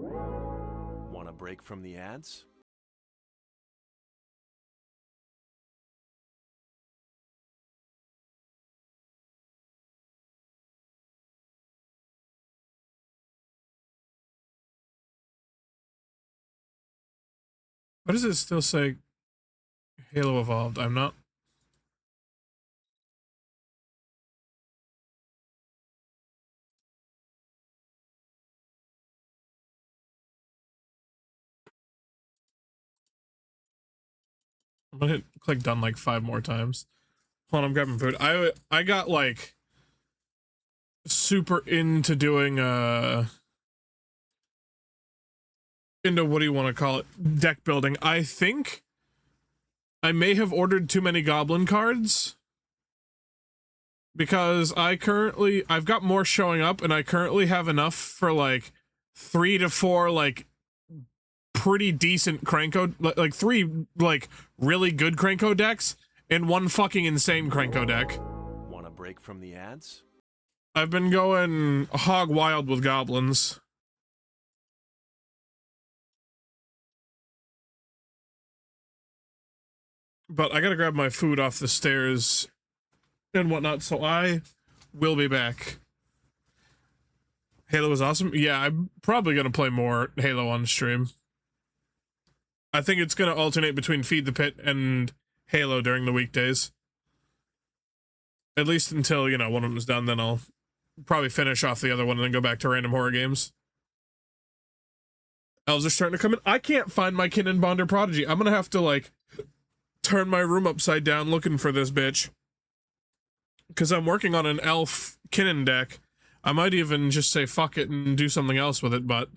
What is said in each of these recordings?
Want a break from the ads? Why does it still say Halo Evolved? I'm not... I'm gonna click done like 5 more times. Hold on, I'm grabbing food. I got like super into doing into what do you want to call it? Deck building. I think I may have ordered too many goblin cards because I've got more showing up and I currently have enough for like 3 to 4 like pretty decent Cranko, like 3 like really good Cranko decks and 1 fucking insane Cranko deck. Want a break from the ads? I've been going hog wild with goblins. But I gotta grab my food off the stairs and whatnot, so I will be back. Halo is awesome. Yeah, I'm probably gonna play more Halo on stream. I think it's gonna alternate between Feed the Pit and Halo during the weekdays. At least until, you know, one of them's done, then I'll probably finish off the other one and then go back to random horror games. Elves are starting to come in. I can't find my Kin and Bonder Prodigy. I'm gonna have to, like, turn my room upside down looking for this bitch. Because I'm working on an elf Kinnan deck. I might even just say fuck it and do something else with it, but...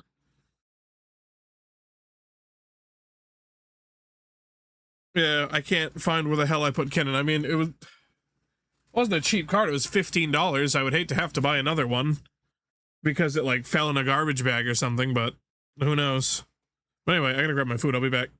yeah, I can't find where the hell I put Kinnan. I mean, it wasn't a cheap card. It was $15. I would hate to have to buy another one because it, like, fell in a garbage bag or something, but who knows. But anyway, I gotta grab my food. I'll be back.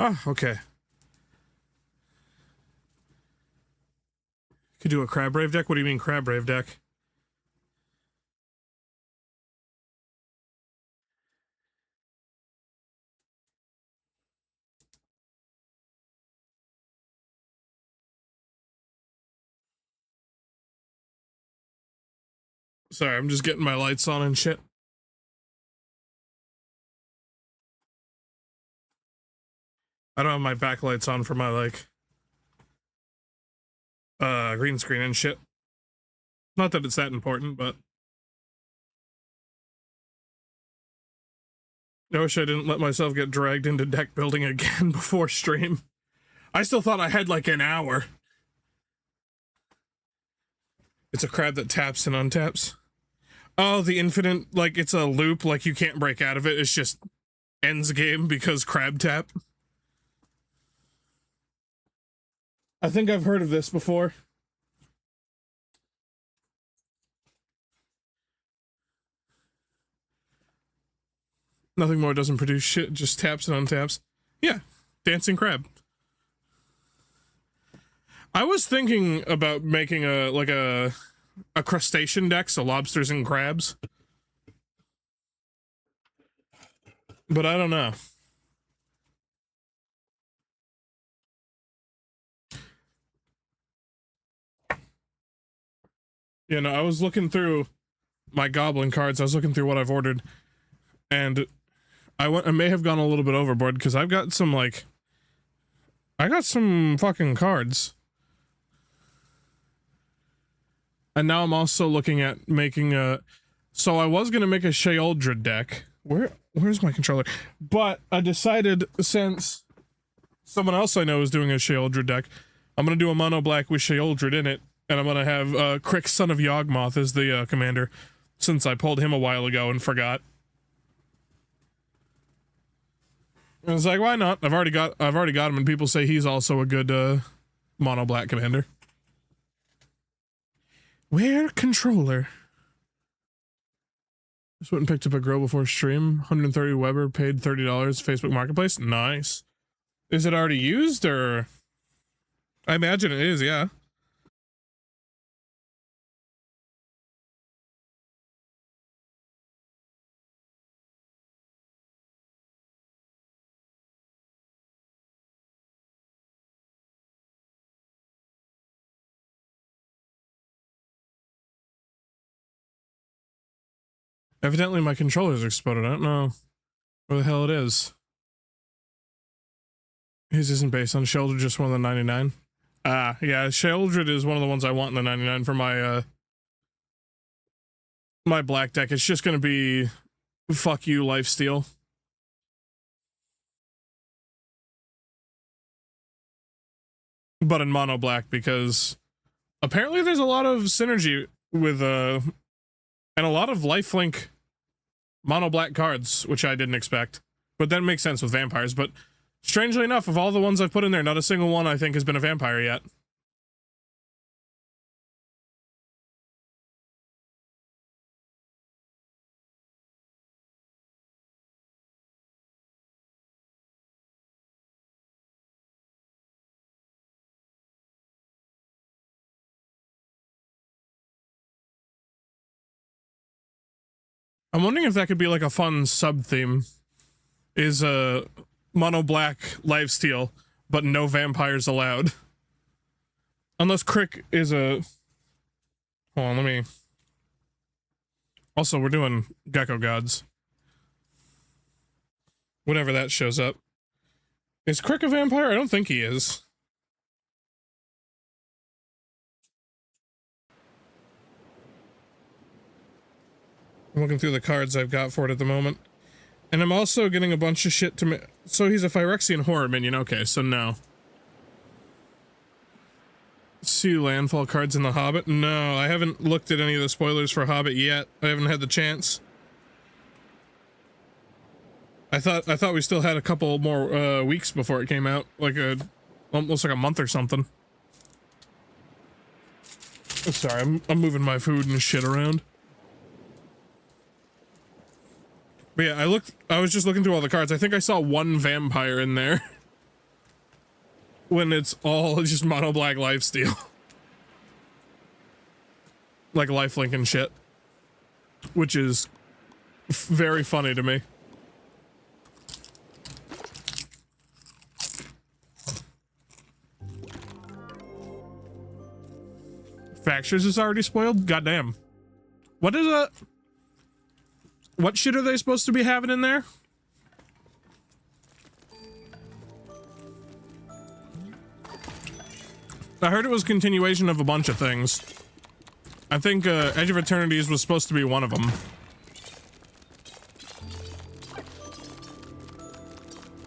Ah, okay. Could do a crab brave deck. What do you mean crab brave deck? Sorry, I'm just getting my lights on and shit. I don't have my backlights on for my, like, green screen and shit. Not that it's that important, but I wish I didn't let myself get dragged into deck building again before stream. I still thought I had, like, an hour. It's a crab that taps and untaps. Oh, the infinite, like, it's a loop, like, you can't break out of it. It's just ends game because crab tap. I think I've heard of this before. Nothing more doesn't produce shit, just taps and untaps. Yeah, dancing crab. I was thinking about making a crustacean deck, so lobsters and crabs. But I don't know. You know, I was looking through my goblin cards. I was looking through what I've ordered, and I may have gone a little bit overboard because I've got some, like, I got some fucking cards. And now I'm also looking at making a, so I was gonna make a Sheoldred deck. Where's my controller? But I decided, since someone else I know is doing a Sheoldred deck, I'm gonna do a mono black with Sheoldred in it, and I'm gonna have Crick, son of Yawgmoth, as the commander, since I pulled him a while ago and forgot. I was like, why not? I've already got him, and people say he's also a good mono black commander. Where controller? Just went and picked up a grill before stream. 130 Weber, paid $30. Facebook Marketplace. Nice. Is it already used, or? I imagine it is, yeah. Evidently my controller's exploded. I don't know where the hell it is. His isn't based on Sheoldred, just one of the 99. Yeah, Sheoldred is one of the ones I want in the 99 for my my black deck. It's just gonna be fuck you lifesteal. But in mono black, because apparently there's a lot of synergy with and a lot of lifelink mono black cards, which I didn't expect. But that makes sense with vampires. But strangely enough, of all the ones I've put in there, not a single one I think has been a vampire yet. I'm wondering if that could be like a fun sub theme. Is a mono black lifesteal, but no vampires allowed. Unless Crick is a. Hold on, let me. Also, we're doing Gecko Gods. Whenever that shows up. Is Crick a vampire? I don't think he is. I'm looking through the cards I've got for it at the moment. And I'm also getting a bunch of shit to so he's a Phyrexian horror minion. Okay, so no. See landfall cards in The Hobbit? No, I haven't looked at any of the spoilers for Hobbit yet. I haven't had the chance. I thought we still had a couple more weeks before it came out, like almost like a month or something. Oh, sorry, I'm moving my food and shit around. But yeah, I was just looking through all the cards. I think I saw one vampire in there. when it's all just mono black lifesteal. Like lifelink and shit. Which is very funny to me. Factures is already spoiled? Goddamn. What is a... What shit are they supposed to be having in there? I heard it was continuation of a bunch of things. I think Edge of Eternities was supposed to be one of them.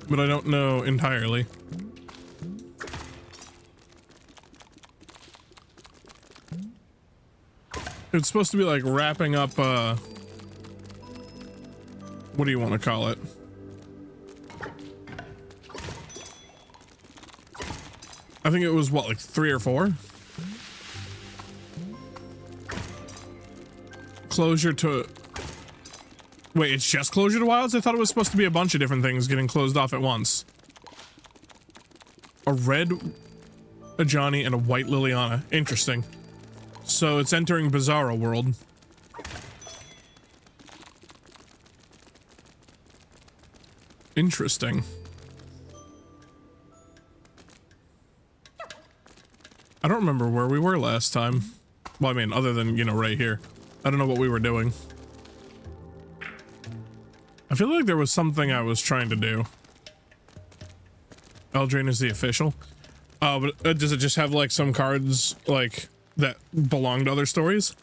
But I don't know entirely. It's supposed to be like wrapping up, what do you want to call it? I think it was what, like 3 or 4? Closure to... Wait, it's just closure to wilds? I thought it was supposed to be a bunch of different things getting closed off at once. A red Ajani and a white Liliana. Interesting. So it's entering Bizarro world. Interesting. I don't remember where we were last time. Well, I mean, other than, you know, right here. I don't know what we were doing. I feel like there was something I was trying to do. Eldraine is the official. Oh, but does it just have like some cards like that belong to other stories?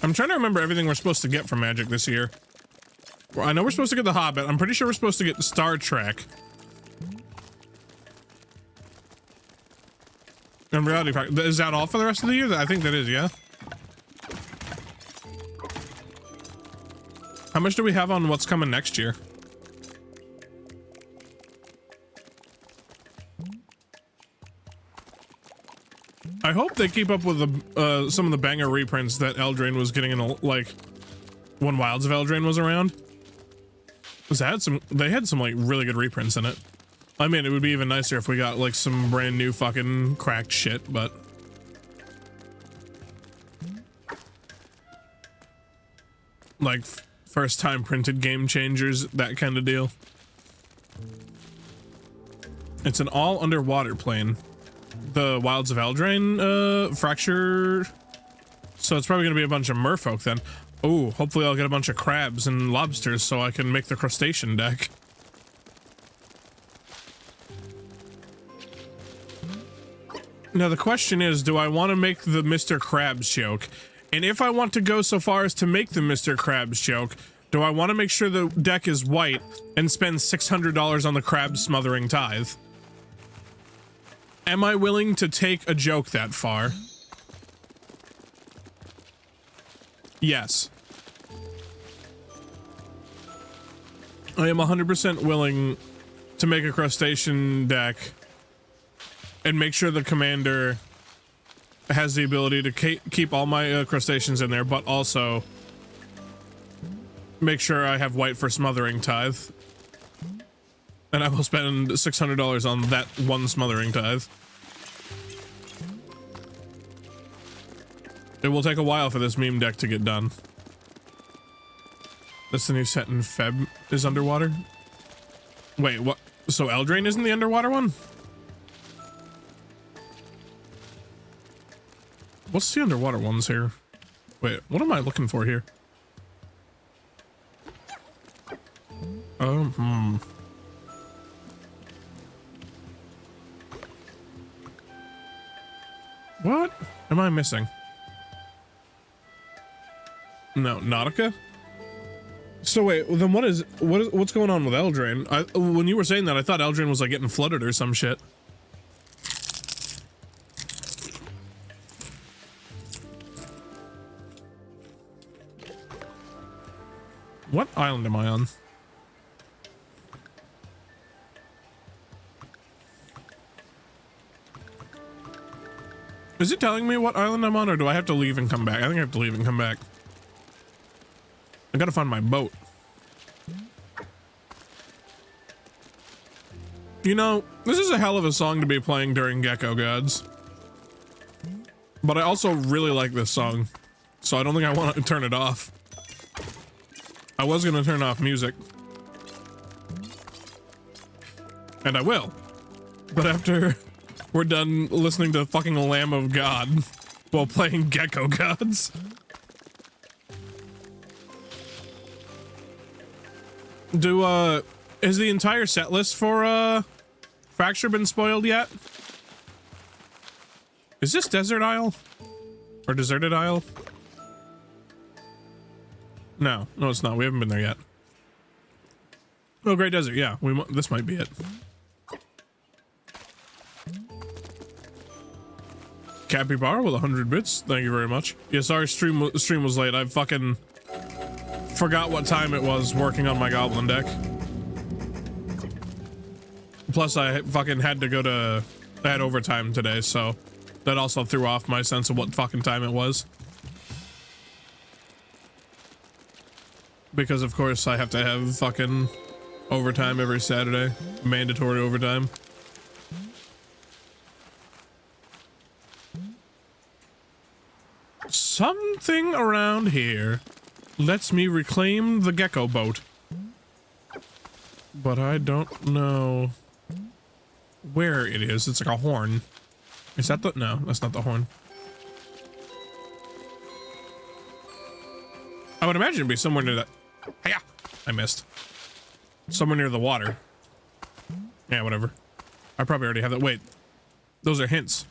I'm trying to remember everything we're supposed to get from Magic this year. Well, I know we're supposed to get The Hobbit. I'm pretty sure we're supposed to get Star Trek. And Reality Pack. Is that all for the rest of the year? I think that is, yeah. How much do we have on what's coming next year? I hope they keep up with the some of the banger reprints that Eldraine was getting in, like, when Wilds of Eldraine was around. Because they had some like really good reprints in it. I mean, it would be even nicer if we got like some brand new fucking cracked shit, but like first time printed game changers, that kind of deal. It's an all underwater plane. The Wilds of Eldraine fracture. So it's probably gonna be a bunch of merfolk then. Oh, hopefully I'll get a bunch of crabs and lobsters so I can make the crustacean deck. Now the question is, do I want to make the Mr. Krabs joke? And if I want to go so far as to make the Mr. Krabs joke, do I want to make sure the deck is white and spend $600 on the crab smothering tithe? Am I willing to take a joke that far? Yes. I am 100% willing to make a crustacean deck and make sure the commander has the ability to keep all my crustaceans in there, but also make sure I have white for smothering tithe. And I will spend $600 on that one smothering tithe. It will take a while for this meme deck to get done. That's the new set in Feb is underwater? Wait, what? So Eldraine isn't the underwater one? What's the underwater ones here? Wait, what am I looking for here? Oh, What am I missing? No, Nautica? So wait, then what's going on with Eldraine? When you were saying that, I thought Eldraine was like getting flooded or some shit. What island am I on? Is it telling me what island I'm on, or do I have to leave and come back? I think I have to leave and come back. I gotta find my boat. You know, this is a hell of a song to be playing during Gecko Gods. But I also really like this song, so I don't think I want to turn it off. I was gonna turn off music. And I will. But after we're done listening to fucking Lamb of God while playing Gecko Gods. Is the entire set list for, Fracture been spoiled yet? Is this Desert Isle? Or Deserted Isle? No, it's not. We haven't been there yet. Oh, Great Desert. Yeah, this might be it. Capybara with 100 bits. Thank you very much. Yeah, sorry, stream was late. I fucking forgot what time it was working on my goblin deck. Plus, I fucking had to go to... I had overtime today, so that also threw off my sense of what fucking time it was. Because, of course, I have to have fucking overtime every Saturday. Mandatory overtime. Something around here lets me reclaim the gecko boat. But I don't know where it is. It's like a horn. Is that the... No, that's not the horn. I would imagine it'd be somewhere near that... Hiya! I missed. Somewhere near the water. Yeah, whatever. I probably already have that. Wait. Those are hints.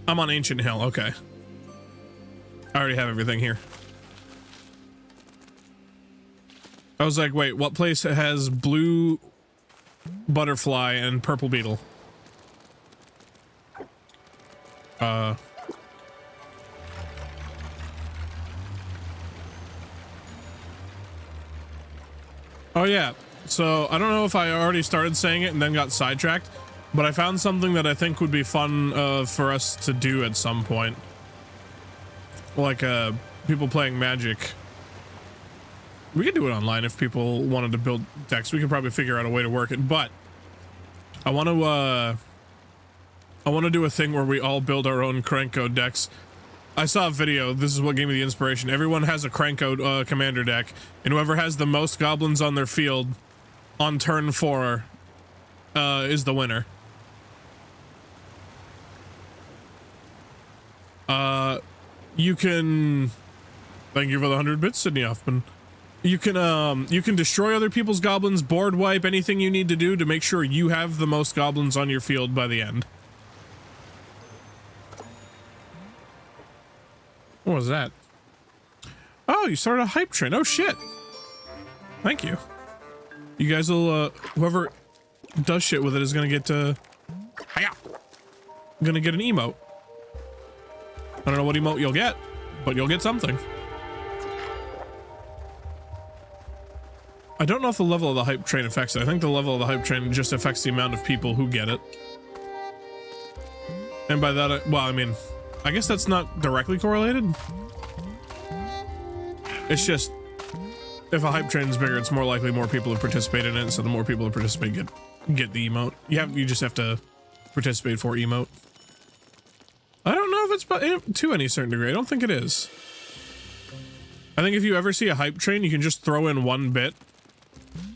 I'm on Ancient Hill. Okay. I already have everything here. I was like, wait, what place has blue butterfly and purple beetle? Oh yeah, so I don't know if I already started saying it and then got sidetracked, but I found something that I think would be fun for us to do at some point. Like people playing Magic. We could do it online if people wanted to build decks. We could probably figure out a way to work it, but I want to do a thing where we all build our own Cranko decks. I saw a video. This is what gave me the inspiration. Everyone has a Cranko commander deck, and whoever has the most goblins on their field on turn 4 is the winner. You can... Thank you for the 100 bits, Sydney Hoffman. You can destroy other people's goblins, board wipe, anything you need to do to make sure you have the most goblins on your field by the end. What was that? Oh, you started a hype train. Oh shit. Thank you. You guys will, whoever does shit with it is gonna get, hiya! Gonna get an emote. I don't know what emote you'll get, but you'll get something. I don't know if the level of the hype train affects it. I think the level of the hype train just affects the amount of people who get it. And by that, well, I mean, I guess that's not directly correlated. It's just, if a hype train is bigger, it's more likely more people have participated in it, so the more people who participate get the emote. You just have to participate for emote. I don't know if it's to any certain degree. I don't think it is. I think if you ever see a hype train, you can just throw in one bit,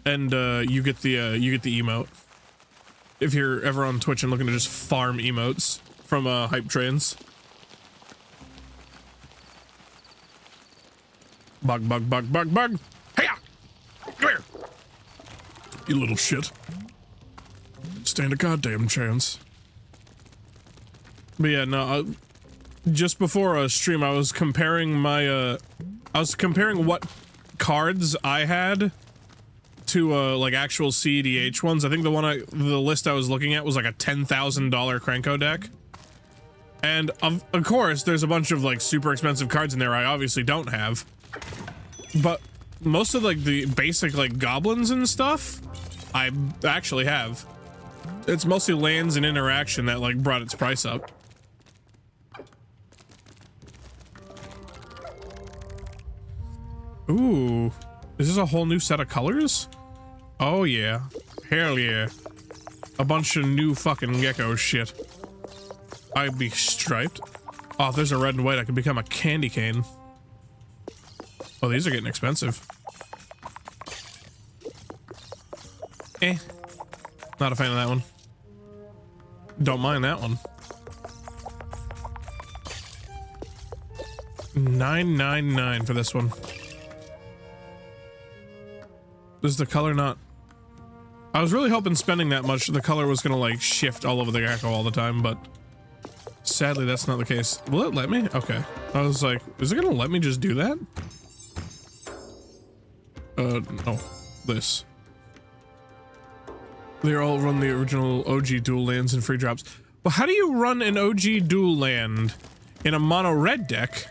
and you get the emote. If you're ever on Twitch and looking to just farm emotes from hype trains. Bug. Hiya! Come here! You little shit. Stand a goddamn chance. But yeah, no, just before a stream, I was comparing my, what cards I had to, like, actual CEDH ones. I think the list I was looking at was like a $10,000 Cranko deck. And, of course, there's a bunch of, like, super expensive cards in there I obviously don't have. But most of, like, the basic, like, goblins and stuff, I actually have. It's mostly lands and interaction that, like, brought its price up. Ooh, is this a whole new set of colors? Oh yeah, hell yeah. A bunch of new fucking gecko shit. I'd be striped. Oh, if there's a red and white, I could become a candy cane. Oh, these are getting expensive. Not a fan of that one. Don't mind that one. $9.99 for this one. Does the color not... I was really hoping spending that much, the color was gonna like shift all over the gecko all the time, but sadly that's not the case. Will it let me? Okay. I was like, is it gonna let me just do that? No. This. They all run the original OG dual lands and free drops. Well, how do you run an OG dual land in a mono red deck?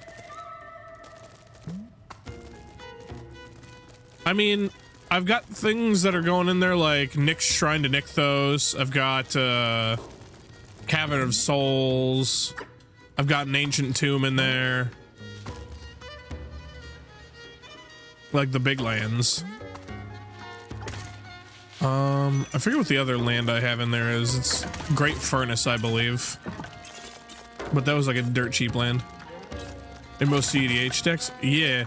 I mean, I've got things that are going in there like Nyx's Shrine to Nykthos. I've got Cavern of Souls. I've got an Ancient Tomb in there. Like the big lands. I forget what the other land I have in there is. It's Great Furnace, I believe. But that was like a dirt cheap land. In most CEDH decks? Yeah.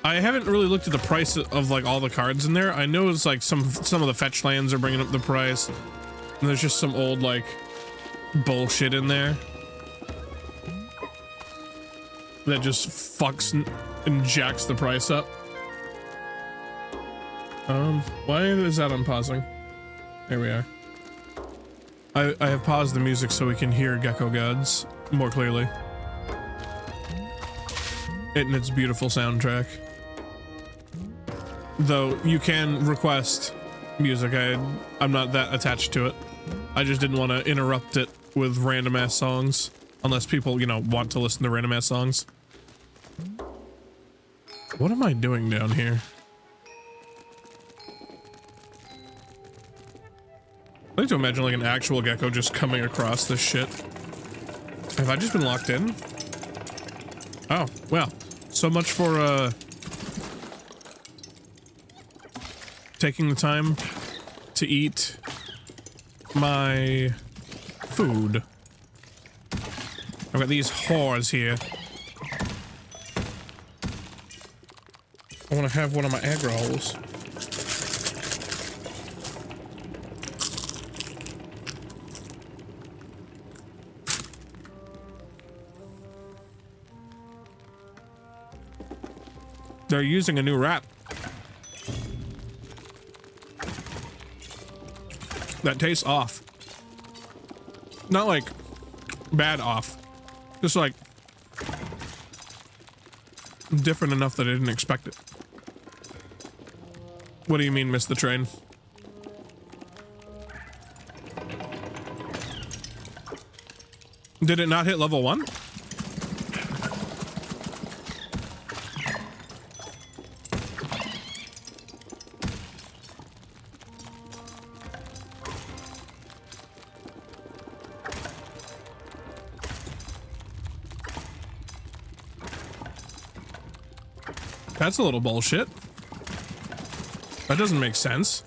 I haven't really looked at the price of like all the cards in there. I know it's like some of the fetch lands are bringing up the price. And there's just some old like bullshit in there. That just fucks and jacks the price up. Why is that unpausing? There we are. I have paused the music so we can hear Gecko Gods more clearly. It and its beautiful soundtrack. Though you can request music, I'm not that attached to it. I just didn't want to interrupt it with random ass songs. Unless people, you know, want to listen to random ass songs. What am I doing down here? I like to imagine like an actual gecko just coming across this shit. Have I just been locked in? Oh, well. So much for taking the time to eat my food. I've got these whores here. I want to have one of my egg rolls. They're using a new wrap. That tastes off. Not like bad off. Just like different enough that I didn't expect it. What do you mean, miss the train? Did it not hit level 1? That's a little bullshit. That doesn't make sense.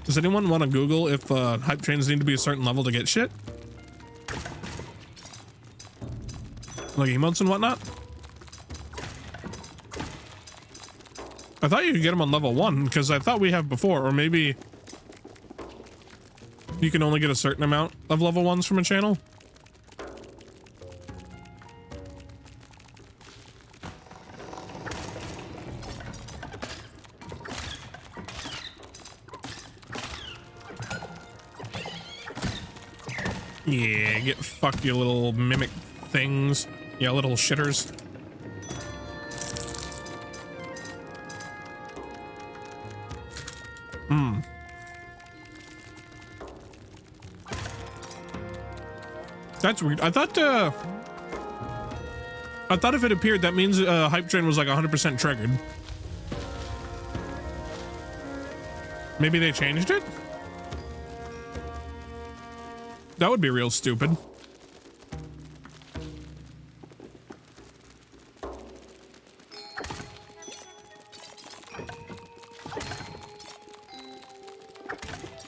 Does anyone want to Google if hype trains need to be a certain level to get shit? Like emotes and whatnot? I thought you could get them on level 1, because I thought we have before, or maybe you can only get a certain amount of level 1s from a channel. Yeah, get fucked, you little mimic things. Yeah, little shitters. That's weird. I thought if it appeared, that means hype train was like 100% triggered. Maybe they changed it? That would be real stupid.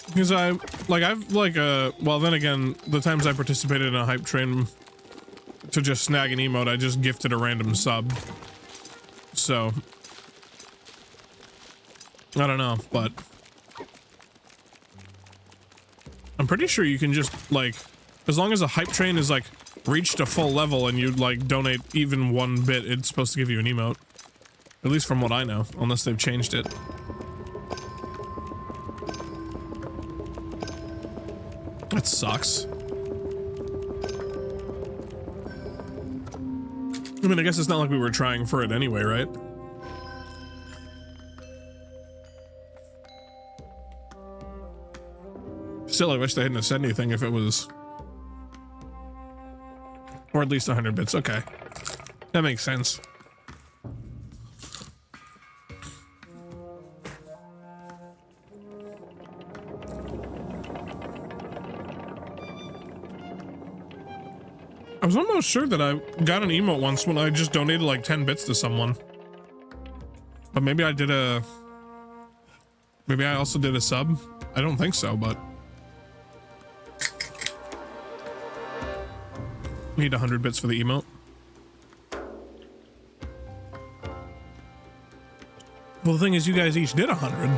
Because well, then again, the times I participated in a hype train to just snag an emote, I just gifted a random sub. So, I don't know, but I'm pretty sure you can just, like, as long as a hype train is, like, reached a full level and you, like, donate even 1 bit, it's supposed to give you an emote. At least from what I know, unless they've changed it. That sucks. I mean, I guess it's not like we were trying for it anyway, right? Still, I wish they hadn't have said anything if it was... Or at least 100 bits. Okay. That makes sense. I was almost sure that I got an emote once when I just donated like 10 bits to someone. But maybe I did a... Maybe I also did a sub? I don't think so, but... Need 100 bits for the emote. Well, the thing is, you guys each did 100.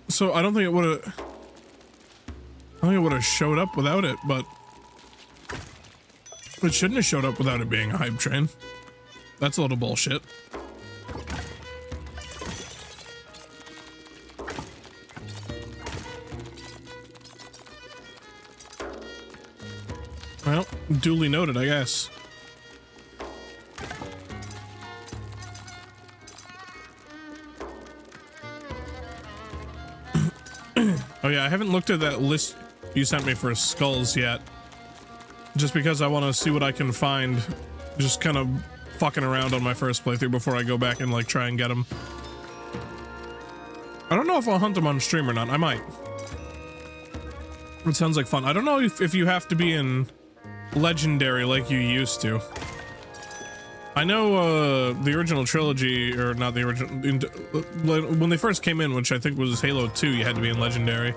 So I don't think it would have... I think it would have showed up without it, but... It shouldn't have showed up without it being a hype train. That's a little bullshit. Well, duly noted, I guess. Oh yeah, I haven't looked at that list you sent me for skulls yet. Just because I want to see what I can find. Just kind of fucking around on my first playthrough before I go back and like try and get them. I don't know if I'll hunt them on stream or not. I might. It sounds like fun. I don't know if you have to be in Legendary like you used to. I know the original trilogy, or not the original, when they first came in, which I think was Halo 2, you had to be in Legendary.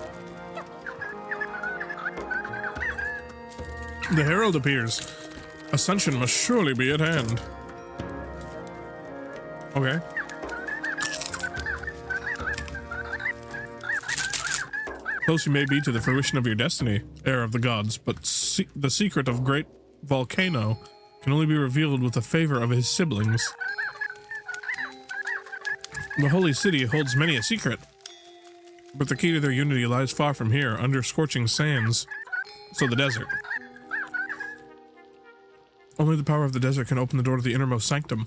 The Herald appears. Ascension must surely be at hand. Okay. Close you may be to the fruition of your destiny, heir of the gods, but the secret of great volcano can only be revealed with the favor of his siblings. The holy city holds many a secret, but the key to their unity lies far from here, under scorching sands. So the desert. Only the power of the desert can open the door to the innermost sanctum.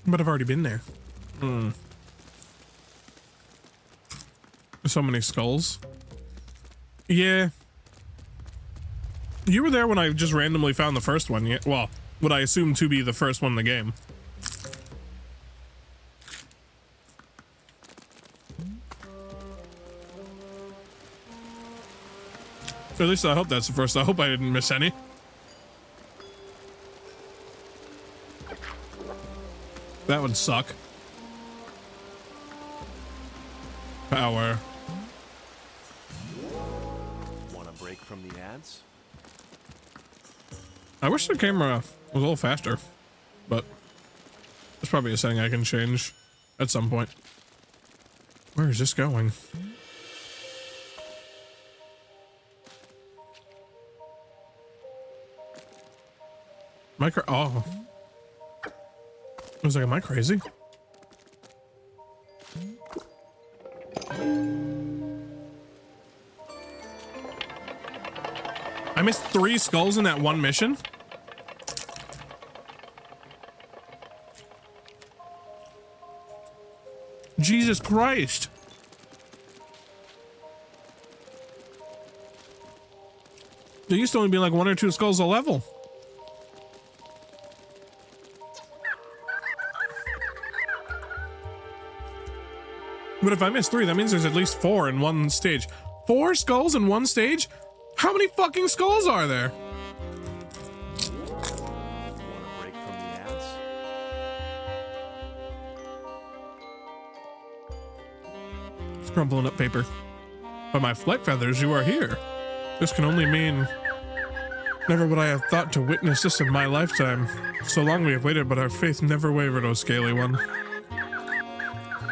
But I've already been there. So many skulls. Yeah. You were there when I just randomly found the first one. Yeah. Well, what I assume to be the first one in the game. At least I hope that's the first. I hope I didn't miss any. That would suck. Power. Want a break from the ads? I wish the camera was a little faster, but that's probably a setting I can change at some point. Where is this going? Oh. I was like, am I crazy? I missed 3 skulls in that one mission? Jesus Christ. There used to only be like 1 or 2 skulls a level. But if I miss 3, that means there's at least 4 in one stage. 4 skulls in one stage? How many fucking skulls are there? Want a break from the ads? Crumpling up paper. By my flight feathers, you are here. This can only mean... Never would I have thought to witness this in my lifetime. So long we have waited, but our faith never wavered, O scaly one.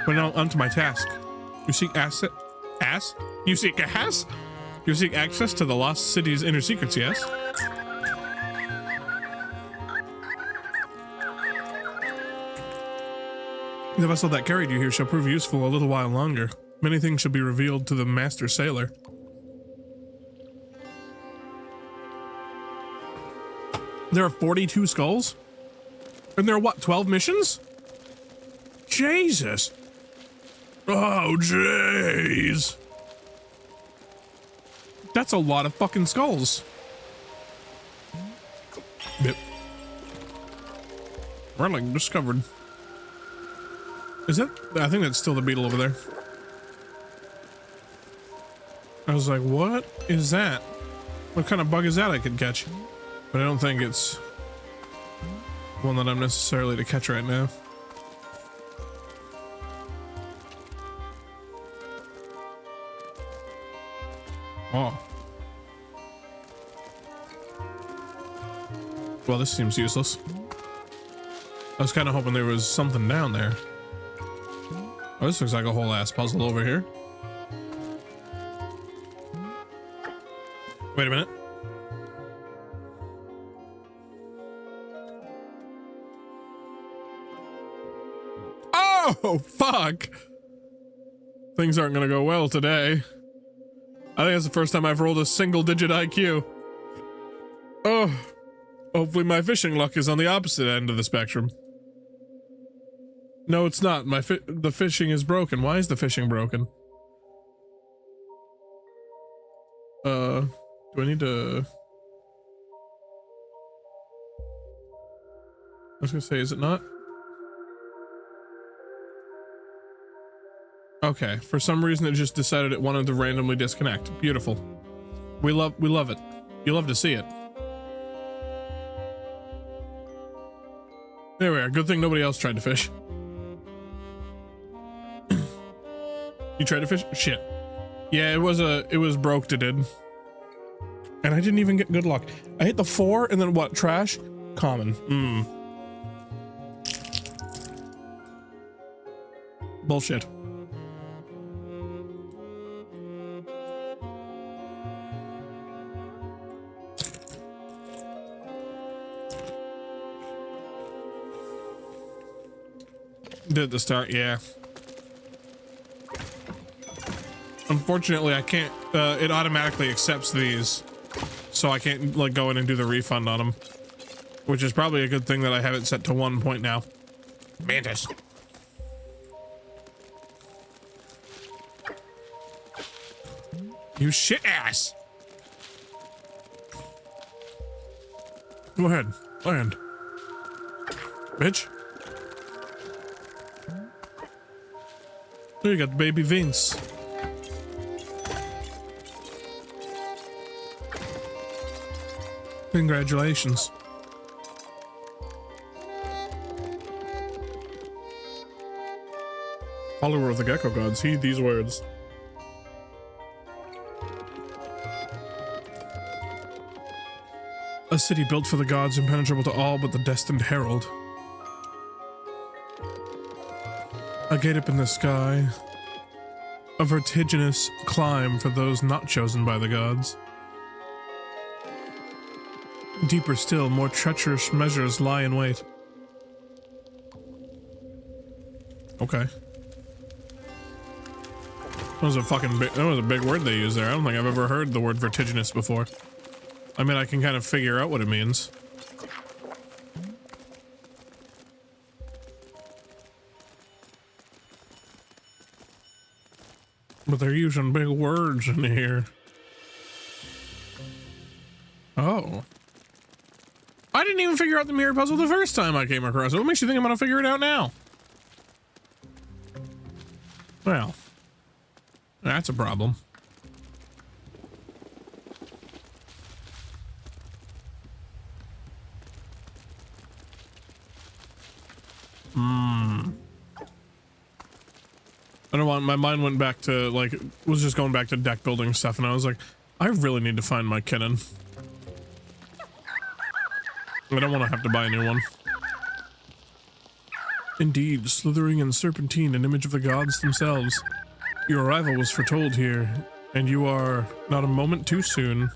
But now onto my task. You seek ass? You seek ass? You seek access to the lost city's inner secrets, yes? The vessel that carried you here shall prove useful a little while longer. Many things shall be revealed to the master sailor. There are 42 skulls? And there are what, 12 missions? Jesus. Oh, jeez. That's a lot of fucking skulls. Yep. Relic discovered. Is that? I think that's still the beetle over there. I was like, what is that? What kind of bug is that I could catch? But I don't think it's one that I'm necessarily to catch right now. Oh. Well, this seems useless. I was kind of hoping there was something down there. Oh, this looks like a whole ass puzzle over here. Wait a minute. Oh, fuck. Things aren't gonna go well today. I think it's the first time I've rolled a single-digit IQ. Oh, hopefully my fishing luck is on the opposite end of the spectrum. No, it's not. The fishing is broken. Why is the fishing broken? Do I need to... I was gonna say, is it not? Okay, for some reason it just decided it wanted to randomly disconnect. Beautiful. We love it. You love to see it. There we are. Good thing nobody else tried to fish. You tried to fish? Shit. Yeah, it was broke, it did. And I didn't even get good luck. I hit the 4 and then what? Trash? Common. Bullshit. Did at the start, yeah. Unfortunately, I can't, it automatically accepts these, so I can't, like, go in and do the refund on them. Which is probably a good thing that I have it set to 1 point now. Mantis. You shit ass! Go ahead, land. Bitch. There you got baby Vince. Congratulations. Follower of the Gecko Gods, heed these words. A city built for the gods, impenetrable to all but the destined herald. A gate up in the sky. A vertiginous climb for those not chosen by the gods. Deeper still, more treacherous measures lie in wait. Okay. That was a big word they used there. I don't think I've ever heard the word vertiginous before. I mean, I can kind of figure out what it means. But they're using big words in here. Oh. I didn't even figure out the mirror puzzle the first time I came across it. What makes you think I'm gonna figure it out now? Well. That's a problem. I don't want, my mind went back to, like, was just going back to deck building stuff, and I was like, I really need to find my kitten. I don't want to have to buy a new one. Indeed, slithering and serpentine, an image of the gods themselves. Your arrival was foretold here, and you are not a moment too soon.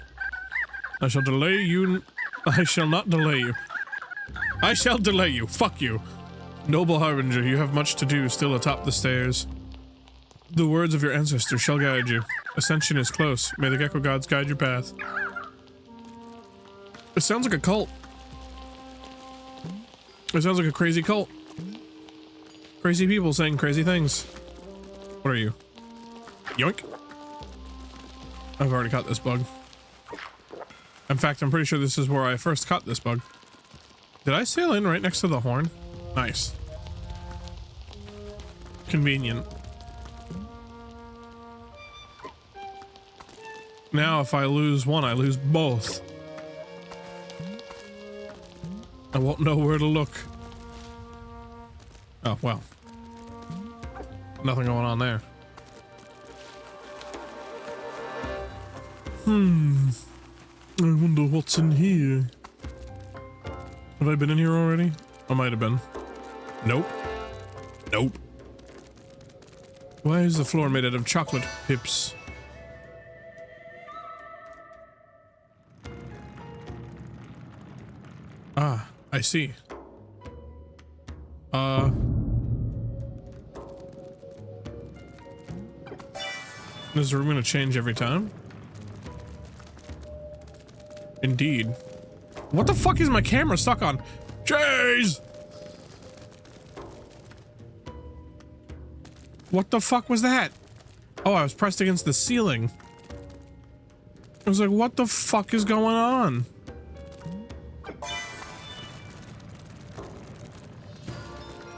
I shall delay you. I shall not delay you. I shall delay you. Fuck you. Noble Harbinger, you have much to do still atop the stairs. The words of your ancestors shall guide you. Ascension is close. May the Gecko Gods guide your path. It sounds like a cult. It sounds like a crazy cult. Crazy people saying crazy things. What are you? Yoink. I've already caught this bug. In fact, I'm pretty sure this is where I first caught this bug. Did I sail in right next to the horn? Nice. Convenient. Now if I lose one, I lose both. I won't know where to look. Oh, well. Nothing going on there. I wonder what's in here. Have I been in here already? I might have been. Nope. Nope. Why is the floor made out of chocolate pips? Ah, I see. Is the room gonna change every time? Indeed. What the fuck is my camera stuck on? Jeez! What the fuck was that? Oh, I was pressed against the ceiling. I was like, what the fuck is going on?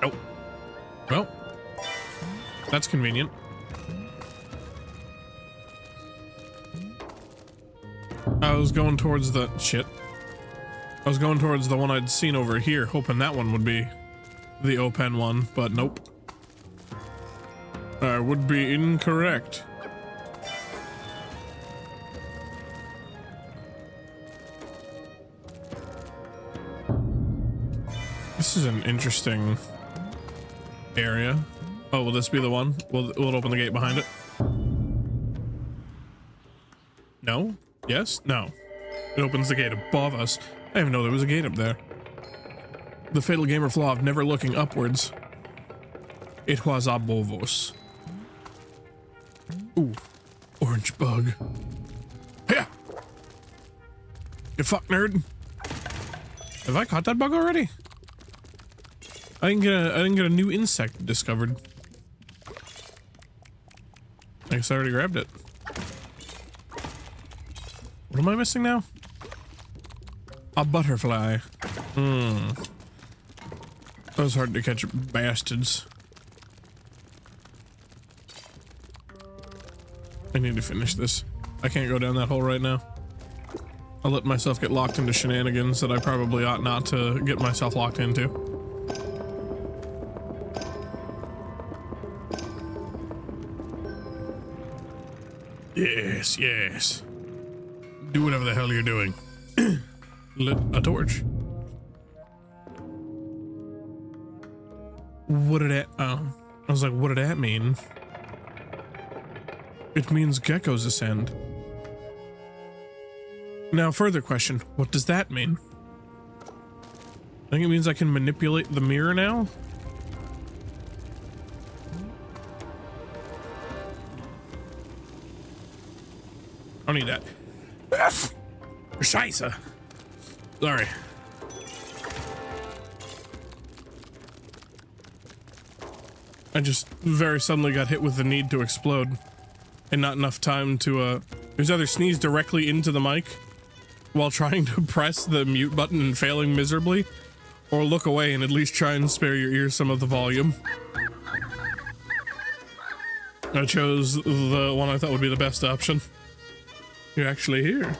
Oh. Well. That's convenient. I was going towards the shit. I was going towards the one I'd seen over here, hoping that one would be the open one, but nope. I would be incorrect. This is an interesting area. Oh, will this be the one? Will it open the gate behind it? No? Yes? No. It opens the gate above us. I didn't even know there was a gate up there. The fatal gamer flaw of never looking upwards. It was above us. Ooh. Orange bug. Yeah. You fuck nerd. Have I caught that bug already? I didn't get a new insect discovered. I guess I already grabbed it. What am I missing now? A butterfly. That was hard to catch, bastards. I need to finish this. I can't go down that hole right now. I'll let myself get locked into shenanigans that I probably ought not to get myself locked into. Yes, yes. Do whatever the hell you're doing. Lit a torch. What did that, I was like, what did that mean? It means geckos ascend. Now, further question, what does that mean? I think it means I can manipulate the mirror now? I don't need that. Scheiße. Sorry. I just very suddenly got hit with the need to explode. And not enough time to, it was either sneeze directly into the mic while trying to press the mute button and failing miserably, or look away and at least try and spare your ears some of the volume. I chose the one I thought would be the best option. You're actually here.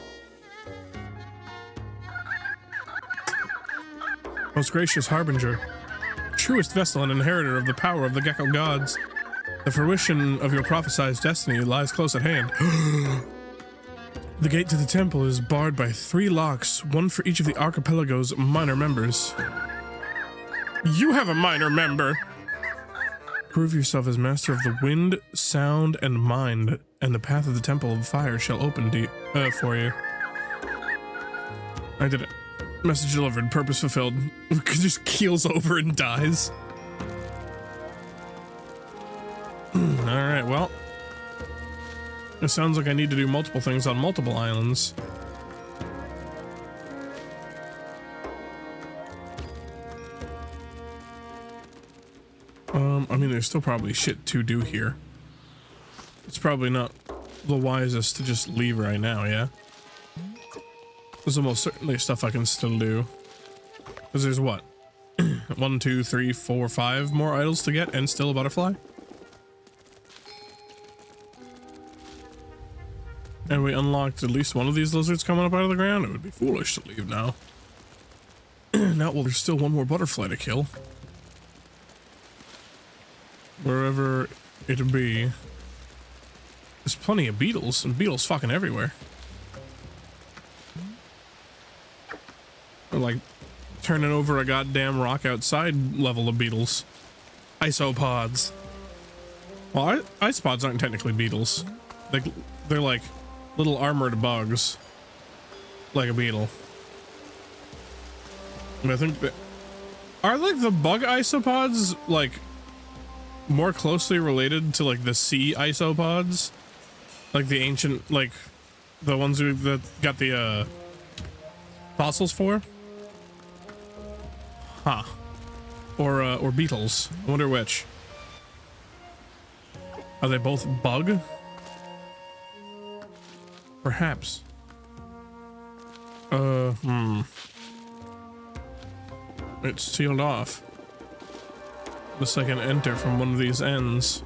Most gracious Harbinger, truest vessel and inheritor of the power of the Gecko Gods, the fruition of your prophesied destiny lies close at hand. The gate to the temple is barred by 3 locks, one for each of the archipelago's minor members. You have a minor member! Prove yourself as master of the wind, sound, and mind, and the path of the temple of fire shall open to you, for you. I did it. Message delivered, purpose fulfilled. Just keels over and dies. Alright, well. It sounds like I need to do multiple things on multiple islands. I mean, there's still probably shit to do here. It's probably not the wisest to just leave right now, yeah? There's almost certainly stuff I can still do. Because there's what? 1, 2, 3, 4, 5 more idols to get and still a butterfly? And we unlocked at least one of these lizards coming up out of the ground? It would be foolish to leave now. Now, well, there's still one more butterfly to kill. Wherever it be. There's plenty of beetles, and beetles fucking everywhere. They're like turning over a goddamn rock outside level of beetles. Isopods. Well, isopods aren't technically beetles. They're like little armored bugs. Like a beetle. And I think that... Are like the bug isopods like more closely related to like the sea isopods? Like the ancient, like the ones that got the fossils for? Huh. Or beetles. I wonder which. Are they both bug? Perhaps. It's sealed off. Unless I can enter from one of these ends.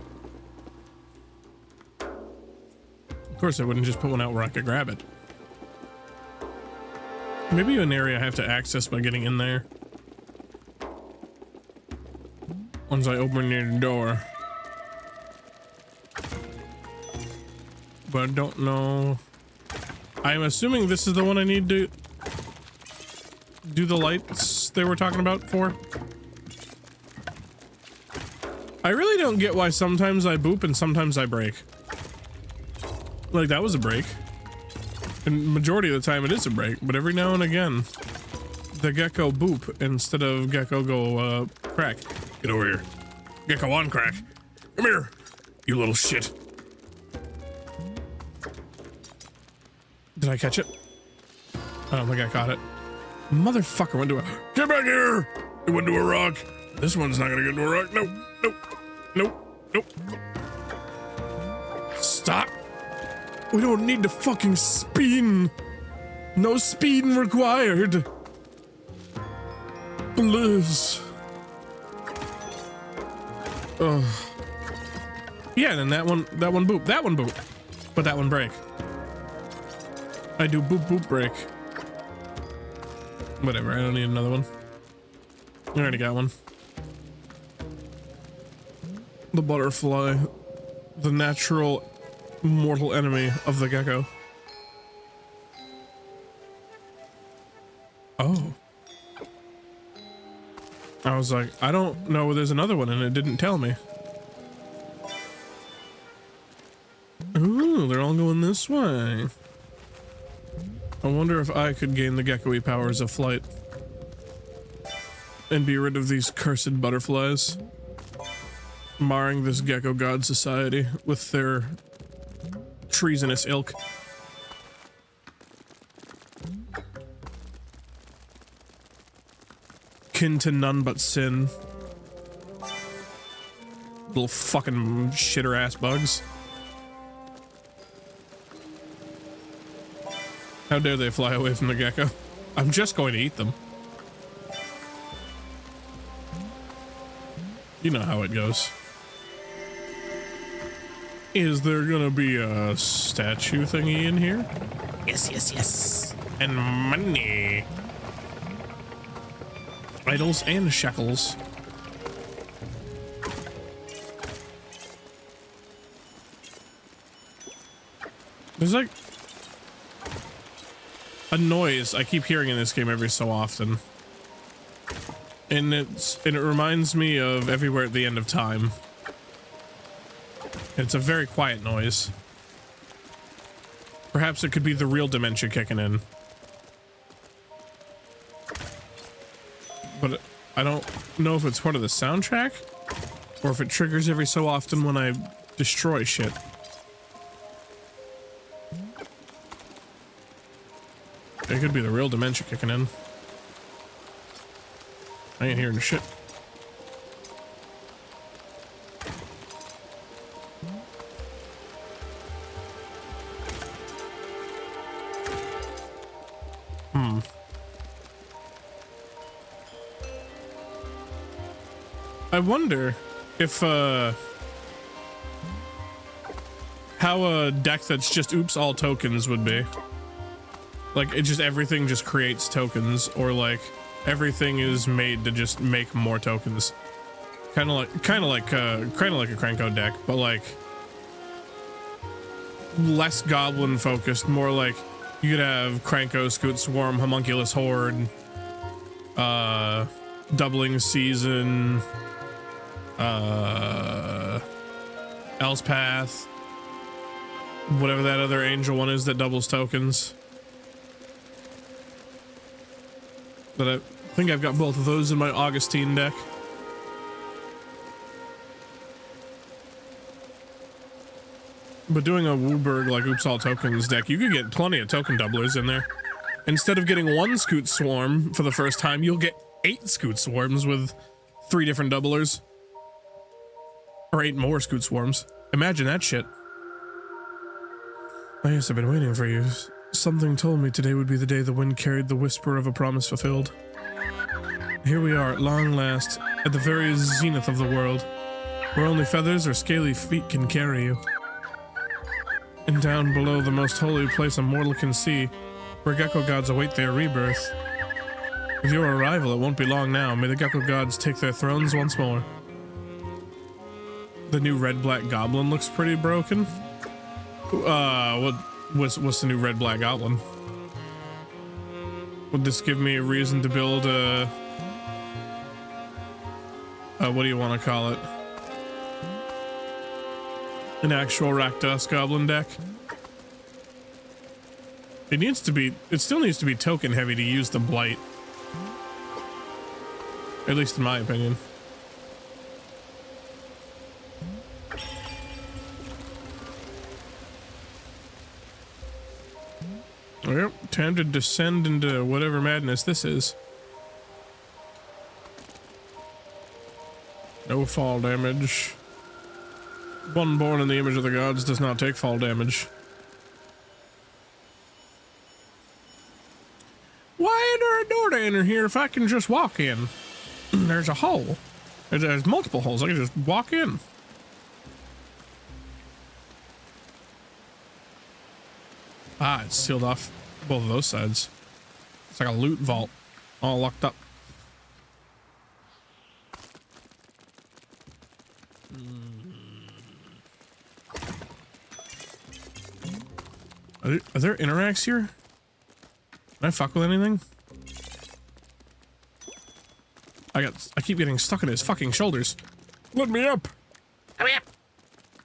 Of course, I wouldn't just put one out where I could grab it. Maybe an area I have to access by getting in there. Once I open near the door. But I don't know. I'm assuming this is the one I need to do the lights they were talking about for. I really don't get why sometimes I boop and sometimes I break. Like, that was a break. And majority of the time it is a break, but every now and again, the gecko boop instead of gecko go, crack. Get over here. Gecko on crack. Come here, you little shit. Did I catch it? I don't think I caught it. Motherfucker went to a... Get back here! It went to a rock. This one's not gonna get into a rock. Nope, nope, nope, nope. Stop. We don't need to fucking spin. No speeding required. Please. Ugh. Yeah, then that one boop. That one boop. But that one break. I do boop boop break. Whatever, I don't need another one. I already got one. The butterfly. The natural mortal enemy of the gecko. Oh. I was like, I don't know, there's another one and it didn't tell me. Ooh, they're all going this way. I wonder if I could gain the gecko-y powers of flight and be rid of these cursed butterflies, marring this Gecko God society with their treasonous ilk. Kin to none but sin. Little fucking shitter ass bugs. How dare they fly away from the gecko? I'm just going to eat them. You know how it goes. Is there gonna be a statue thingy in here? Yes, yes, yes. And money. Idols and shekels. There's like a noise I keep hearing in this game every so often. And it reminds me of Everywhere at the End of Time. It's a very quiet noise. Perhaps it could be the real dementia kicking in. But I don't know if it's part of the soundtrack or if it triggers every so often when I destroy shit. It could be the real dementia kicking in. I ain't hearing shit. I wonder if how a deck that's just oops all tokens would be. Like it just everything just creates tokens, or like everything is made to just make more tokens. Kind of like a Cranko deck, but like less goblin focused, more like you could have Cranko, Scoot Swarm, Homunculus Horde, Doubling Season, Elspeth, whatever that other angel one is that doubles tokens. But I think I've got both of those in my Augustine deck. But doing a Wooburg like Oops All Tokens deck, you could get plenty of token doublers in there. Instead of getting one Scoot Swarm for the first time, you'll get 8 Scoot Swarms with 3 different doublers. Or 8 more Scoot Swarms. Imagine that shit. Oh yes, I've been waiting for you. Something told me today would be the day the wind carried the whisper of a promise fulfilled. Here we are at long last, at the very zenith of the world, where only feathers or scaly feet can carry you. And down below the most holy place a mortal can see, where Gecko Gods await their rebirth. With your arrival, it won't be long now. May the Gecko Gods take their thrones once more. The new red-black goblin looks pretty broken. What's the new red-black goblin? Would this give me a reason to build a... what do you want to call it? An actual Rakdos goblin deck? It still needs to be token heavy to use the blight. At least in my opinion. Well, time to descend into whatever madness this is. No fall damage. One born in the image of the gods does not take fall damage. Why is there a door to enter here if I can just walk in? There's a hole. There's multiple holes. I can just walk in. Ah, it's sealed off both of those sides. It's like a loot vault, all locked up. Are there interacts here? Can I fuck with anything? I keep getting stuck in his fucking shoulders. Let me up. Hurry up.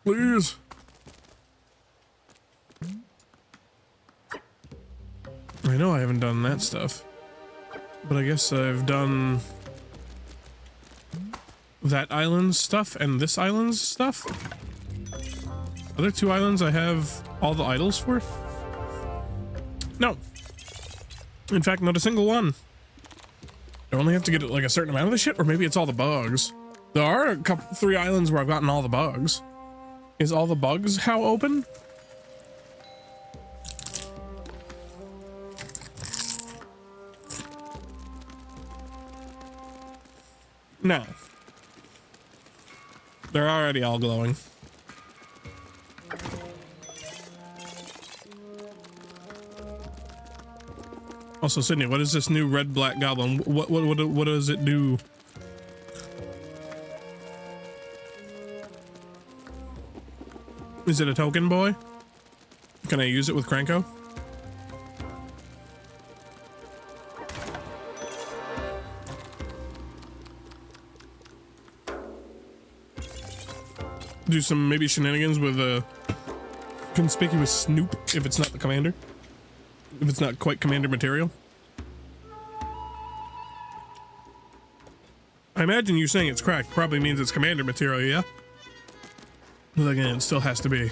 Please. I know I haven't done that stuff, but I guess I've done that island's stuff and this island's stuff. Are there 2 islands I have all the idols for? No. In fact, not a single one. I only have to get like a certain amount of the shit, or maybe it's all the bugs. There are a couple, 3 islands where I've gotten all the bugs. Is all the bugs how open? No. They're already all glowing. Also, Sydney, what is this new red-black goblin? What does it do? Is it a token boy? Can I use it with Cranko? Do some maybe shenanigans with a conspicuous Snoop if it's not the commander. If it's not quite commander material. I imagine you saying it's cracked probably means it's commander material, yeah? But again, it still has to be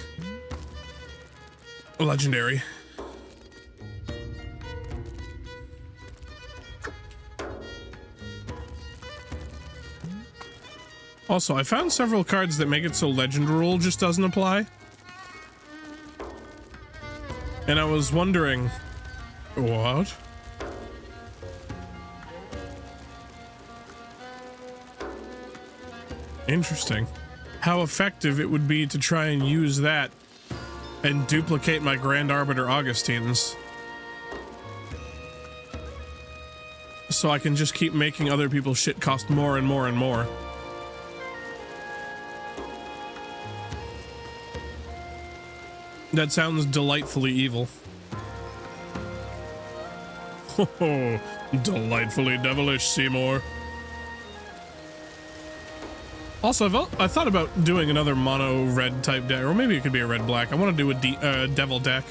legendary. Also, I found several cards that make it so legend rule just doesn't apply. And I was wondering, what? Interesting. How effective it would be to try and use that and duplicate my Grand Arbiter Augustines. So I can just keep making other people's shit cost more and more and more. That sounds delightfully evil. Oh, delightfully devilish, Seymour. Also, I thought about doing another mono red type deck, or maybe it could be a red black. I want to do a devil deck,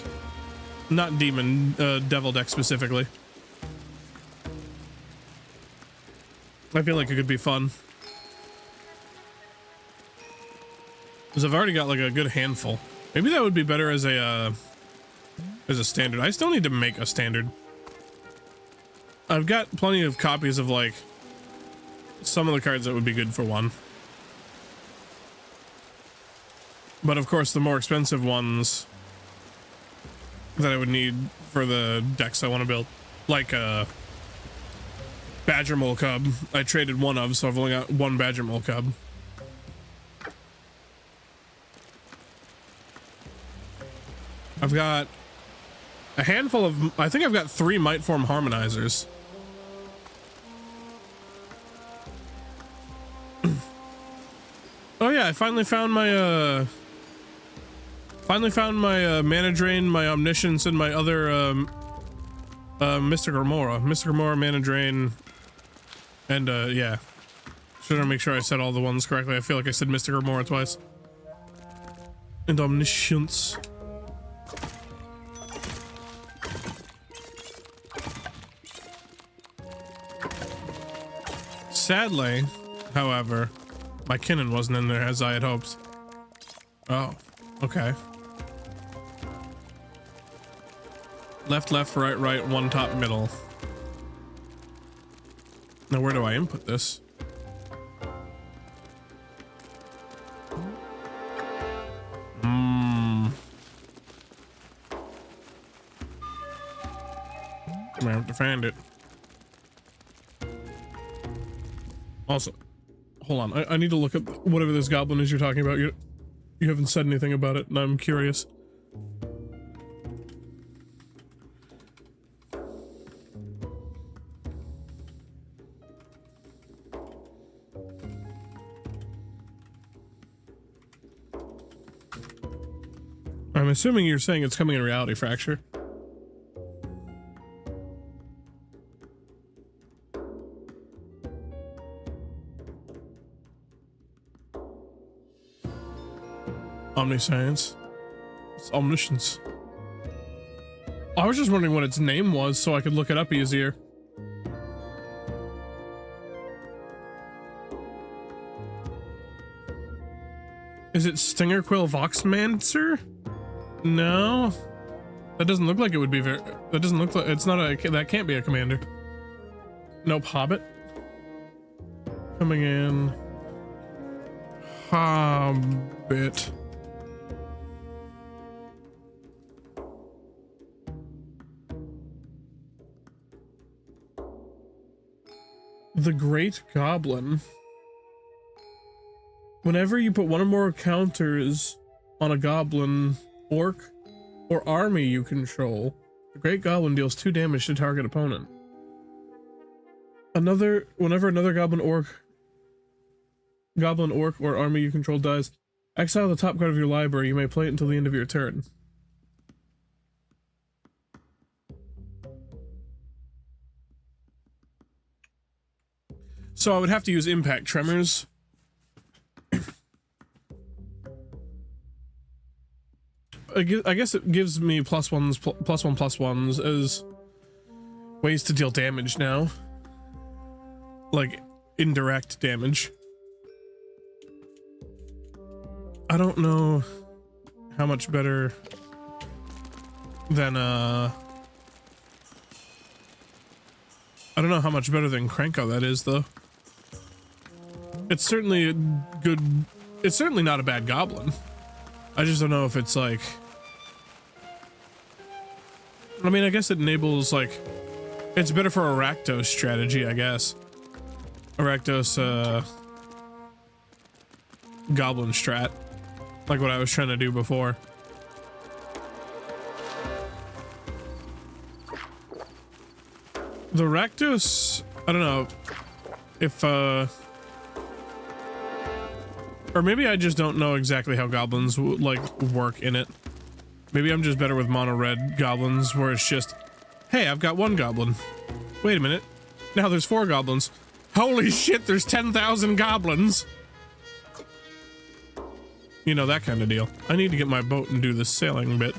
not demon, devil deck specifically. I feel like it could be fun because I've already got like a good handful. Maybe that would be better as a standard. I still need to make a standard. I've got plenty of copies of like some of the cards that would be good for one. But of course, the more expensive ones that I would need for the decks I want to build, like a Badger Mole Cub, I traded one of, so I've only got one Badger Mole Cub. I've got a handful of, I think I've got 3 Might Form Harmonizers. Oh yeah, I finally found my Mana Drain, my Omniscience, and my other Mystic Remora. Mystic Remora, Mana Drain, and yeah. Should I make sure I said all the ones correctly? I feel like I said Mystic Remora twice. And Omniscience. Sadly, however, my Kinnan wasn't in there as I had hoped. Oh, okay. Left, left, right, right, one top, middle. Now where do I input this? I have to find it. Also, hold on. I need to look up whatever this goblin is you're talking about. You haven't said anything about it, and I'm curious. I'm assuming you're saying it's coming in Reality Fracture. Omniscience. It's Omniscience. I was just wondering what its name was so I could look it up easier. Is it Stingerquill Voxmancer? No. That doesn't look like it would be very... That doesn't look like... It's not a... That can't be a commander. Nope, Hobbit. Coming in... Hobbit. The Great Goblin. Whenever you put one or more counters on a goblin, orc, or army you control, The Great Goblin deals 2 damage to target opponent. Whenever another goblin, orc, or army you control dies, exile the top card of your library. You may play it until the end of your turn. So I would have to use Impact Tremors. I guess it gives me +1/+1/+1s as ways to deal damage now. Like, indirect damage. I don't know how much better than, I don't know how much better than Krenko that is, though. It's certainly a good... It's certainly not a bad goblin. I just don't know if it's, like... I mean, I guess it enables, like... It's better for a Rakdos strategy, I guess. A Rakdos, goblin strat. Like what I was trying to do before. The Rakdos... I don't know. If, or maybe I just don't know exactly how goblins, like, work in it. Maybe I'm just better with mono-red goblins, where it's just... Hey, I've got 1 goblin. Wait a minute. Now there's 4 goblins. Holy shit, there's 10,000 goblins! You know, that kind of deal. I need to get my boat and do the sailing bit.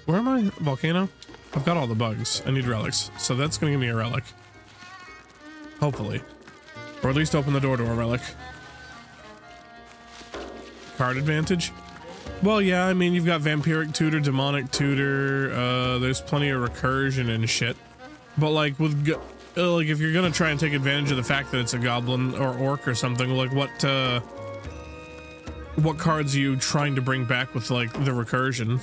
Where am I? Volcano? I've got all the bugs. I need relics. So that's gonna give me a relic. Hopefully. Or at least open the door to a relic. Card advantage? Well, yeah, I mean, you've got Vampiric Tutor, Demonic Tutor, there's plenty of recursion and shit. But, like, with, like, if you're gonna try and take advantage of the fact that it's a goblin or orc or something, like, what cards are you trying to bring back with, like, the recursion?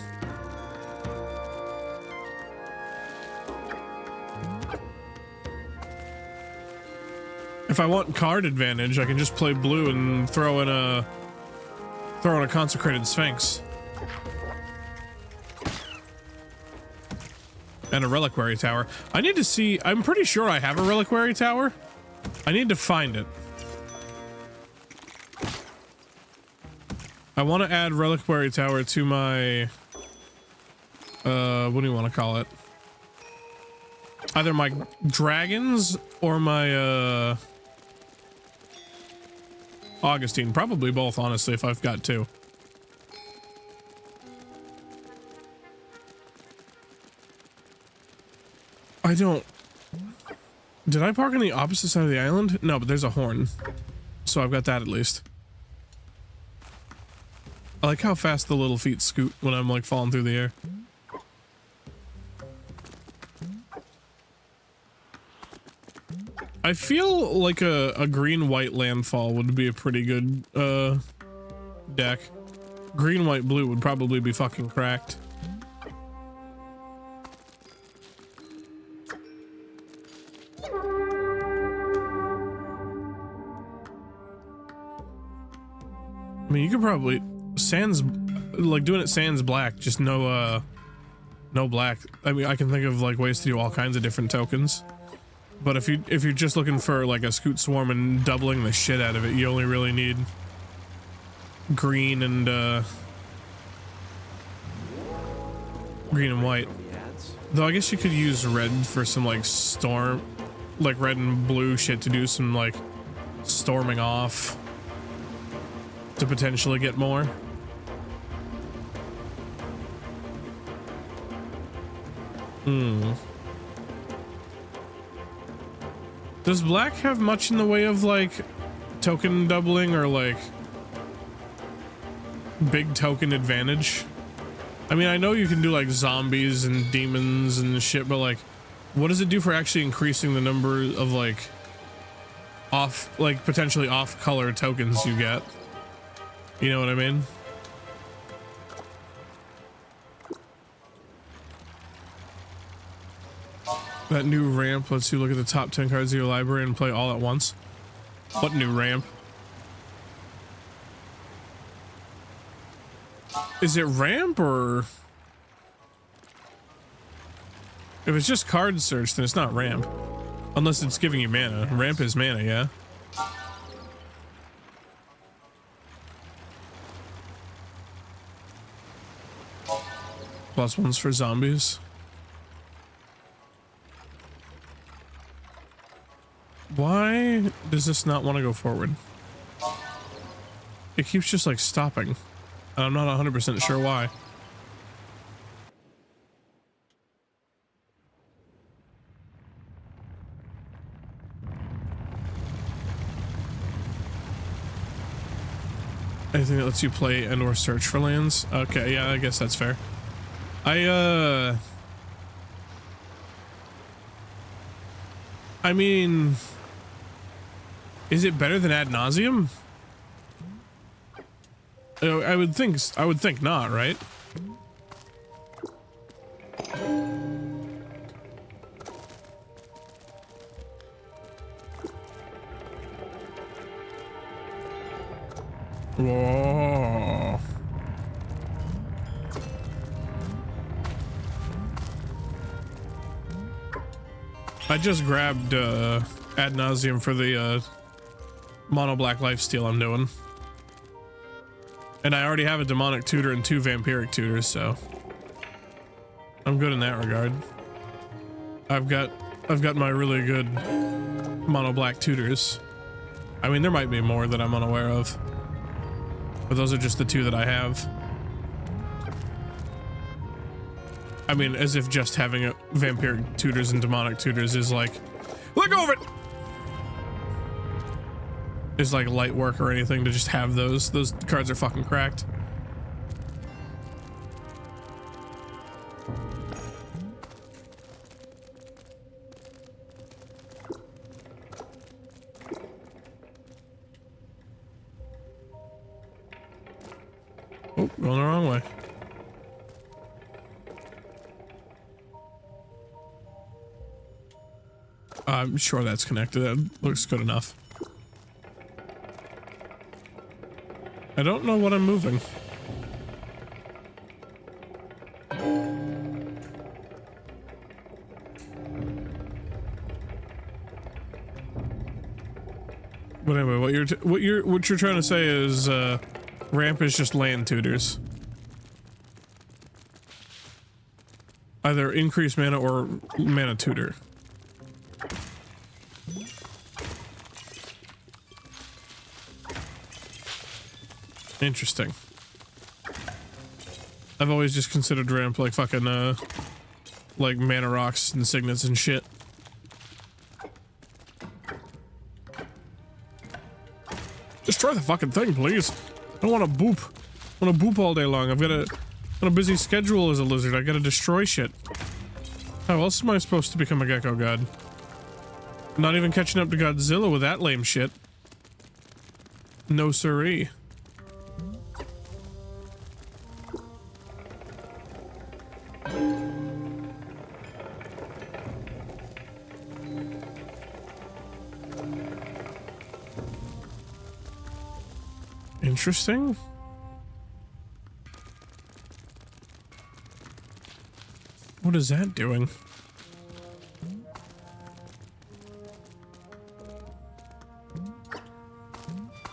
If I want card advantage, I can just play blue and throw in a Consecrated Sphinx. And a Reliquary Tower. I need to see, I'm pretty sure I have a Reliquary Tower. I need to find it. I want to add Reliquary Tower to my, what do you want to call it? Either my dragons or my, Augustine. Probably both, honestly, if I've got 2. I don't... Did I park on the opposite side of the island? No, but there's a horn. So I've got that at least. I like how fast the little feet scoot when I'm, like, falling through the air. I feel like a green-white landfall would be a pretty good, deck. Green-white-blue would probably be fucking cracked. I mean, you could probably... Sans... Like, doing it sans black, just no black. I mean, I can think of, like, ways to do all kinds of different tokens. But if you're just looking for like a Scoot Swarm and doubling the shit out of it, you only really need green and white. Though I guess you could use red for some like storm, like red and blue shit to do some like storming off to potentially get more. Hmm. Does black have much in the way of like token doubling or like big token advantage? I mean, I know you can do like zombies and demons and shit, but like what does it do for actually increasing the number of like potentially off color tokens you get? You know what I mean? That new ramp lets you look at the top 10 cards of your library and play all at once. What new ramp? Is it ramp or... If it's just card search, then it's not ramp. Unless it's giving you mana. Ramp is mana, yeah? +1s for zombies. Why does this not want to go forward? It keeps just like stopping. And I'm not 100% sure why. Anything that lets you play and or search for lands? Okay, yeah, I guess that's fair. I mean, is it better than Ad Nauseam? I would think not, right? Whoa. I just grabbed Ad Nauseam for the mono black lifesteal I'm doing. And I already have a demonic tutor and 2 vampiric tutors, so I'm good in that regard. I've got my really good mono black tutors. I mean, there might be more that I'm unaware of, but those are just the 2 that I have. I mean, as if just having a vampiric tutors and demonic tutors is like, let go of it! Is like light work or anything to just have those. Those cards are fucking cracked. Oh, going the wrong way. I'm sure that's connected. That looks good enough. I don't know what I'm moving. But anyway, what you're trying to say is ramp is just land tutors. Either increase mana or mana tutor. Interesting. I've always just considered ramp like fucking like mana rocks and signets and shit. Destroy the fucking thing, please. I don't want to boop. I want to boop all day long. I've got a busy schedule as a lizard. I gotta destroy shit. How else am I supposed to become a Gecko God? Not even catching up to Godzilla with that lame shit. No siree. Interesting. What is that doing?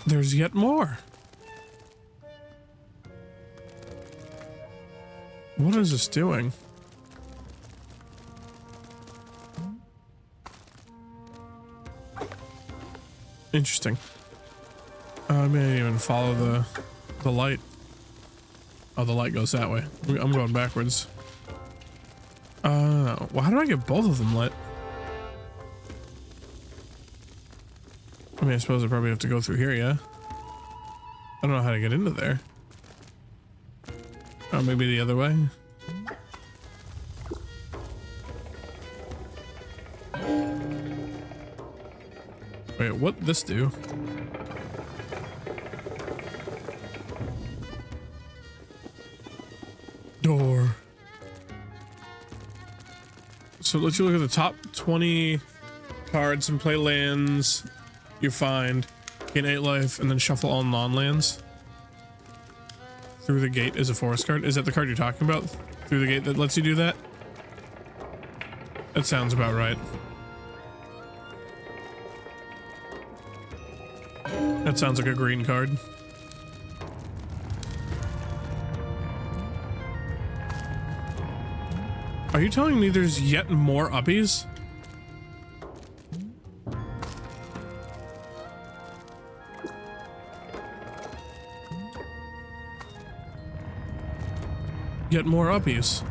There's yet more. What is this doing? Interesting. I may even follow the light. Oh, the light goes that way. I'm going backwards. Well, how do I get both of them lit? I mean, I suppose I probably have to go through here, yeah? I don't know how to get into there. Or maybe the other way. Wait, what'd this do? Door. So let you look at the top 20 cards and play lands you find, gain 8 life, and then shuffle all non-lands. through the gate is a forest card. Is that the card you're talking about? Through the gate that lets you do that? That sounds about right. That sounds like a green card. Are you telling me there's yet more uppies? Yet more uppies.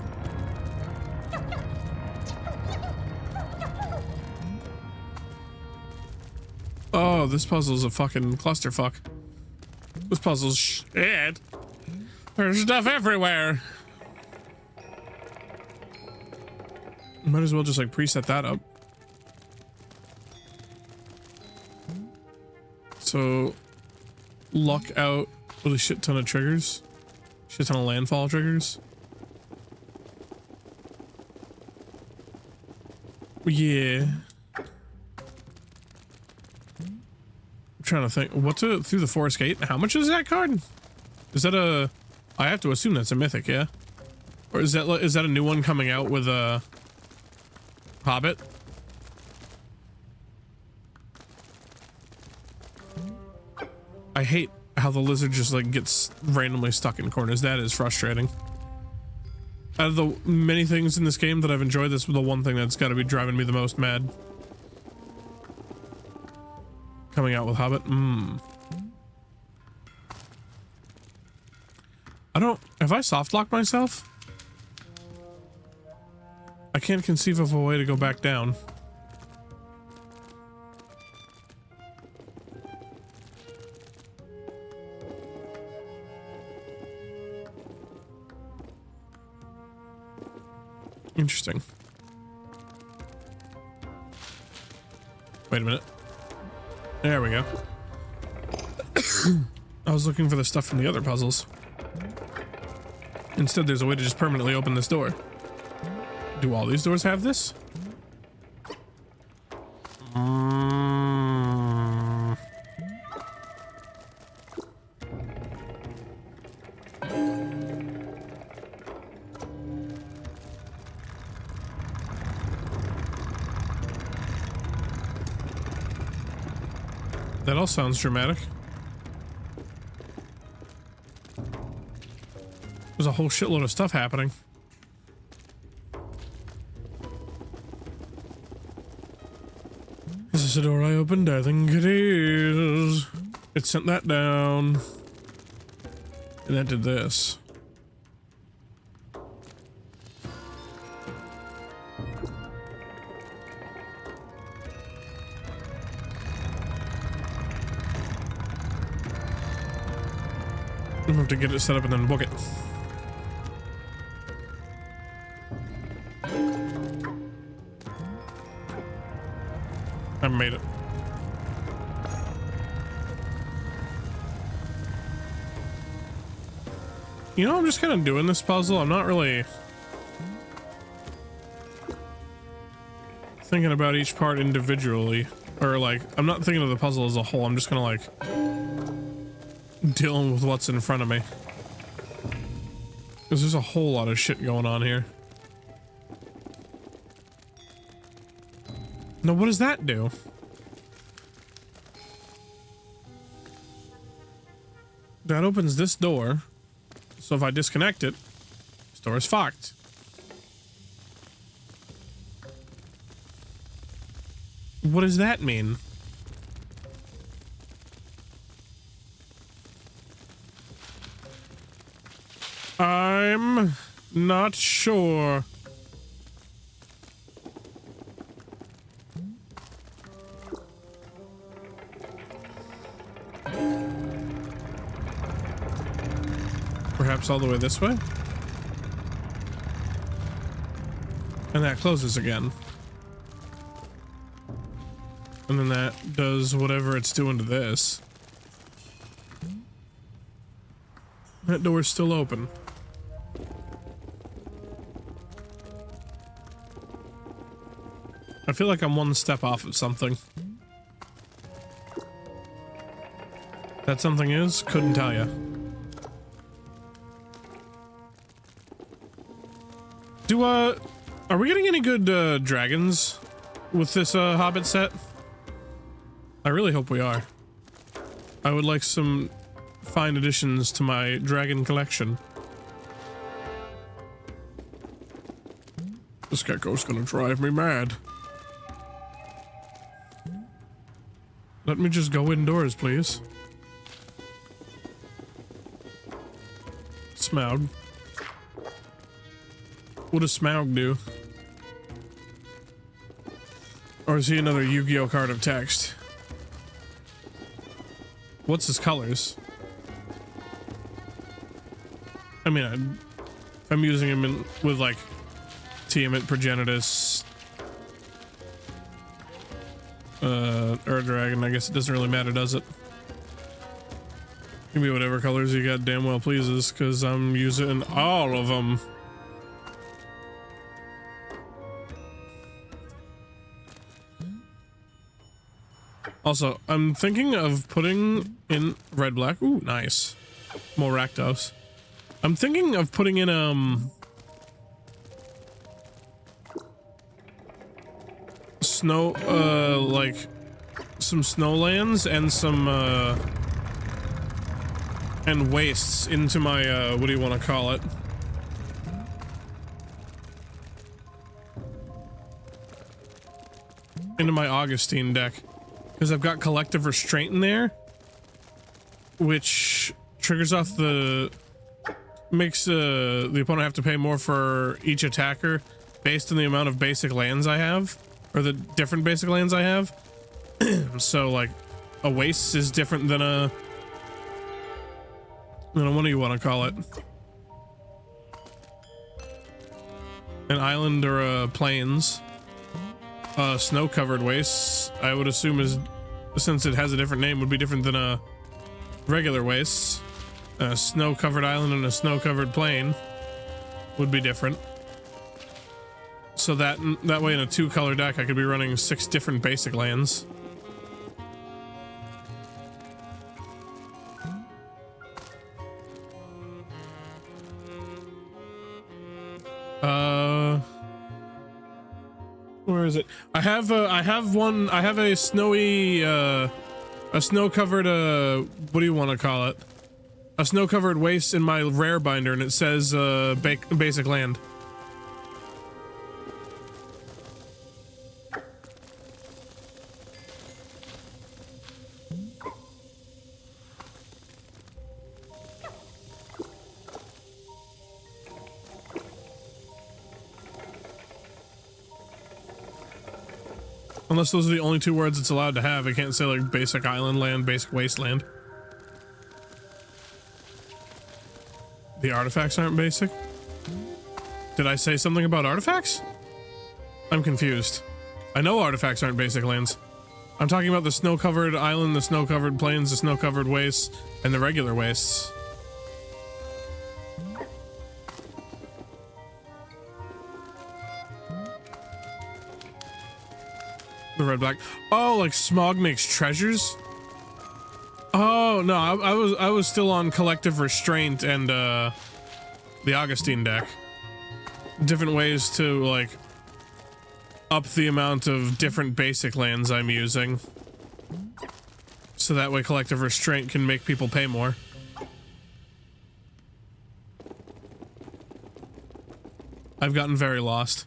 Oh, this puzzle's a fucking clusterfuck. This puzzle's shit. There's stuff everywhere. Might as well just like preset that up. So, lock out with a shit ton of triggers. Shit ton of landfall triggers. Yeah. I'm trying to think. What's through the forest gate? How much is that card? Is that a... I have to assume that's a mythic, yeah? Or is that a new one coming out with a... Hobbit? I hate how the lizard just like gets randomly stuck in corners. That is frustrating. Out of the many things in this game that I've enjoyed, this is the one thing that's got to be driving me the most mad. Coming out with Hobbit. Have I soft locked myself? I can't conceive of a way to go back down. Interesting. Wait a minute. There we go. I was looking for the stuff from the other puzzles. Instead, there's a way to just permanently open this door. Do all these doors have this? That all sounds dramatic. There's a whole shitload of stuff happening. Is this a door I opened? I think it is. It sent that down. And that did this. I'm gonna have to get it set up and then book it. I made it. You know, I'm just kind of doing this puzzle. I'm not really thinking about each part individually. Or like, I'm not thinking of the puzzle as a whole. I'm just kind of like dealing with what's in front of me. Because there's a whole lot of shit going on here. Now, what does that do? That opens this door. So if I disconnect it, this door is fucked. What does that mean? I'm not sure. Perhaps all the way this way? And that closes again. And then that does whatever it's doing to this. That door's still open. I feel like I'm one step off of something. That something is? Couldn't tell you. Are we getting any good dragons with this Hobbit set? I really hope we are. I would like some fine additions to my dragon collection. This gecko's gonna drive me mad. Let me just go indoors, please. Smaug. What does Smaug do? Or is he another Yu-Gi-Oh card of text? What's his colors? I mean, I'm using him with like Tiamat, Progenitus, Ur-Dragon. I guess it doesn't really matter, does it? Give me whatever colors you got damn well pleases, because I'm using all of them. Also, I'm thinking of putting in red black. Ooh, nice. More Rakdos. I'm thinking of putting in snow like some snowlands and some and wastes into my what do you want to call it? Into my Augustine deck. Because I've got Collective Restraint in there, which triggers off makes the opponent have to pay more for each attacker based on the amount of basic lands I have, or the different basic lands I have. So like a waste is different than what do you want to call it? An island or a plains. Snow-covered wastes, I would assume, is, since it has a different name, would be different than a regular wastes. A snow-covered island and a snow-covered plain would be different. So that way in a 2-color deck I could be running 6 different basic lands. Where is it? I have a snowy, a snow-covered, what do you want to call it? A snow-covered waste in my rare binder, and it says, basic land. Unless those are the only 2 words it's allowed to have. I can't say like basic island land, basic wasteland. The artifacts aren't basic? Did I say something about artifacts? I'm confused. I know artifacts aren't basic lands. I'm talking about the snow-covered island, the snow-covered plains, the snow-covered wastes, and the regular wastes. The red black. Oh, like Smaug makes treasures? Oh no, I was still on Collective Restraint and the Augustine deck. Different ways to like up the amount of different basic lands I'm using. So that way Collective Restraint can make people pay more. I've gotten very lost.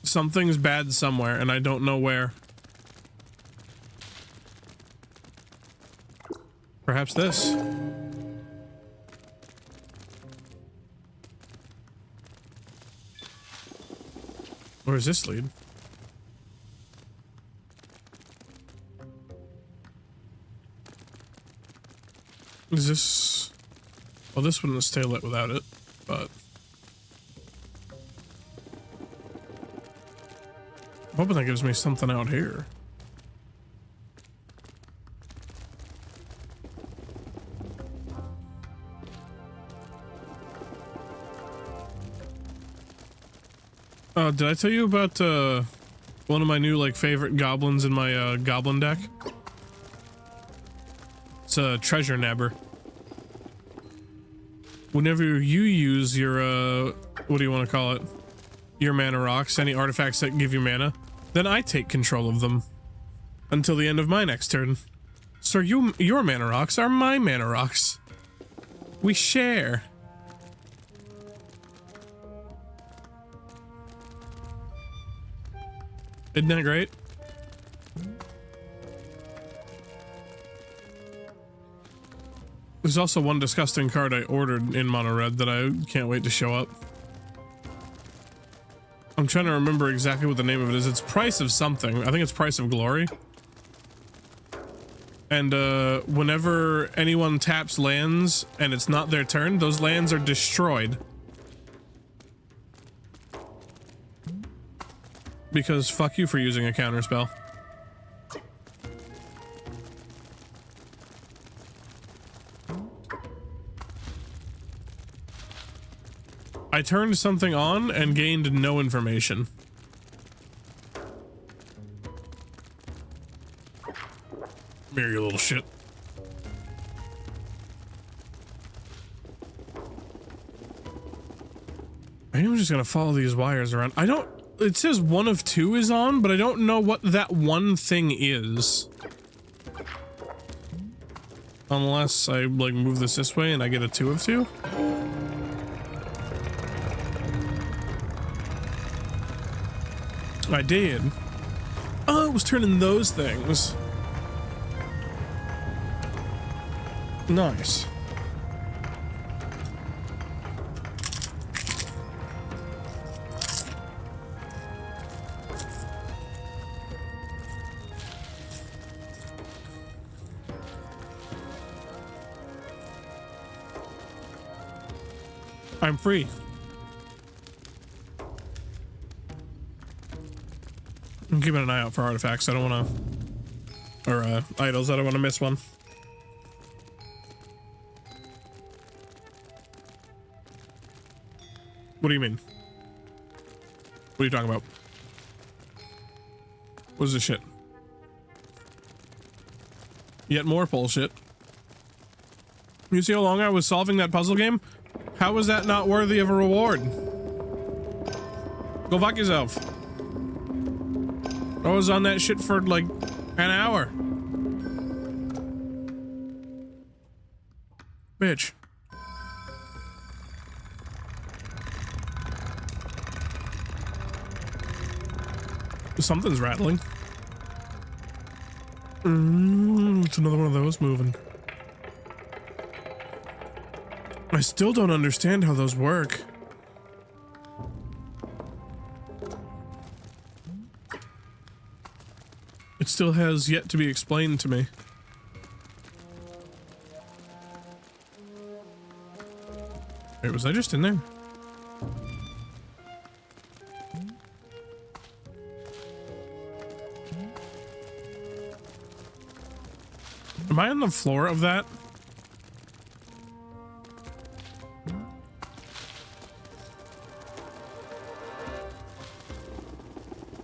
Something's bad somewhere, and I don't know where. Perhaps this. Where does this lead? Is this... Well, this wouldn't stay lit without it, but... I'm hoping that gives me something out here. Did I tell you about one of my new like favorite goblins in my goblin deck? It's a treasure nabber. Whenever you use your, what do you want to call it? Your mana rocks, any artifacts that give you mana, then I take control of them until the end of my next turn. So your mana rocks are my mana rocks. We share. Isn't that great? There's also one disgusting card I ordered in mono red that I can't wait to show up. I'm trying to remember exactly what the name of it is. It's Price of something. I think it's Price of Glory. And whenever anyone taps lands and it's not their turn, those lands are destroyed. Because fuck you for using a counterspell. I turned something on and gained no information. Come here, you little shit. I think I'm just gonna follow these wires around. I don't... It says one of two is on, but I don't know what that one thing is. Unless I, like, move this way and I get a 2 of 2. I did. Oh, it was turning those things. Nice. I'm free. I'm keeping an eye out for artifacts. I don't want to, or idols. I don't want to miss one. What do you mean? What are you talking about? What's this shit? Yet more bullshit. You see how long I was solving that puzzle game? How was that not worthy of a reward? Go fuck yourself. I was on that shit for like an hour. Bitch. Something's rattling. It's another one of those moving. I still don't understand how those work. It still has yet to be explained to me. Wait, was I just in there? Am I on the floor of that?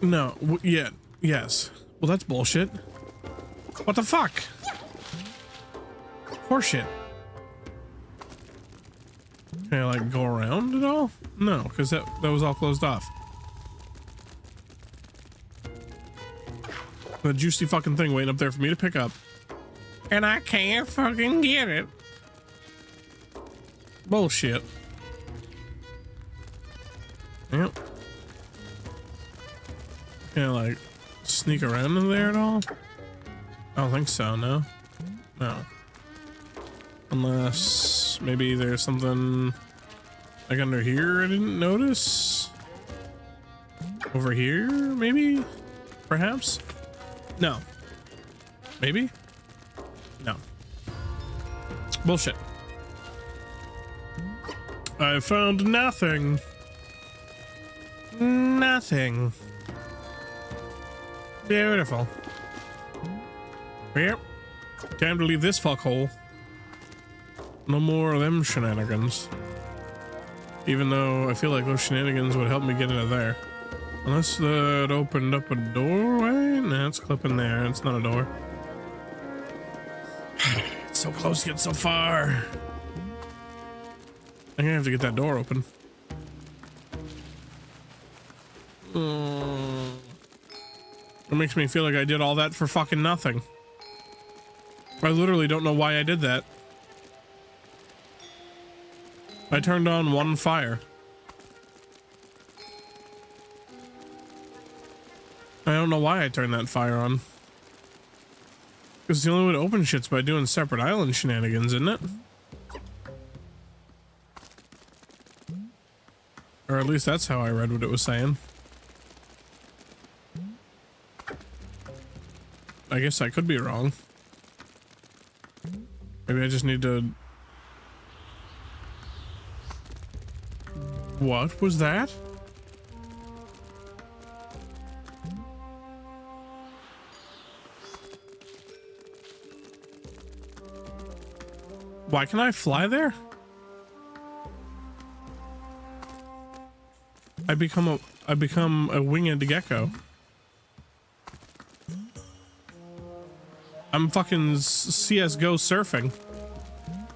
No, yeah, yes. Well, that's bullshit. What the fuck? Horseshit. Can I, like, go around at all? No, because that was all closed off. The juicy fucking thing waiting up there for me to pick up. And I can't fucking get it. Bullshit. Yep. Can I, like, sneak around in there at all? I don't think so, no. No. Unless maybe there's something like under here I didn't notice. Over here, maybe? Perhaps? No. Maybe? No. Bullshit. I found nothing. Nothing. Beautiful. Yep. Time to leave this fuckhole. No more of them shenanigans. Even though I feel like those shenanigans would help me get into there. Unless that opened up a doorway? Nah, it's clipping there. It's not a door. It's so close yet so far. I'm gonna have to get that door open. It makes me feel like I did all that for fucking nothing. I literally don't know why I did that. I turned on one fire. I don't know why I turned that fire on. Because the only way to open shit's by doing separate island shenanigans, isn't it? Or at least that's how I read what it was saying. I guess I could be wrong. Maybe I just need to... What was that? Why can I fly there? I become a winged gecko. I'm fucking CSGO surfing.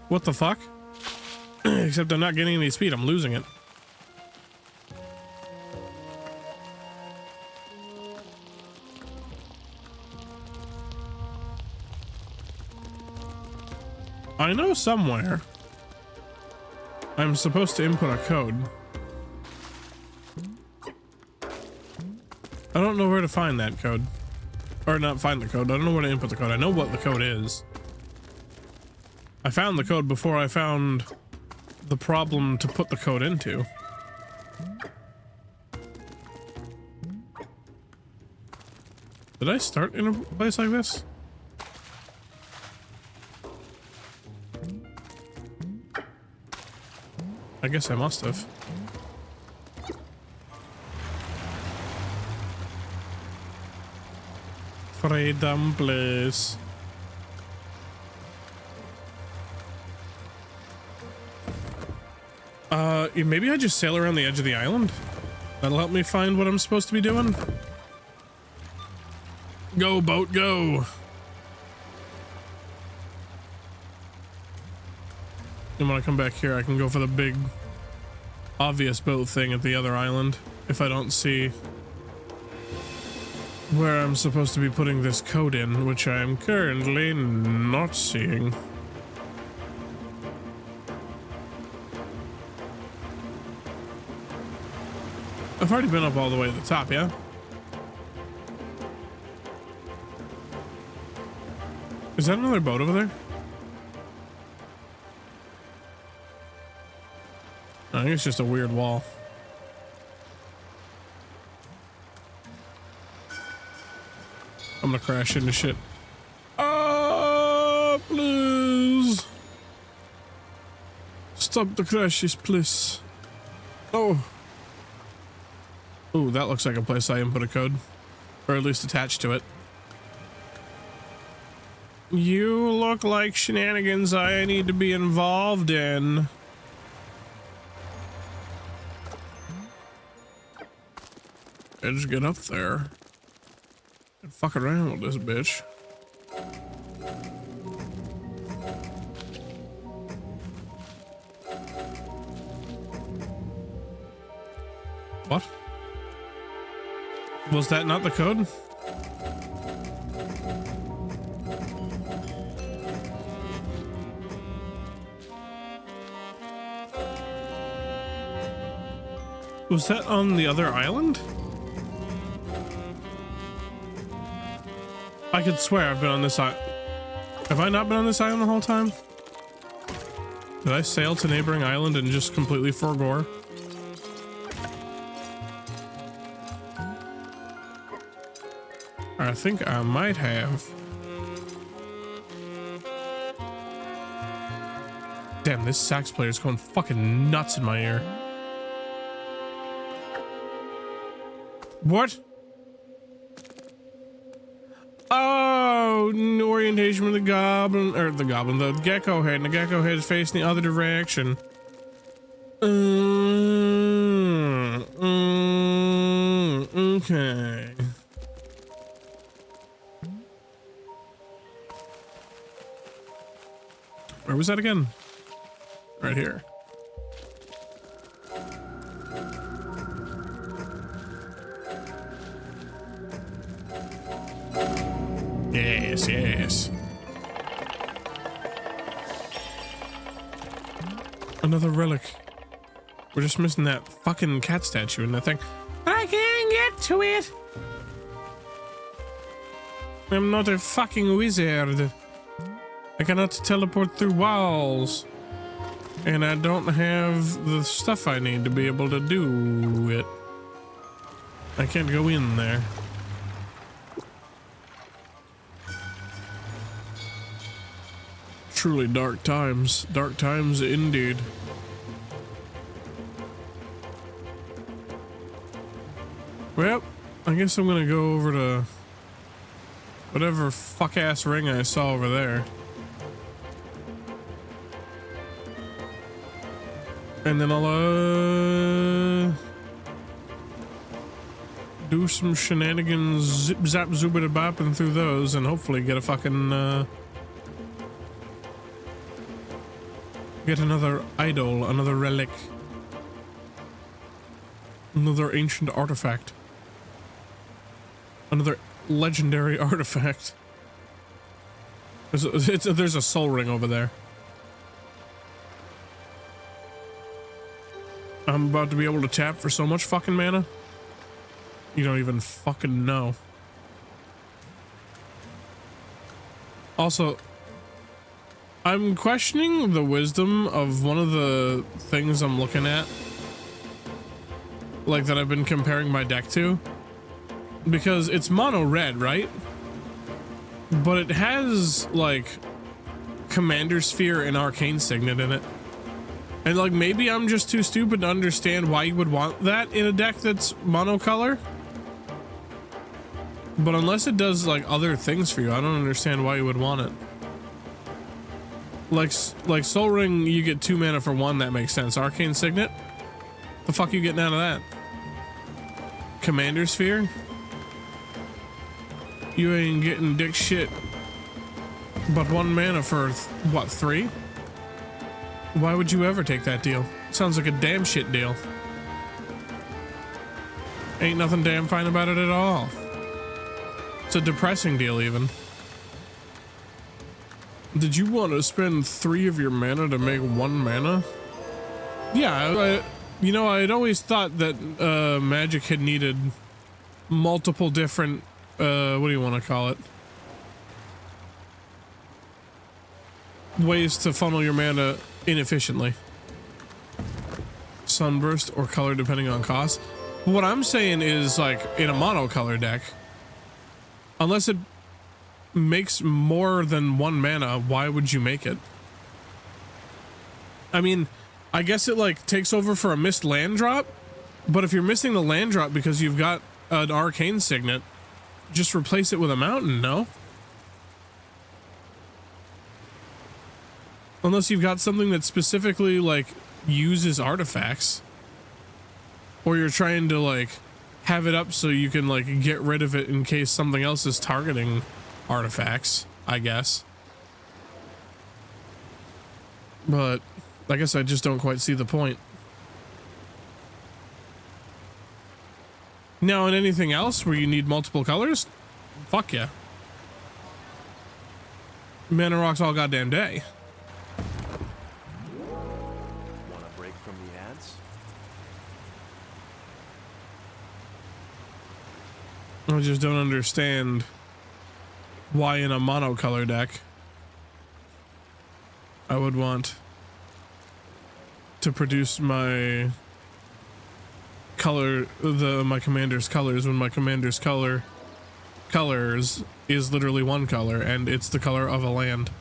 What the fuck? Except I'm not getting any speed, I'm losing it. I know somewhere I'm supposed to input a code. I don't know where to find that code. Or not find the code, I don't know where to input the code. I know what the code is. I found the code before I found the problem to put the code into. Did I start in a place like this? I guess I must have. Freedom, please. Maybe I just sail around the edge of the island. That'll help me find what I'm supposed to be doing. Go, boat, go. And when I come back here, I can go for the big, obvious boat thing at the other island. If I don't see where I'm supposed to be putting this code in, which I am currently not seeing. I've already been up all the way to the top, yeah? Is that another boat over there? I think it's just a weird wall. I'm gonna crash into shit. Ah, please. Stop the crashes, please. Oh. Ooh, that looks like a place I input a code. Or at least attached to it. You look like shenanigans I need to be involved in. I just get up there and fuck around with this bitch. What? Was that not the code? Was that on the other island? I could swear I've been on this island. Have I not been on this island the whole time? Did I sail to neighboring island and just completely forgore? I think I might have. Damn, this sax player is going fucking nuts in my ear. What? Oh, orientation with the goblin, or the gecko head, and the gecko head is facing the other direction. Okay. Where was that again? Right here. Yes, yes. Another relic. We're just missing that fucking cat statue in that thing. I can't get to it. I'm not a fucking wizard. I cannot teleport through walls. And I don't have the stuff I need to be able to do it. I can't go in there. Truly dark times. Dark times indeed. Well, I guess I'm gonna go over to whatever fuck-ass ring I saw over there. And then I'll, do some shenanigans, zip zap zoobity bopping through those, and hopefully get a fucking, get another idol, another relic. Another ancient artifact. Another legendary artifact. There's a soul ring over there. I'm about to be able to tap for so much fucking mana. You don't even fucking know. Also, I'm questioning the wisdom of one of the things I'm looking at. Like that I've been comparing my deck to. Because it's mono red, right? But it has like Commander Sphere and Arcane Signet in it. And like maybe I'm just too stupid to understand why you would want that in a deck that's monocolor. But unless it does like other things for you, I don't understand why you would want it. Like Soul Ring, you get 2 mana for 1, that makes sense. Arcane Signet? The fuck you getting out of that? Commander Sphere? You ain't getting dick shit. But 1 mana for what, 3? Why would you ever take that deal? Sounds like a damn shit deal. Ain't nothing damn fine about it at all. It's a depressing deal even. Did you want to spend 3 of your mana to make 1 mana? Yeah, you know, I'd always thought that Magic had needed multiple different, what do you want to call it? Ways to funnel your mana inefficiently. Sunburst or color depending on cost. What I'm saying is like in a monocolor deck, unless it makes more than 1 mana, why would you make it? I mean, I guess it like takes over for a missed land drop, but if you're missing the land drop because you've got an Arcane Signet, just replace it with a mountain, no? Unless you've got something that specifically like uses artifacts, or you're trying to like have it up so you can like get rid of it in case something else is targeting artifacts, I guess. But I guess I just don't quite see the point. Now, in anything else where you need multiple colors, fuck yeah. Mana rocks all goddamn day. Want a break from the ads? I just don't understand why in a monocolor deck I would want to produce my color, my commander's colors, when my commander's colors is literally 1 color, and it's the color of a land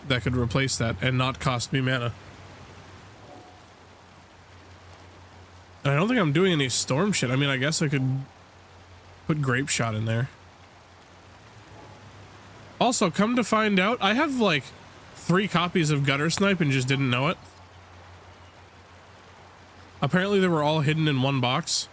that could replace that and not cost me mana. And I don't think I'm doing any storm shit. I mean, I guess I could put Grape Shot in there. Also, come to find out, I have like 3 copies of Gutter Snipe and just didn't know it. Apparently they were all hidden in 1 box.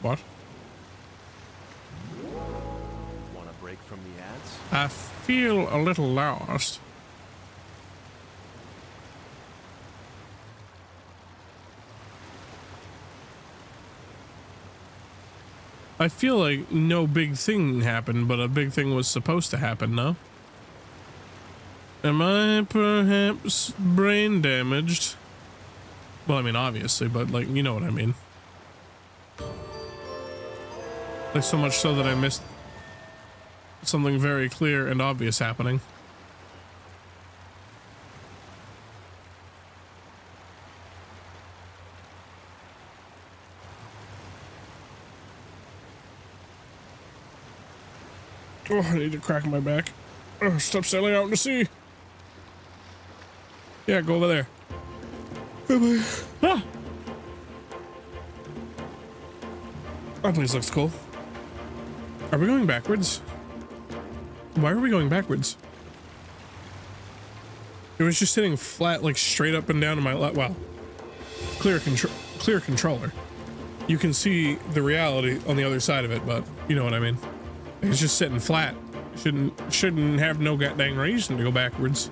What? Want a break from the ads? I feel a little lost. I feel like no big thing happened, but a big thing was supposed to happen, no? Am I perhaps brain damaged? Well, I mean, obviously, but like, you know what I mean. Like, so much so that I missed something very clear and obvious happening. Oh, I need to crack my back. Oh, stop sailing out to sea. Yeah, go over there. Ah! That place looks cool. Are we going backwards? Why are we going backwards? It was just sitting flat, like straight up and down in my lap. Wow. Clear controller. You can see the reality on the other side of it, but you know what I mean. It's just sitting flat. Shouldn't have no goddamn reason to go backwards.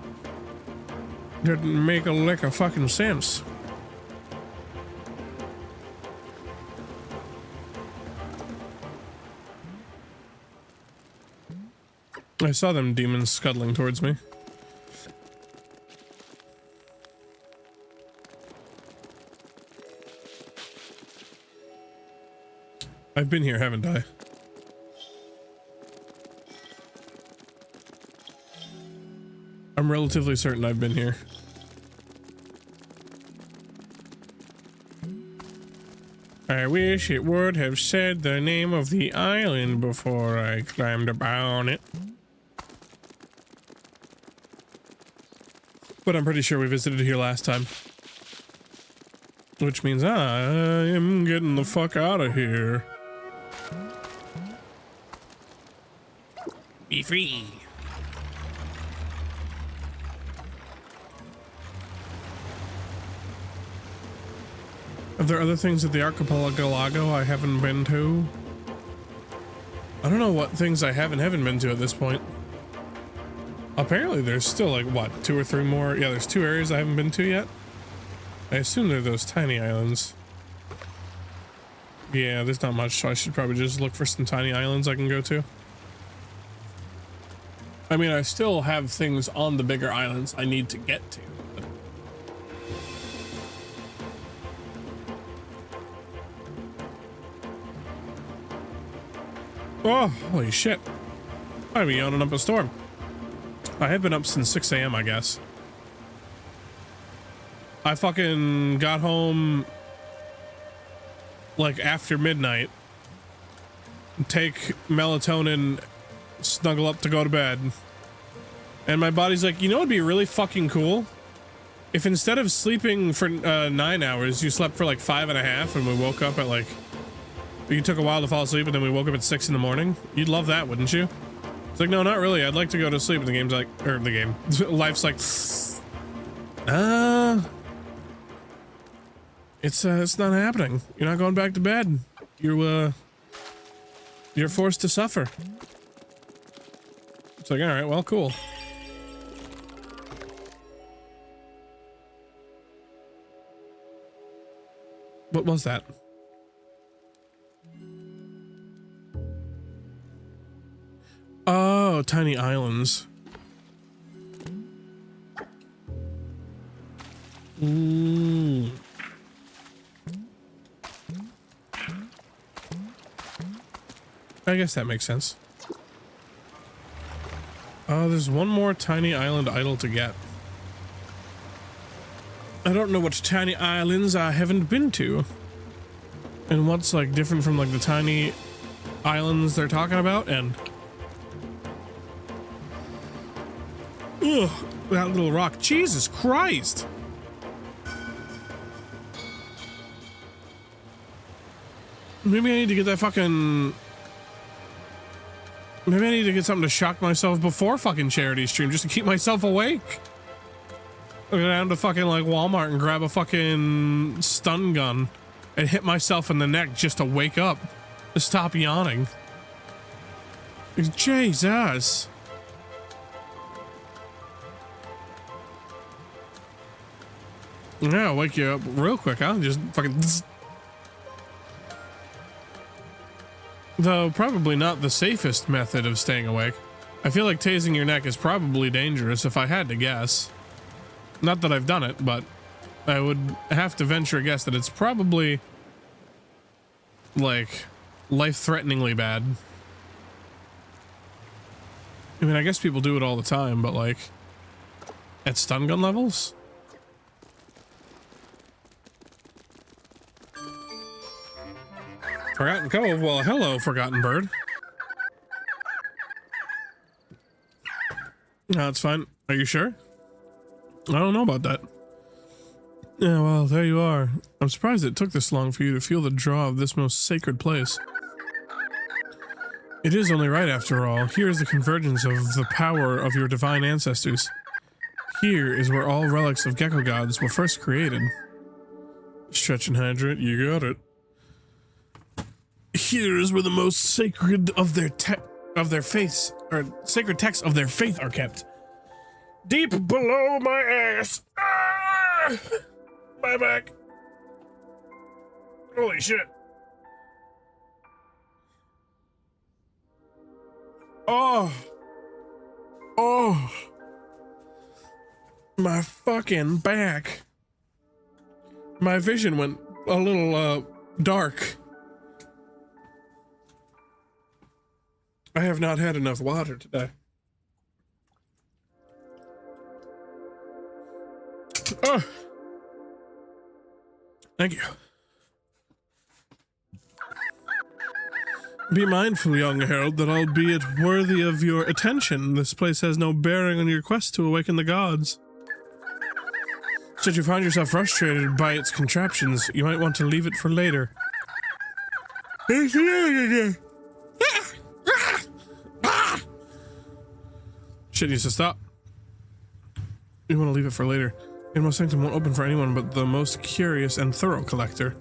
Doesn't make a lick of fucking sense. I saw them demons scuttling towards me. I've been here, haven't I? I'm relatively certain I've been here. I wish it would have said the name of the island before I climbed upon it. But I'm pretty sure we visited here last time. Which means I am getting the fuck out of here. Be free. Are there other things at the archipelago I haven't been to? I don't know what things I haven't been to at this point. Apparently there's still like, what, 2 or 3 more? Yeah, there's 2 areas I haven't been to yet. I assume they're those tiny islands. Yeah, there's not much, so I should probably just look for some tiny islands I can go to. I mean, I still have things on the bigger islands I need to get to. But... oh, holy shit. I'd be yawning up a storm. I have been up since 6 a.m., I guess. I fucking got home like after midnight, take melatonin, snuggle up to go to bed, and my body's like, you know, it'd be really fucking cool if instead of sleeping for 9 hours, you slept for like 5.5, and we woke up at like, you took a while to fall asleep, and then we woke up at 6 in the morning. You'd love that, wouldn't you? It's like, no, not really. I'd like to go to sleep. And the game's like, or the game, life's like, it's not happening. You're not going back to bed. You're forced to suffer. It's like, all right, well, cool. What was that? Oh, tiny islands. I guess that makes sense. Oh, there's one more tiny island idol to get. I don't know which tiny islands I haven't been to. And what's like different from like the tiny islands they're talking about, and ugh, that little rock. Jesus Christ. Maybe I need to get that fucking... maybe I need to get something to shock myself before fucking charity stream just to keep myself awake. I'll go down to fucking like Walmart and grab a fucking stun gun and hit myself in the neck just to wake up. To stop yawning. Jesus. Yeah, I'll wake you up real quick. I'll just fucking... Though probably not the safest method of staying awake. I feel like tasing your neck is probably dangerous if I had to guess. Not that I've done it, but I would have to venture a guess that it's probably like life-threateningly bad. I mean, I guess people do it all the time, but like at stun gun levels? Forgotten Cove? Well, hello, Forgotten Bird. No, it's fine. Are you sure? I don't know about that. Yeah, well, there you are. I'm surprised it took this long for you to feel the draw of this most sacred place. It is only right, after all. Here is the convergence of the power of your divine ancestors. Here is where all relics of Gecko Gods were first created. Stretch and hydrate, you got it. Here is where the most sacred of their faiths, or sacred texts of their faith are kept. Deep below my ass. Ah! My back. Holy shit. Oh. Oh. My fucking back. My vision went a little, dark. I have not had enough water today. Oh. Thank you. Be mindful, young herald, that albeit worthy of your attention, this place has no bearing on your quest to awaken the gods. Should you find yourself frustrated by its contraptions, you might want to leave it for later. Shit needs to stop. You want to leave it for later. Inmost Sanctum won't open for anyone but the most curious and thorough collector.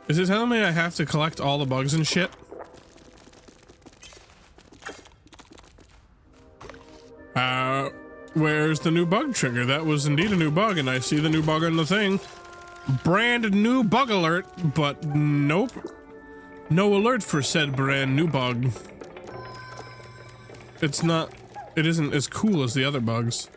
Is it telling me I have to collect all the bugs and shit? Where's the new bug trigger? That was indeed a new bug, and I see the new bug on the thing. Brand new bug alert, but nope. No alert for said brand new bug. It isn't as cool as the other bugs.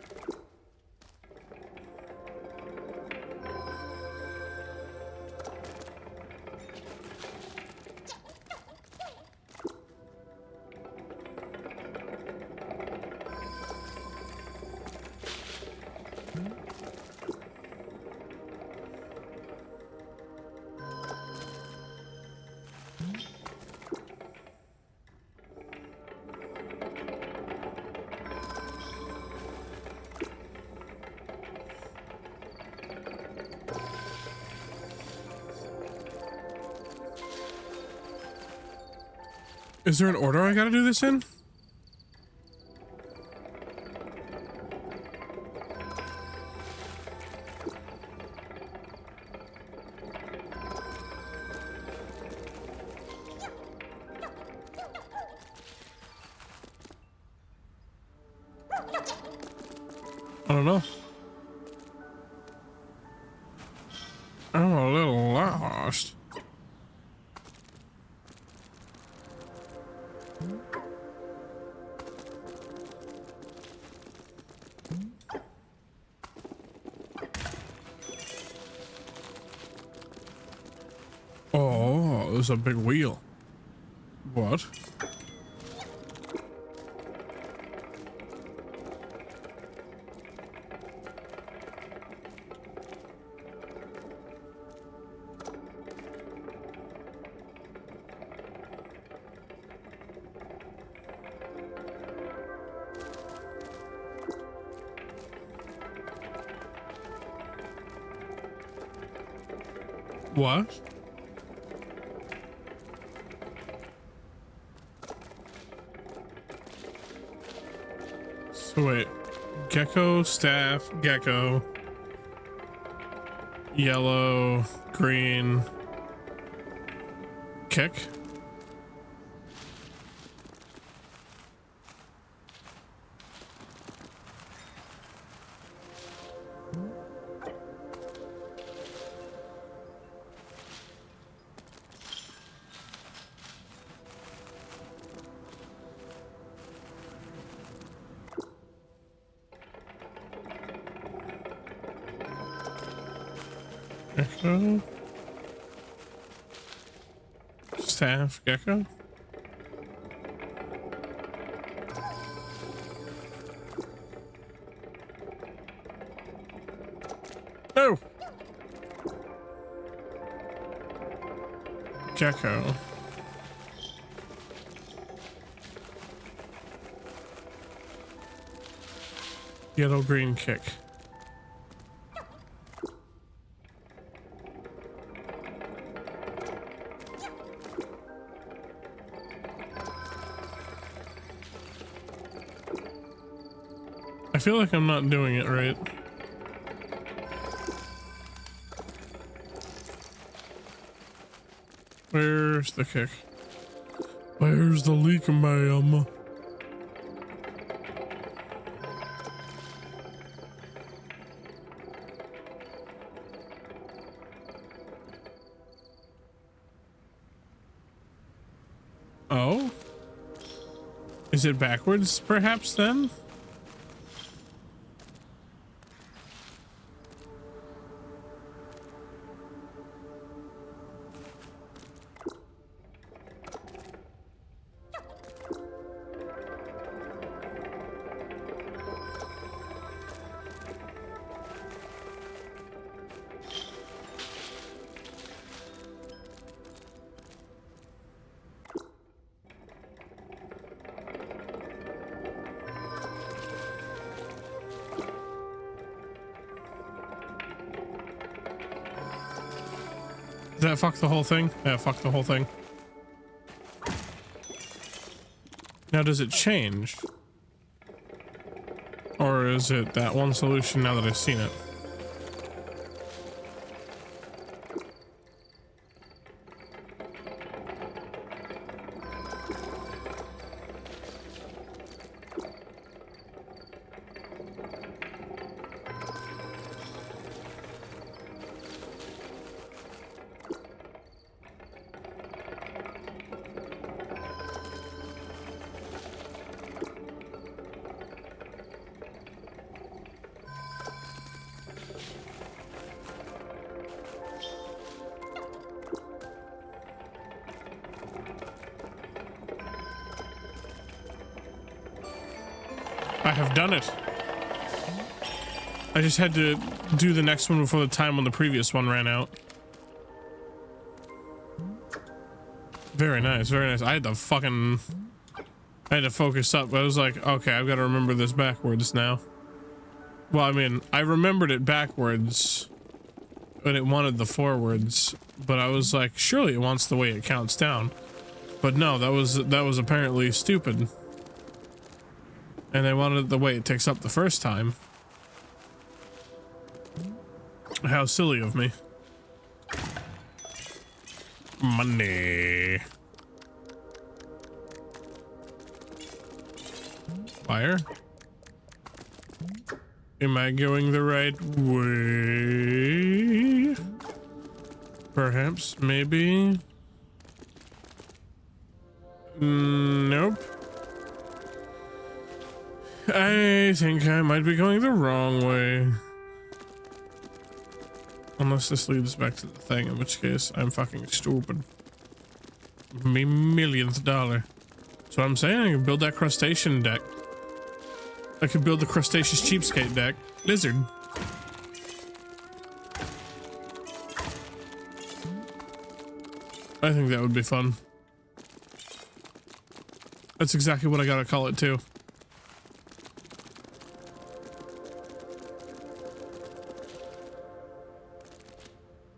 Is there an order I gotta do this in? I don't know. I'm a little lost. Oh, there's a big wheel. What? What? So wait, gecko, staff, gecko, yellow, green, kick. Gecko. Staff gecko. No. Gecko. Yellow green kick. I feel like I'm not doing it right. Where's the kick? Where's the leak, ma'am? Oh? Is it backwards, perhaps, then? Does that fuck the whole thing? Yeah, fuck the whole thing. Now, does it change? Or is it that one solution now that I've seen it? I have done it. I just had to do the next one before the time on the previous one ran out. Very nice, very nice. I had to focus up. I was like, okay, I've got to remember this backwards now. Well, I mean, I remembered it backwards, but it wanted the forwards. But I was like, surely it wants the way it counts down. But no, that was apparently stupid. And they wanted it the way it takes up the first time. How silly of me. Money. Fire. Am I going the right way? Perhaps, maybe. Nope. I think I might be going the wrong way. Unless this leads back to the thing, in which case I'm fucking stupid. Me millionth dollar. So I'm saying I can build that crustacean deck. I could build the crustaceous cheapskate deck. Lizard. I think that would be fun. That's exactly what I gotta call it too.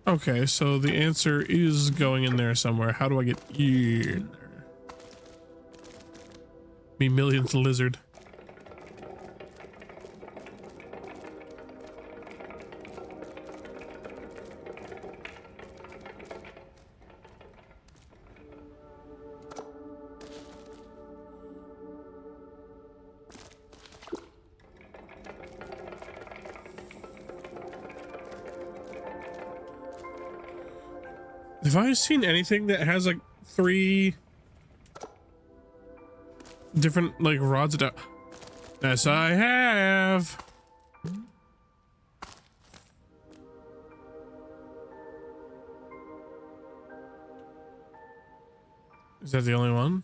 Okay, so the answer is going in there somewhere. How do I get in there? Me millionth lizard. Have I seen anything that has like 3 different like rods? Yes, I have. Is that the only one?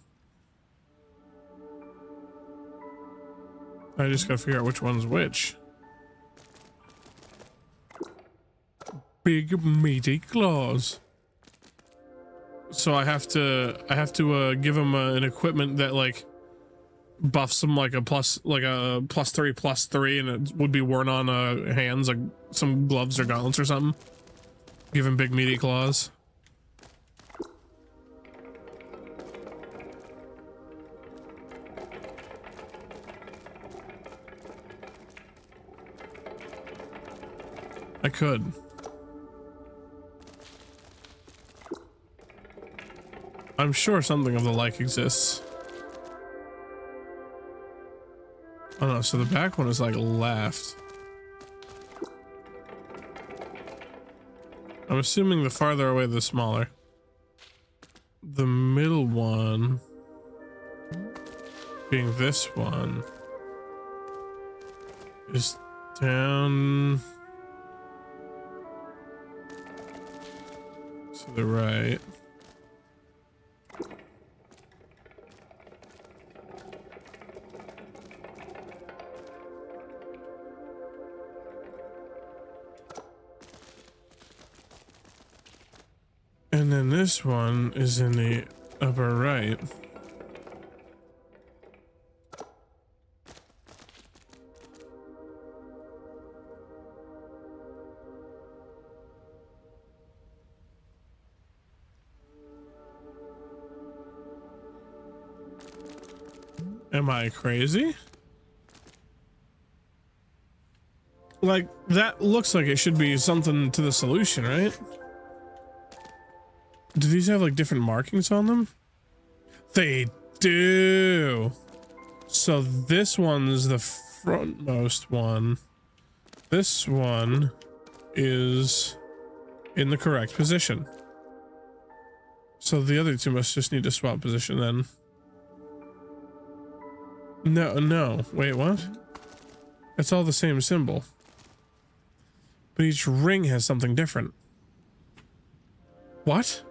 I just gotta figure out which one's which. Big meaty claws. So I have to give him an equipment that like buffs him like a +3/+3, and it would be worn on hands, like some gloves or gauntlets or something. Give him big meaty claws. I could. I'm sure something of the like exists. Oh no, so the back one is like left. I'm assuming the farther away the smaller. The middle one being this one is down to the right. And then this one is in the upper right. Am I crazy? Like, that looks like it should be something to the solution, right? Do these have like different markings on them? They do. So this one's the frontmost one. This one is in the correct position. So the other two must just need to swap position then. No, wait, what? It's all the same symbol. But each ring has something different. What?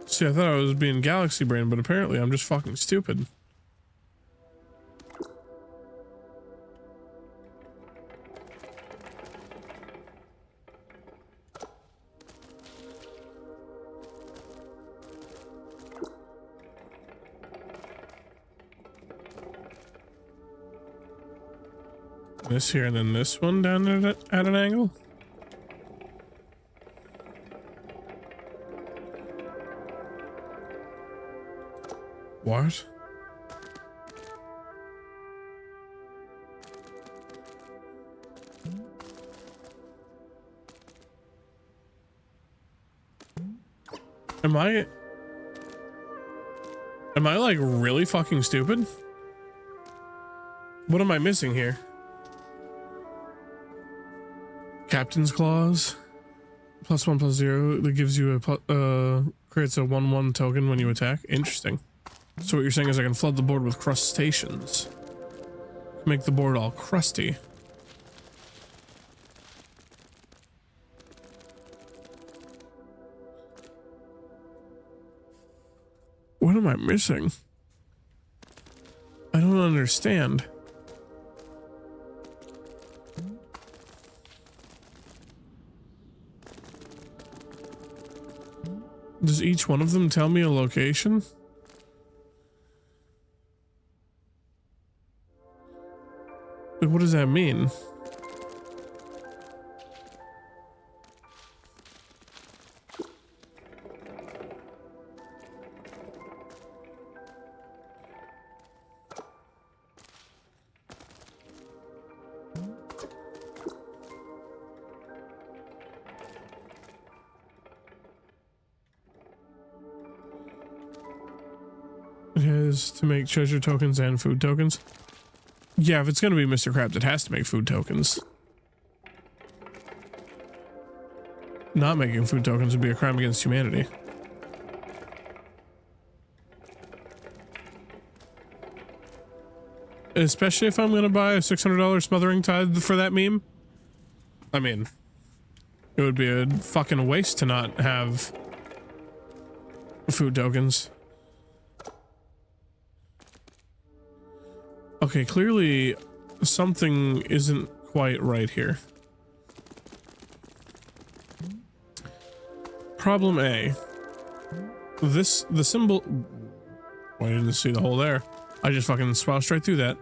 See, I thought I was being galaxy brain, but apparently I'm just fucking stupid. This here and then this one down at an angle? What? Am I like really fucking stupid? What am I missing here? Captain's clause. +1/+0 that gives you a creates a 1/1 token when you attack. Interesting. So what you're saying is I can flood the board with crustaceans. Make the board all crusty. What am I missing? I don't understand. Does each one of them tell me a location? Like, what does that mean? It has to make treasure tokens and food tokens. Yeah, if it's gonna be Mr. Krabs, it has to make food tokens. Not making food tokens would be a crime against humanity. Especially if I'm gonna buy a $600 smothering tithe for that meme. I mean, it would be a fucking waste to not have Food tokens. Okay, clearly something isn't quite right here. Problem A. The symbol... Oh, I didn't see the hole there. I just fucking swung straight through that.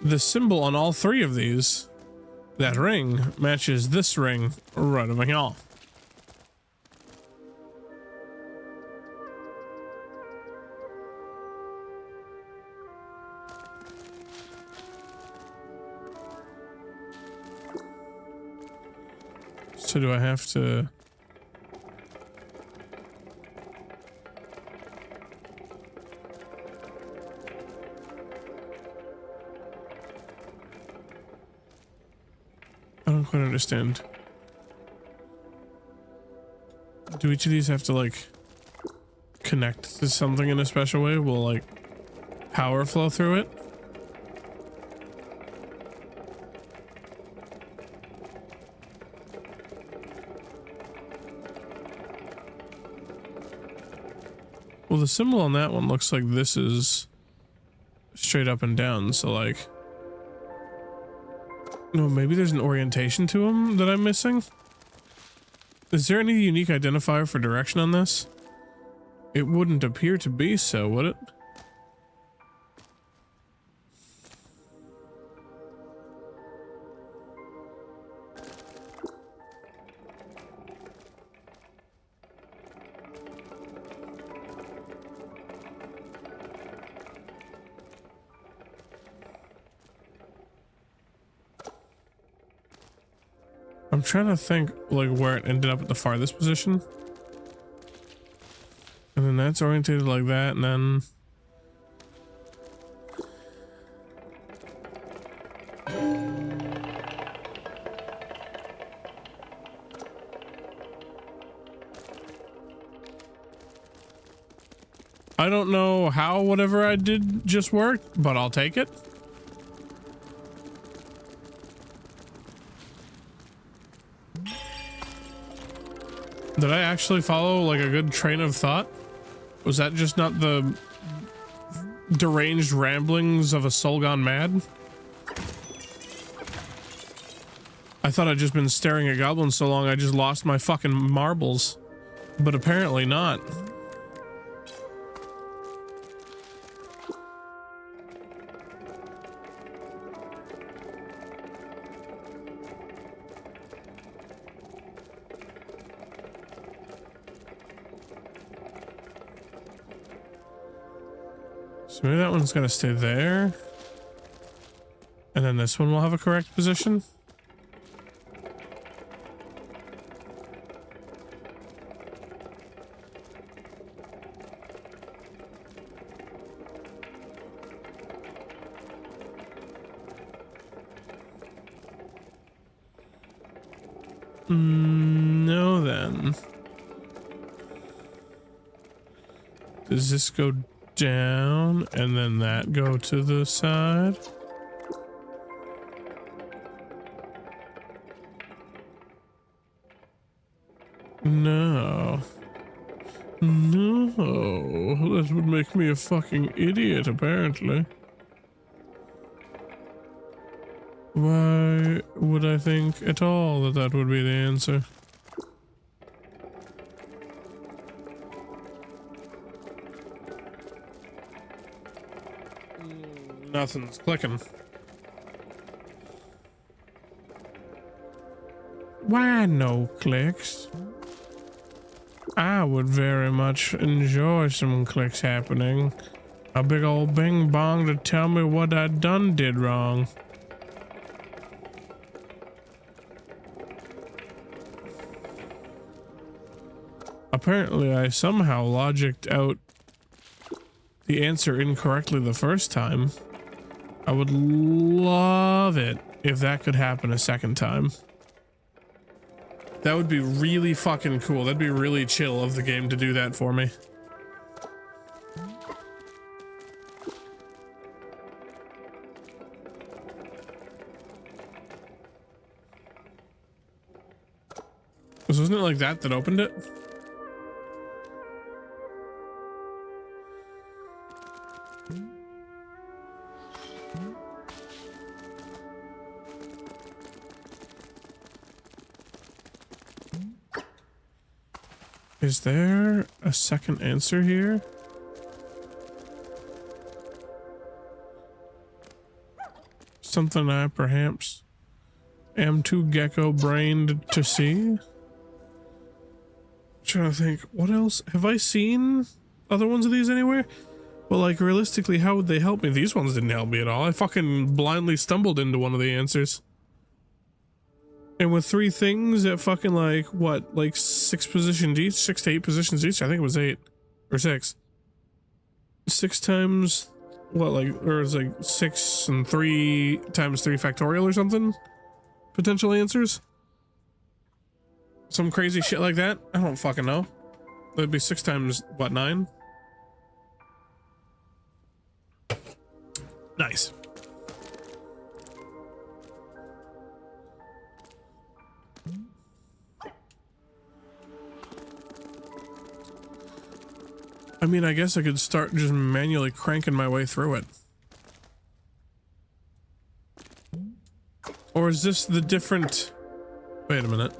The symbol on all three of these, that ring, matches this ring right over here. So do I have to... I don't quite understand. Do each of these have to like connect to something in a special way? Will like power flow through it? Well, the symbol on that one looks like this is straight up and down, so like... No, maybe there's an orientation to them that I'm missing? Is there any unique identifier for direction on this? It wouldn't appear to be so, would it? I'm trying to think like where it ended up at the farthest position. And then that's orientated like that, and then... I don't know how whatever I did just worked, but I'll take it. Did I actually follow like a good train of thought? Was that just not the deranged ramblings of a soul gone mad? I thought I'd just been staring at goblins so long I just lost my fucking marbles. But apparently not. So maybe that one's gonna stay there. And then this one will have a correct position. No then. Does this go down and then that go to the side? No. No. That would make me a fucking idiot, apparently. Why would I think at all that that would be the answer? Nothing's clicking. Why no clicks? I would very much enjoy some clicks happening. A big old bing bong to tell me what I done did wrong. Apparently I somehow logicked out the answer incorrectly the first time. I would love it if that could happen a second time. That would be really fucking cool. That'd be really chill of the game to do that for me. Wasn't it like that that opened it? Is there a second answer here? Something I perhaps am too gecko-brained to see? Trying to think, what else? Have I seen other ones of these anywhere? Well, like, realistically, how would they help me? These ones didn't help me at all. I fucking blindly stumbled into one of the answers. And with 3 things at fucking, like, what? Like 6 positions each? 6 to 8 positions each? I think it was 8. Or 6. 6 times... what, like... or it's like 6 and 3 times 3 factorial or something? Potential answers? Some crazy shit like that? I don't fucking know. That'd be 6 times, what, 9? Nice. I mean, I guess I could start just manually cranking my way through it. Or is this the different... wait a minute.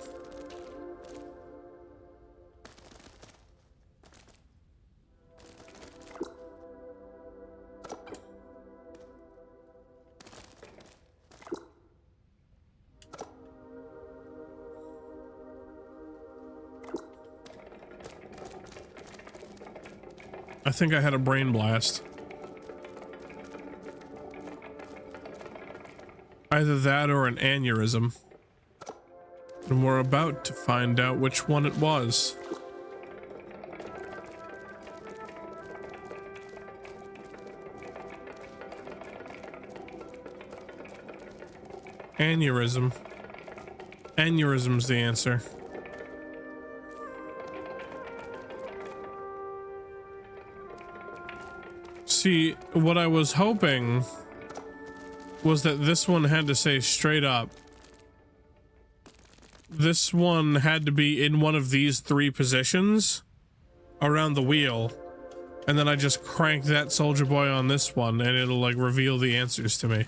I think I had a brain blast. Either that or an aneurysm. And we're about to find out which one it was. Aneurysm. Aneurysm's the answer. See, what I was hoping was that this one had to say straight up. This one had to be in one of these 3 positions around the wheel. And then I just crank that soldier boy on this one and it'll like reveal the answers to me.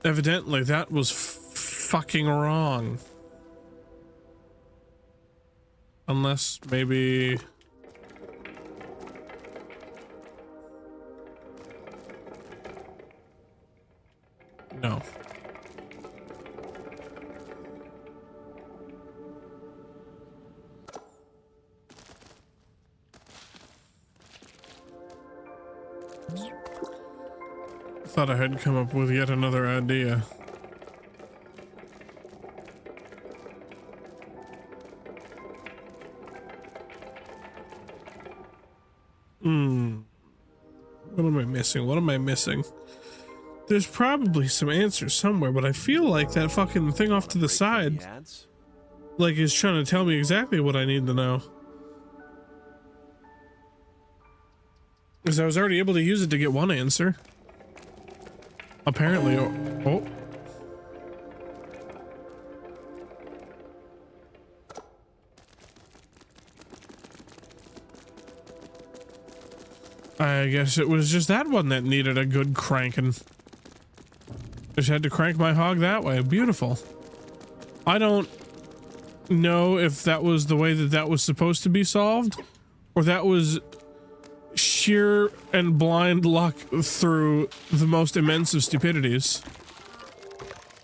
Evidently that was fucking wrong. Unless maybe... no. Thought I had come up with yet another idea. What am I missing? What am I missing? There's probably some answers somewhere, but I feel like that fucking thing off to the side, like, is trying to tell me exactly what I need to know. Because I was already able to use it to get one answer. Apparently. Oh. I guess it was just that one that needed a good cranking. Just had to crank my hog that way. Beautiful. I don't know if that was the way that that was supposed to be solved, or that was sheer and blind luck through the most immense of stupidities.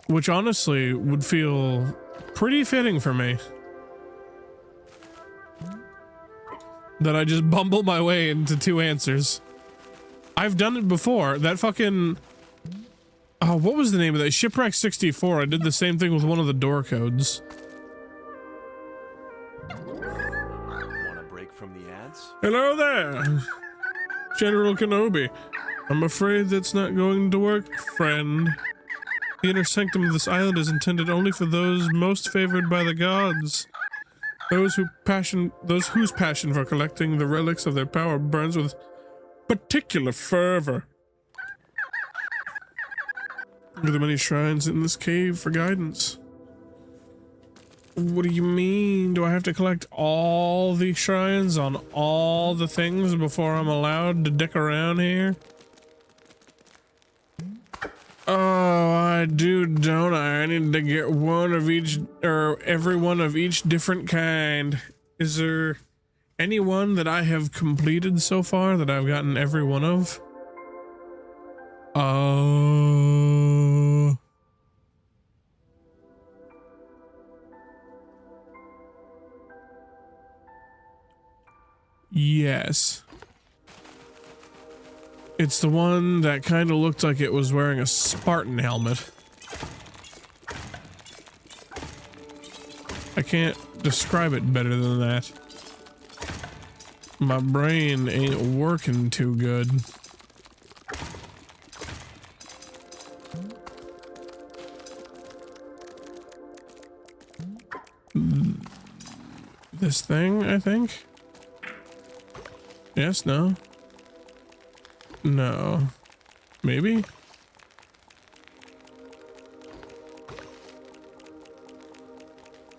Which honestly would feel pretty fitting for me. That I just bumble my way into 2 answers. I've done it before. That fucking... oh, what was the name of that? Shipwreck 64. I did the same thing with one of the door codes. Want a break from the ads? Hello there, General Kenobi. I'm afraid that's not going to work, friend. The inner sanctum of this island is intended only for those most favored by the gods. Those whose passion for collecting the relics of their power burns with particular fervor. Look at the many shrines in this cave for guidance. What do you mean? Do I have to collect all the shrines on all the things before I'm allowed to dick around here? Oh, I do, don't I? I need to get one of each, or every one of each different kind. Is there anyone that I have completed so far that I've gotten every one of? Yes. It's the one that kind of looked like it was wearing a Spartan helmet. I can't describe it better than that. My brain ain't working too good. This thing, I think? Yes, no? No. Maybe?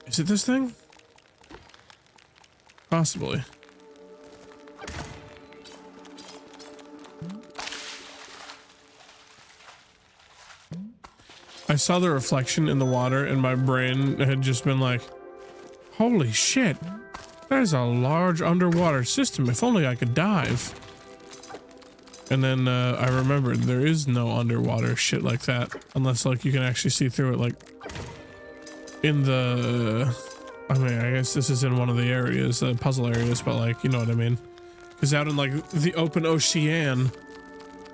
Is it this thing? Possibly. I saw the reflection in the water and my brain had just been like, holy shit, there's a large underwater system. If only I could dive. And then I remembered there is no underwater shit like that. Unless like you can actually see through it, like in the, I mean, I guess this is in one of the areas, puzzle areas, but like, you know what I mean? Because out in like the open ocean,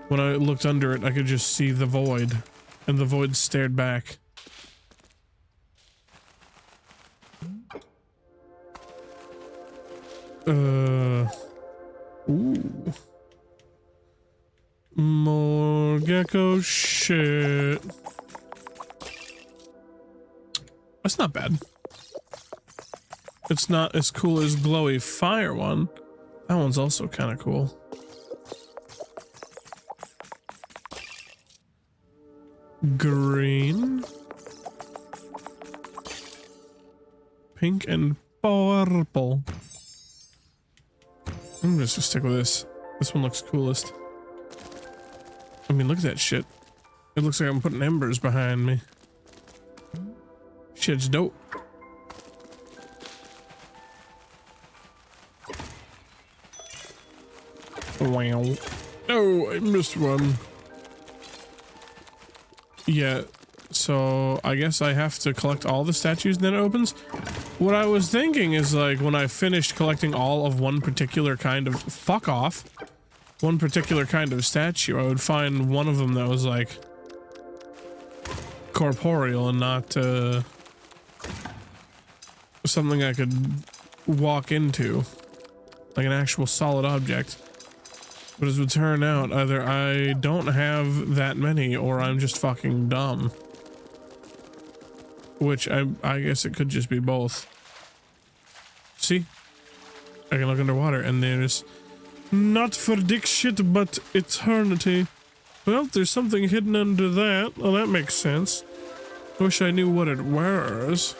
when I looked under it, I could just see the void. And the void stared back. Ooh. More gecko shit. That's not bad. It's not as cool as glowy fire one. That one's also kind of cool. Green, pink, and purple. I'm just gonna stick with this. This one looks coolest. I mean, look at that shit. It looks like I'm putting embers behind me. Shit's dope. Wow. Oh, I missed one. Yeah, so I guess I have to collect all the statues and then it opens. What I was thinking is like when I finished collecting all of one particular kind of one particular kind of statue, I would find one of them that was like corporeal and not something I could walk into, like an actual solid object. But as it would turn out, either I don't have that many or I'm just fucking dumb. Which I guess it could just be both. See? I can look underwater and there's not for dick shit but eternity. Well, there's something hidden under that. Oh, that makes sense. Wish I knew what it was.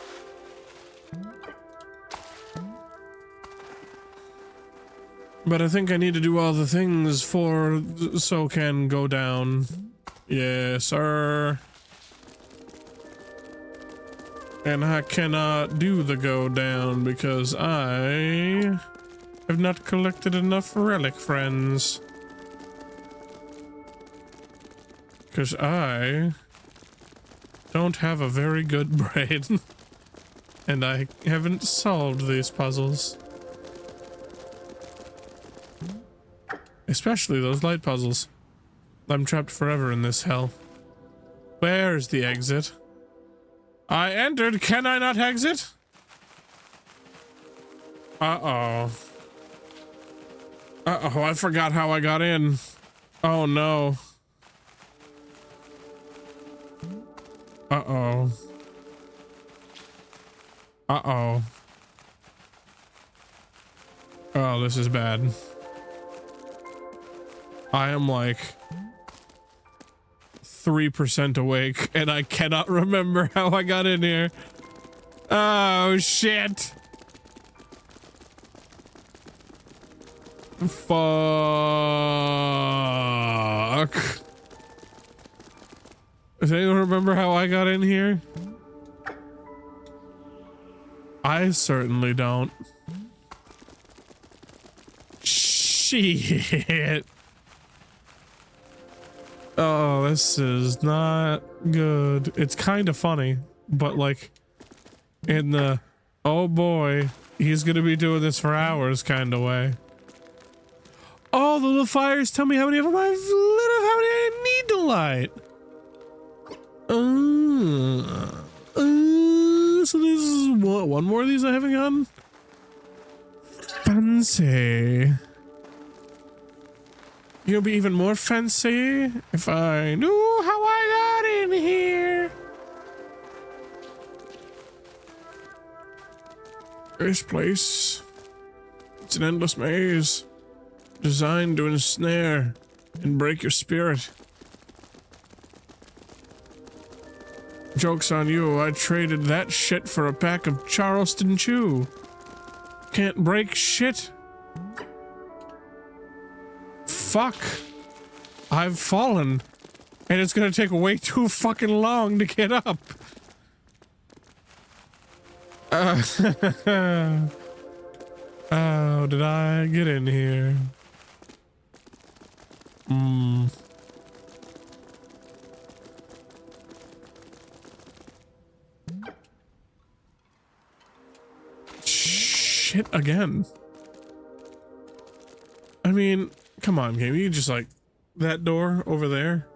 But I think I need to do all the things for so can go down. Yes, sir. And I cannot do the go down because I have not collected enough relic friends. Because I don't have a very good brain. And I haven't solved these puzzles. Especially those light puzzles. I'm trapped forever in this hell. Where's the exit? I entered, can I not exit? Uh-oh. Uh-oh, I forgot how I got in. Oh no. Uh-oh. Uh-oh. Oh, this is bad. I am like 3% awake and I cannot remember how I got in here. Oh shit. Fuck. Does anyone remember how I got in here? I certainly don't. Shit. Oh, this is not good. It's kind of funny, but like in the, oh boy, he's gonna be doing this for hours kind of way. Oh, the little fires tell me how many of them I've lit, how many I need to light. So this is what, one more of these I haven't gotten? Fancy. You'll be even more fancy if I knew how I got in here. This place, it's an endless maze designed to ensnare and break your spirit. Joke's on you, I traded that shit for a pack of Charleston Chew. Can't break shit. Fuck. I've fallen. And it's gonna take way too fucking long to get up. How did I get in here? Shit again. I mean, come on, game. You just like that door over there.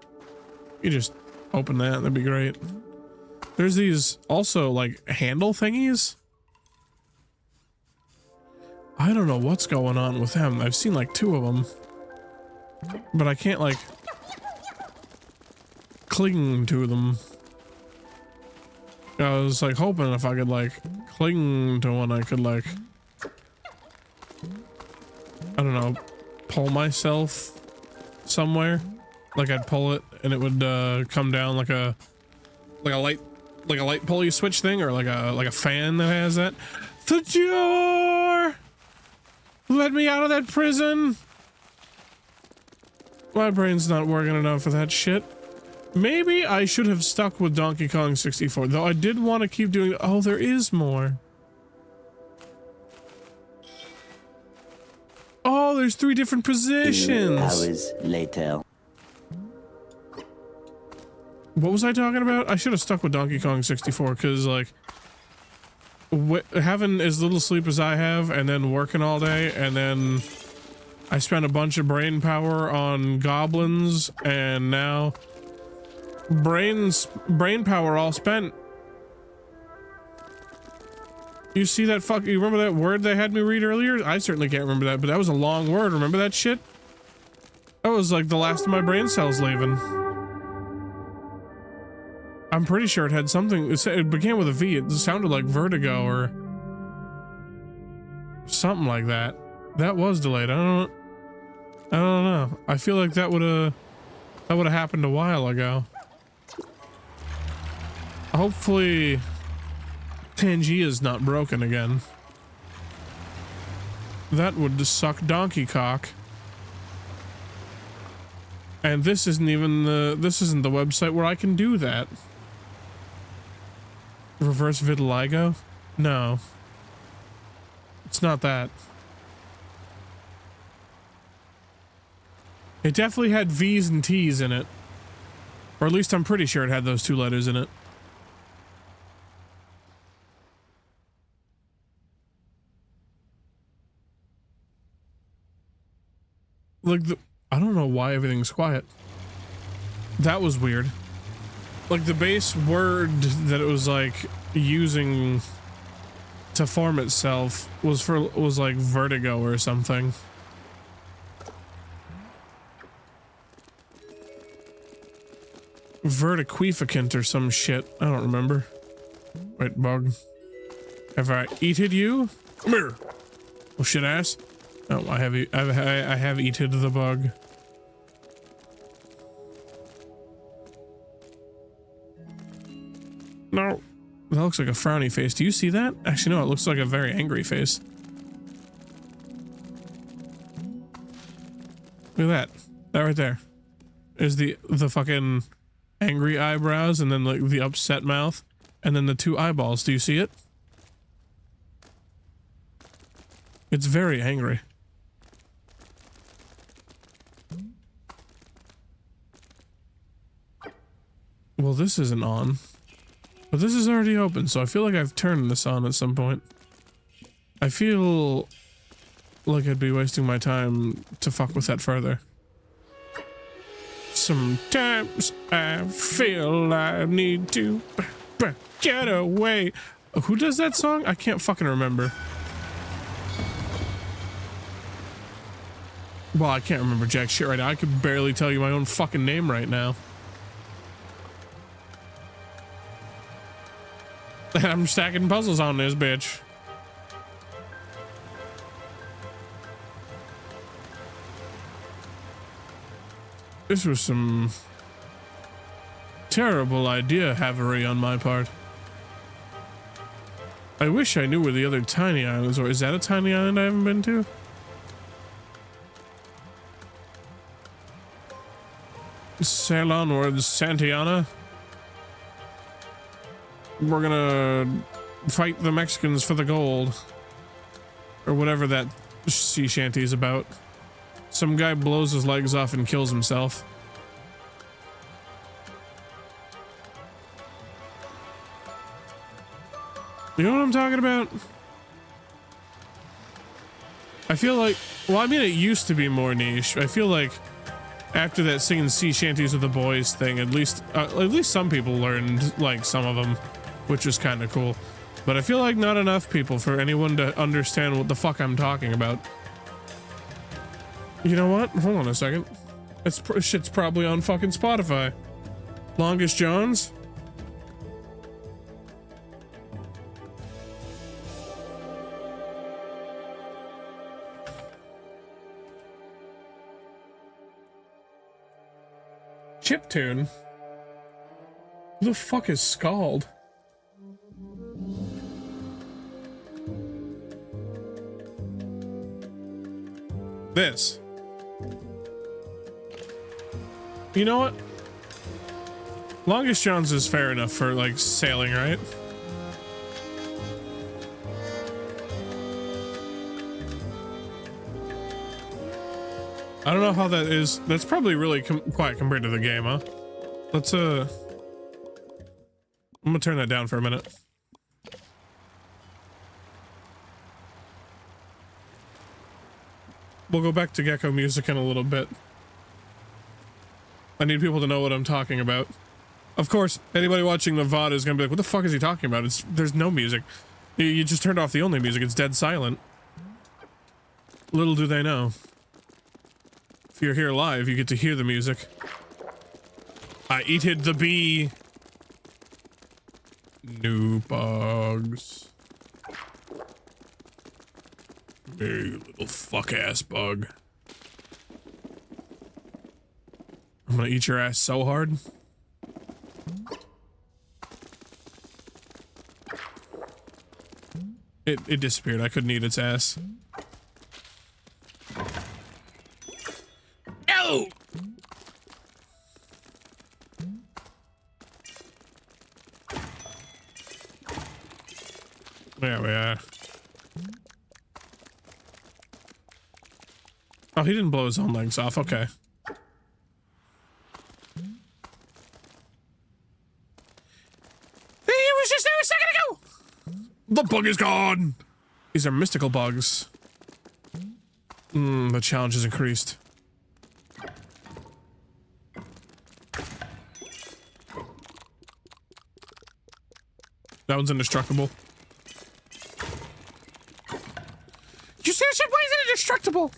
You just open that. That'd be great. There's these also like handle thingies. I don't know what's going on with them. I've seen like 2 of them, but I can't like cling to them. I was like hoping if I could like cling to one, I could like, I don't know, pull myself somewhere. Like I'd pull it and it would come down like a light pulley switch thing, or like a fan that has that. The door! Let me out of that prison! My brain's not working enough for that shit. Maybe I should have stuck with Donkey Kong 64, though I did want to keep doing. Oh, there is more. Oh, there's 3 different positions. 2 hours later. What was I talking about? I should have stuck with Donkey Kong 64 because, like, having as little sleep as I have and then working all day, and then I spent a bunch of brain power on goblins, and now brain power all spent. You see that you remember that word they had me read earlier? I certainly can't remember that, but that was a long word. Remember that shit? That was like the last of my brain cells leaving. I'm pretty sure it had something, it began with a V. It sounded like vertigo or something like that. That was delayed. I don't know. I feel like that would have happened a while ago. Hopefully Tangia's not broken again. That would suck donkey cock. And this isn't even the website where I can do that. Reverse vitiligo? No. It's not that. It definitely had V's and T's in it. Or at least I'm pretty sure it had those 2 letters in it. Like I don't know why everything's quiet. That was weird. Like the base word that it was like using to form itself was like vertigo or something. Vertiquificant or some shit. I don't remember. Wait, bug. Have I eated you? Come here. Oh shit ass. Oh, I have eaten the bug. No. That looks like a frowny face. Do you see that? Actually, no, it looks like a very angry face. Look at that. That right there is the fucking angry eyebrows, and then like the upset mouth, and then the 2 eyeballs. Do you see it? It's very angry. Well, this isn't on. But this is already open, so I feel like I've turned this on at some point. I feel like I'd be wasting my time to fuck with that further. Sometimes I feel I need to get away. Who does that song? I can't fucking remember. Well, I can't remember jack shit right now. I could barely tell you my own fucking name right now. And I'm stacking puzzles on this bitch. This was some terrible idea havery on my part. I wish I knew where the other tiny islands were. Is that a tiny island I haven't been to? Sail onwards, Santiana. We're gonna fight the Mexicans for the gold. Or whatever that sea shanty is about. Some guy blows his legs off and kills himself. You know what I'm talking about? I feel like, well, I mean, it used to be more niche. I feel like after that singing sea shanties with the boys thing, at least some people learned like some of them, which is kind of cool. But I feel like not enough people for anyone to understand what the fuck I'm talking about. You know what? Hold on a second. Shit's probably on fucking Spotify. Longest Johns. Chiptune? Who the fuck is Scald? This. You know what? Longest Johns is fair enough for like sailing, right? I don't know how that is. That's probably really quiet compared to the game, huh? Let's I'm gonna turn that down for a minute. We'll go back to Gecko music in a little bit. I need people to know what I'm talking about. Of course, anybody watching the VOD is gonna be like, what the fuck is he talking about? There's no music. You just turned off the only music. It's dead silent. Little do they know. If you're here live, you get to hear the music. I eated the bee. New bugs. Hey, little fuck ass bug. I'm gonna eat your ass so hard. It disappeared. I couldn't eat its ass. No! There we are. Oh, he didn't blow his own legs off. Okay. He was just there a second ago! The bug is gone! These are mystical bugs. The challenge has increased. That one's indestructible. You see that shit? Why is it indestructible?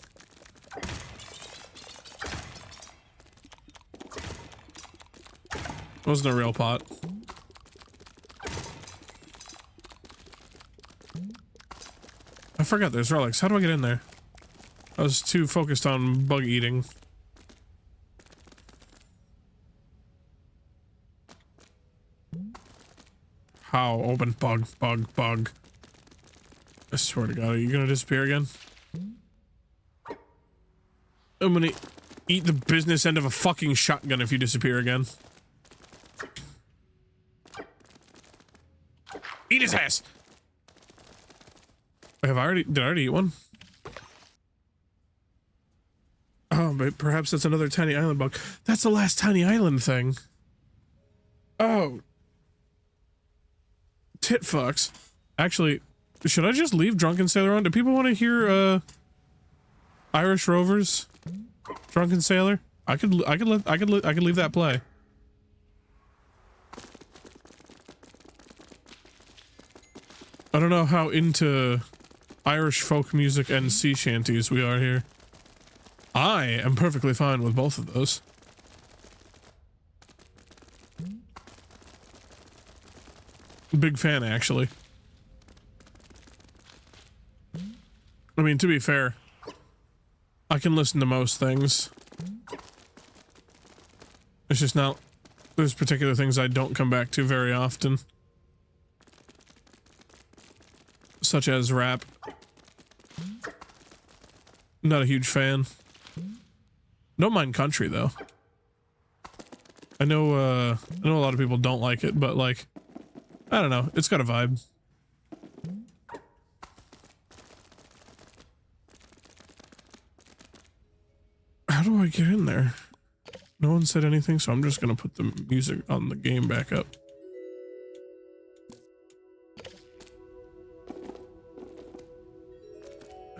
It wasn't a real pot. I forgot there's relics. How do I get in there? I was too focused on bug eating. How? Open bug, bug, bug. I swear to God, are you gonna disappear again? I'm gonna eat the business end of a fucking shotgun if you disappear again. Eat his ass! Did I already eat one? Oh, but perhaps that's another tiny island bug. That's the last tiny island thing. Oh, tit fucks. Actually, should I just leave Drunken Sailor on? Do people want to hear Irish Rovers, Drunken Sailor? I could leave that play. I don't know how into Irish folk music and sea shanties we are here. I am perfectly fine with both of those. Big fan, actually. I mean, to be fair, I can listen to most things. It's just not... There's particular things I don't come back to very often. Such as rap. Not a huge fan. Don't mind country, though. I know a lot of people don't like it, but, like... I don't know. It's got a vibe. How do I get in there? No one said anything, so I'm just gonna put the music on the game back up.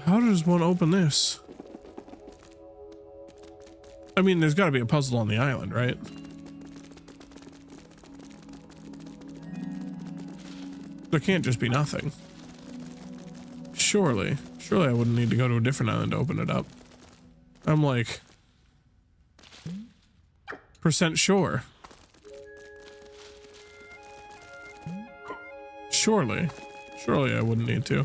How does one open this? I mean, there's gotta be a puzzle on the island, right? There can't just be nothing. Surely I wouldn't need to go to a different island to open it up. I'm like... % sure. Surely I wouldn't need to.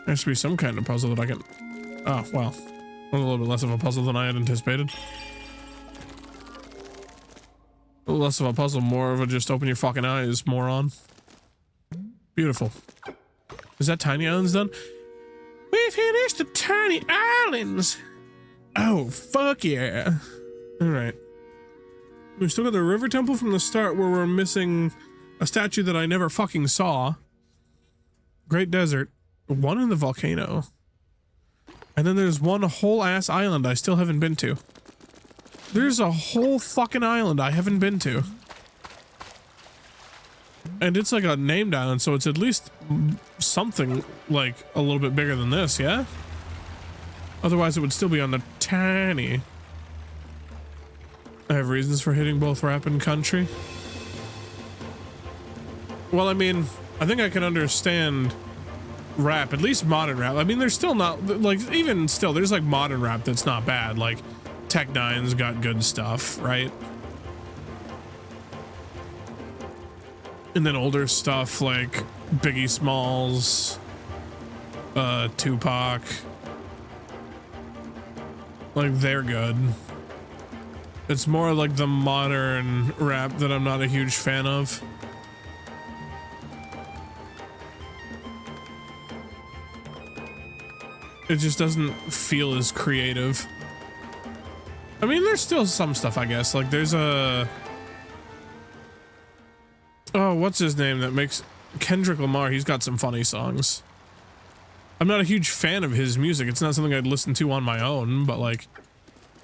There has to be some kind of puzzle that I can... Oh, well. A little bit less of a puzzle than I had anticipated. A little less of a puzzle, more of a just open your fucking eyes, moron. Beautiful. Is that Tiny Islands done? We finished the Tiny Islands! Oh, fuck yeah. Alright. We still got the river temple from the start where we're missing a statue that I never fucking saw. Great Desert. One in the volcano. And then there's one whole ass island I still haven't been to. There's a whole fucking island I haven't been to. And it's like a named island, so it's at least something like a little bit bigger than this, yeah? Otherwise it would still be on the tiny. I have reasons for hitting both rap and country. Well, I mean, I think I can understand rap, at least modern rap. I mean, there's still not, like, even still, there's like modern rap that's not bad. Like, Tech9's got good stuff, right? And then older stuff like Biggie Smalls, Tupac. Like, they're good. It's more like the modern rap that I'm not a huge fan of. It just doesn't feel as creative. I mean, there's still some stuff, I guess. Like, there's a... Oh, what's his name that makes... Kendrick Lamar, he's got some funny songs. I'm not a huge fan of his music. It's not something I'd listen to on my own, but, like,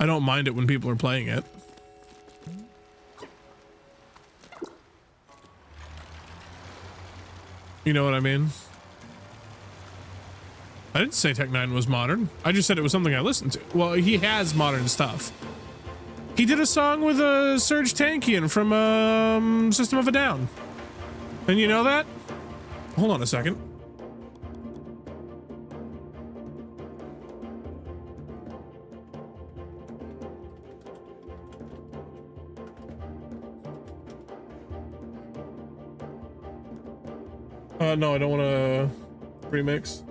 I don't mind it when people are playing it. You know what I mean? I didn't say Tech9 was modern. I just said it was something I listened to. Well, he has modern stuff. He did a song with Serge Tankian from System of a Down. And you know that? Hold on a second. No, I don't want to remix.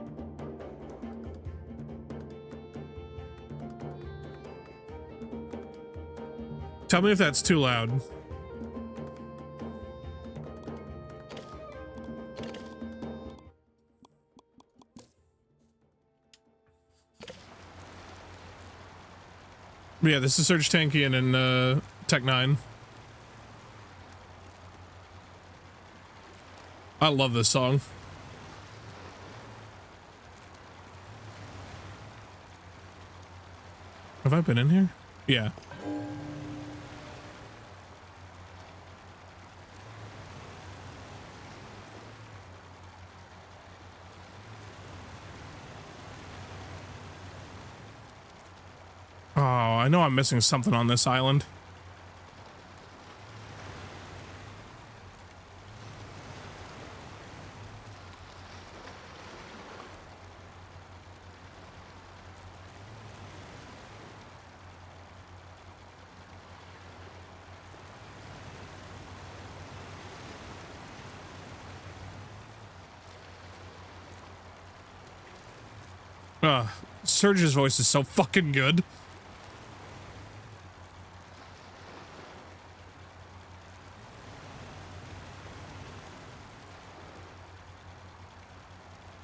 Tell me if that's too loud. Yeah, this is Serge Tankian and Tech9. I love this song. Have I been in here? Yeah. know I'm missing something on this island. Surge's voice is so fucking good.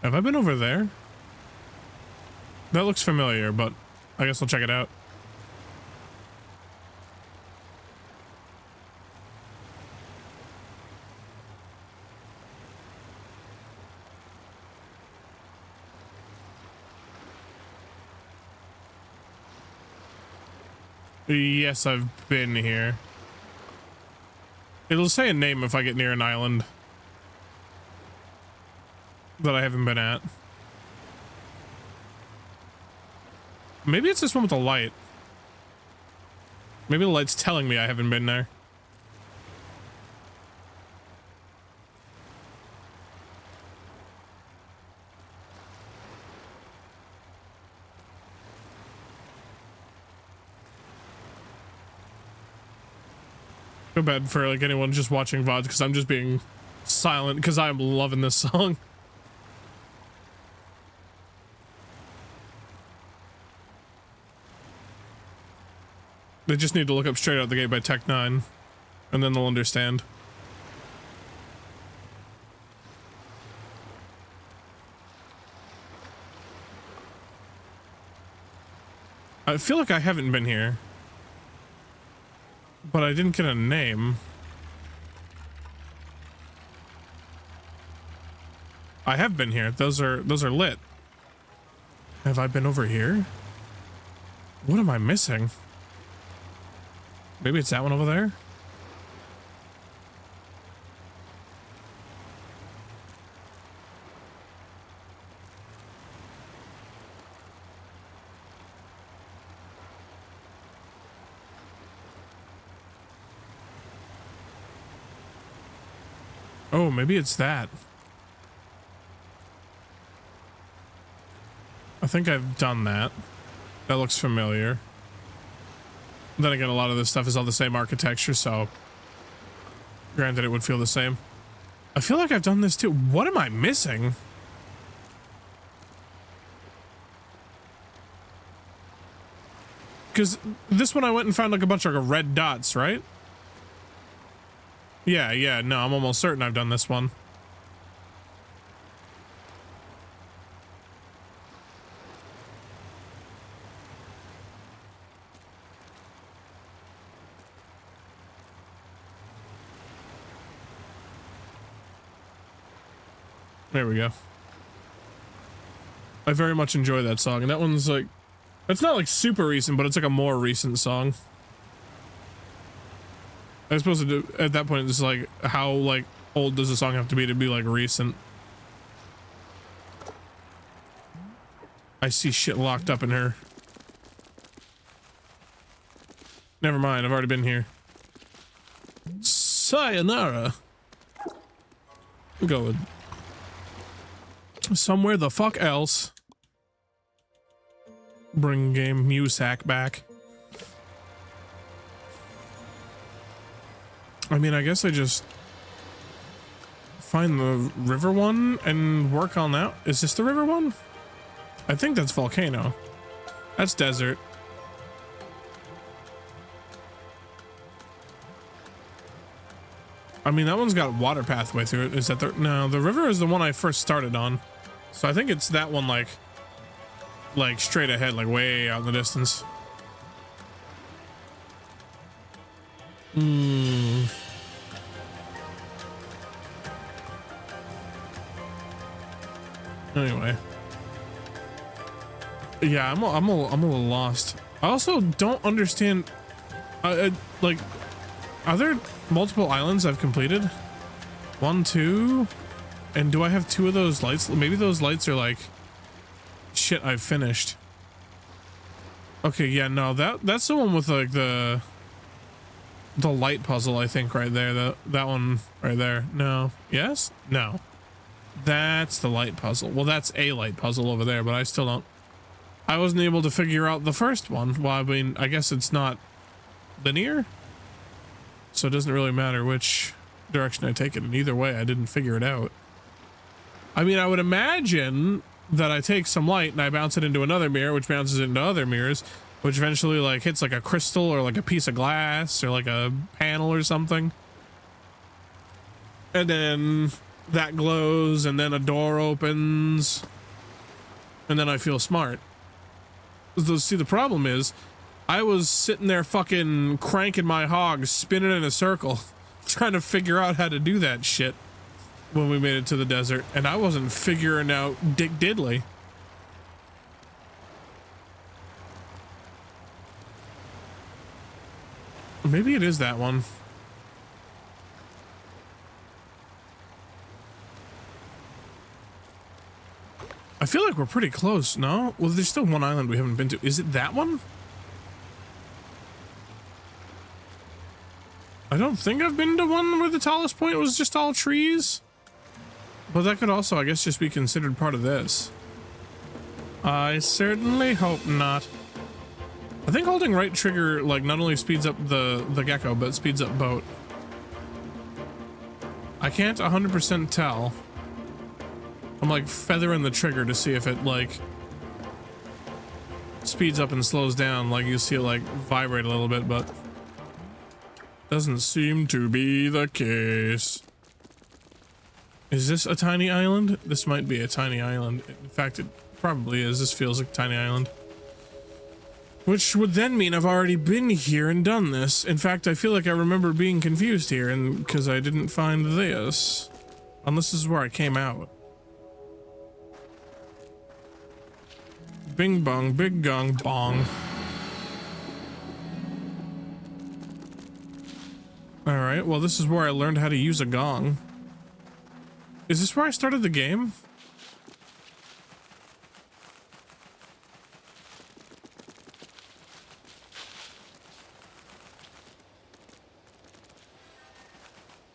Have I been over there? That looks familiar, but I guess I'll check it out. Yes, I've been here. It'll say a name if I get near an island that I haven't been at. Maybe it's this one with the light. Maybe the light's telling me I haven't been there. Feel bad for like anyone just watching VODs because I'm just being silent because I'm loving this song. They just need to look up Straight Out the Gate by Tech9 and then they'll understand. I feel like I haven't been here, but I didn't get a name. I have been here. Those are lit. Have I been over here? What am I missing? Maybe it's that one over there? Oh, maybe it's that. I think I've done that. That looks familiar. Then again, a lot of this stuff is all the same architecture, so granted it would feel the same. I feel like I've done this too. What am I missing? Because this one I went and found like a bunch of like red dots, right? Yeah, no, I'm almost certain I've done this one. There we go. I very much enjoy that song, and that one's like, it's not like super recent, but it's like a more recent song. I was supposed to do at that point. It's like, how like old does the song have to be like recent? I see shit locked up in her. Never mind, I've already been here. Sayonara. We'll go with somewhere the fuck else. Bring game Musack back. I mean, I guess I just find the river one and work on that. Is this the river one? I think that's volcano. That's desert. I mean, that one's got water pathway through it. Is that the... No, the river is the one I first started on. So I think it's that one, like straight ahead, like way out in the distance. Anyway. Yeah, I'm a little lost. I also don't understand, like, are there multiple islands I've completed? 1, 2, and do I have 2 of those lights? Maybe those lights are like shit I've finished. Okay, yeah, no, that's the one with like the light puzzle, I think, right there. That one right there. No. Yes? No. That's the light puzzle. Well, that's a light puzzle over there, but I still don't. I wasn't able to figure out the first one. Well, I mean, I guess it's not linear, so it doesn't really matter which direction I take it. And either way, I didn't figure it out. I mean, I would imagine that I take some light and I bounce it into another mirror, which bounces it into other mirrors, which eventually like hits like a crystal or like a piece of glass or like a panel or something. And then that glows and then a door opens and then I feel smart. See, the problem is I was sitting there fucking cranking my hog, spinning in a circle, trying to figure out how to do that shit when we made it to the desert, and I wasn't figuring out dick diddly. Maybe it is that one. I feel like we're pretty close, no? Well, there's still one island we haven't been to. Is it that one? I don't think I've been to one where the tallest point was just all trees. But that could also, I guess, just be considered part of this. I certainly hope not. I think holding right trigger, like, not only speeds up the gecko, but speeds up boat. I can't 100% tell. I'm, like, feathering the trigger to see if it, like, speeds up and slows down. Like, you see it, like, vibrate a little bit, but doesn't seem to be the case. Is this a tiny island? This might be a tiny island. In fact, it probably is. This feels like a tiny island. Which would then mean I've already been here and done this. In fact, I feel like I remember being confused here and because I didn't find this. Unless this is where I came out. Bing bong, big gong bong. Alright, well this is where I learned how to use a gong. Is this where I started the game?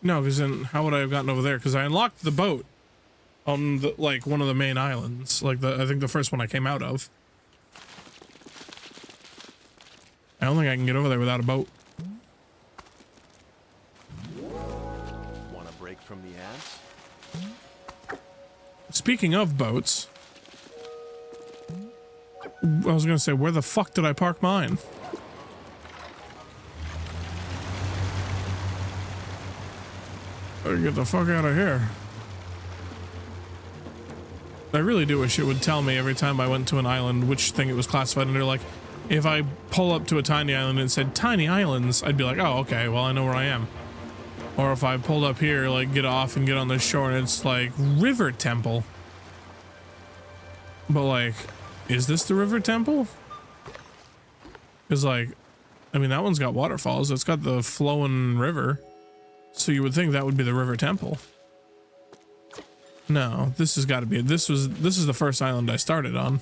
No, because then how would I have gotten over there? Because I unlocked the boat on the, like, one of the main islands. Like, I think the first one I came out of. I don't think I can get over there without a boat. Want a break from the ads? Speaking of boats, I was gonna say, where the fuck did I park mine? Better get the fuck out of here. I really do wish it would tell me every time I went to an island which thing it was classified under. Like, if I pull up to a tiny island and it said tiny islands, I'd be like, oh, okay, well, I know where I am. Or if I pulled up here, like, get off and get on the shore and it's like river temple. But like, is this the river temple? Because like, I mean, that one's got waterfalls. It's got the flowing river. So you would think that would be the river temple. No, this has got to be it. This is the first island I started on.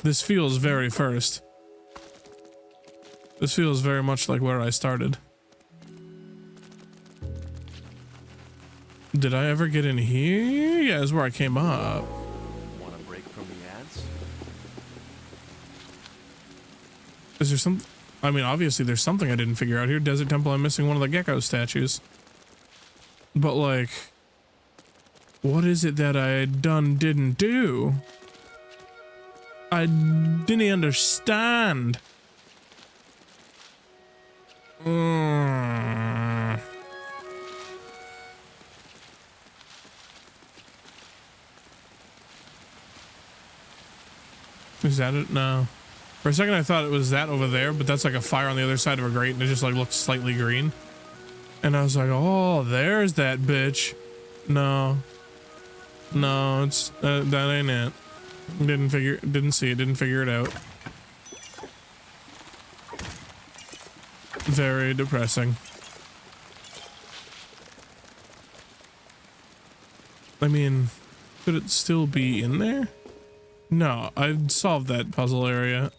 This feels very first. This feels very much like where I started. Did I ever get in here? Yeah, it's where I came up. Want a break from the ads? Is there some... I mean, obviously there's something I didn't figure out here. Desert Temple, I'm missing one of the gecko statues. But like... what is it that I didn't do? I didn't understand. Is that it? No. For a second I thought it was that over there, but that's like a fire on the other side of a grate and it just like looks slightly green. And I was like, oh, there's that bitch. No. No, it's that ain't it. Didn't see it, didn't figure it out. Very depressing. I mean, could it still be in there? No, I'd solved that puzzle area.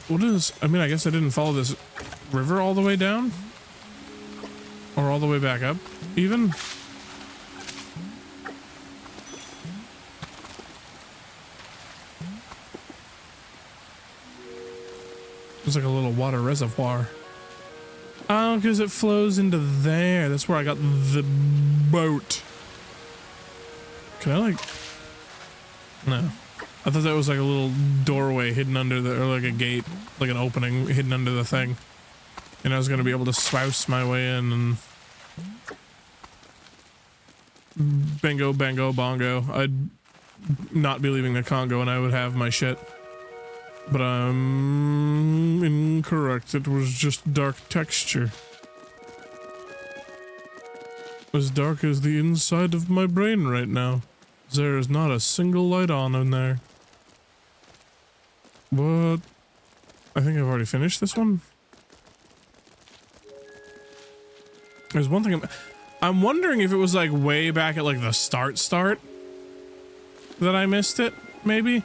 What is... I mean, I guess I didn't follow this river all the way down? Or all the way back up, even? There's like a little water reservoir. Oh, because it flows into there. That's where I got the boat. Can I like... No. I thought that was like a little doorway hidden under the... Or like a gate. Like an opening hidden under the thing. And I was going to be able to swouse my way in and... Bingo, bango, bongo. I'd not be leaving the Congo and I would have my shit. But I'm incorrect. It was just dark texture. As dark as the inside of my brain right now. There is not a single light on in there. But I think I've already finished this one. There's one thing I'm wondering if it was like way back at like the start that I missed it, maybe?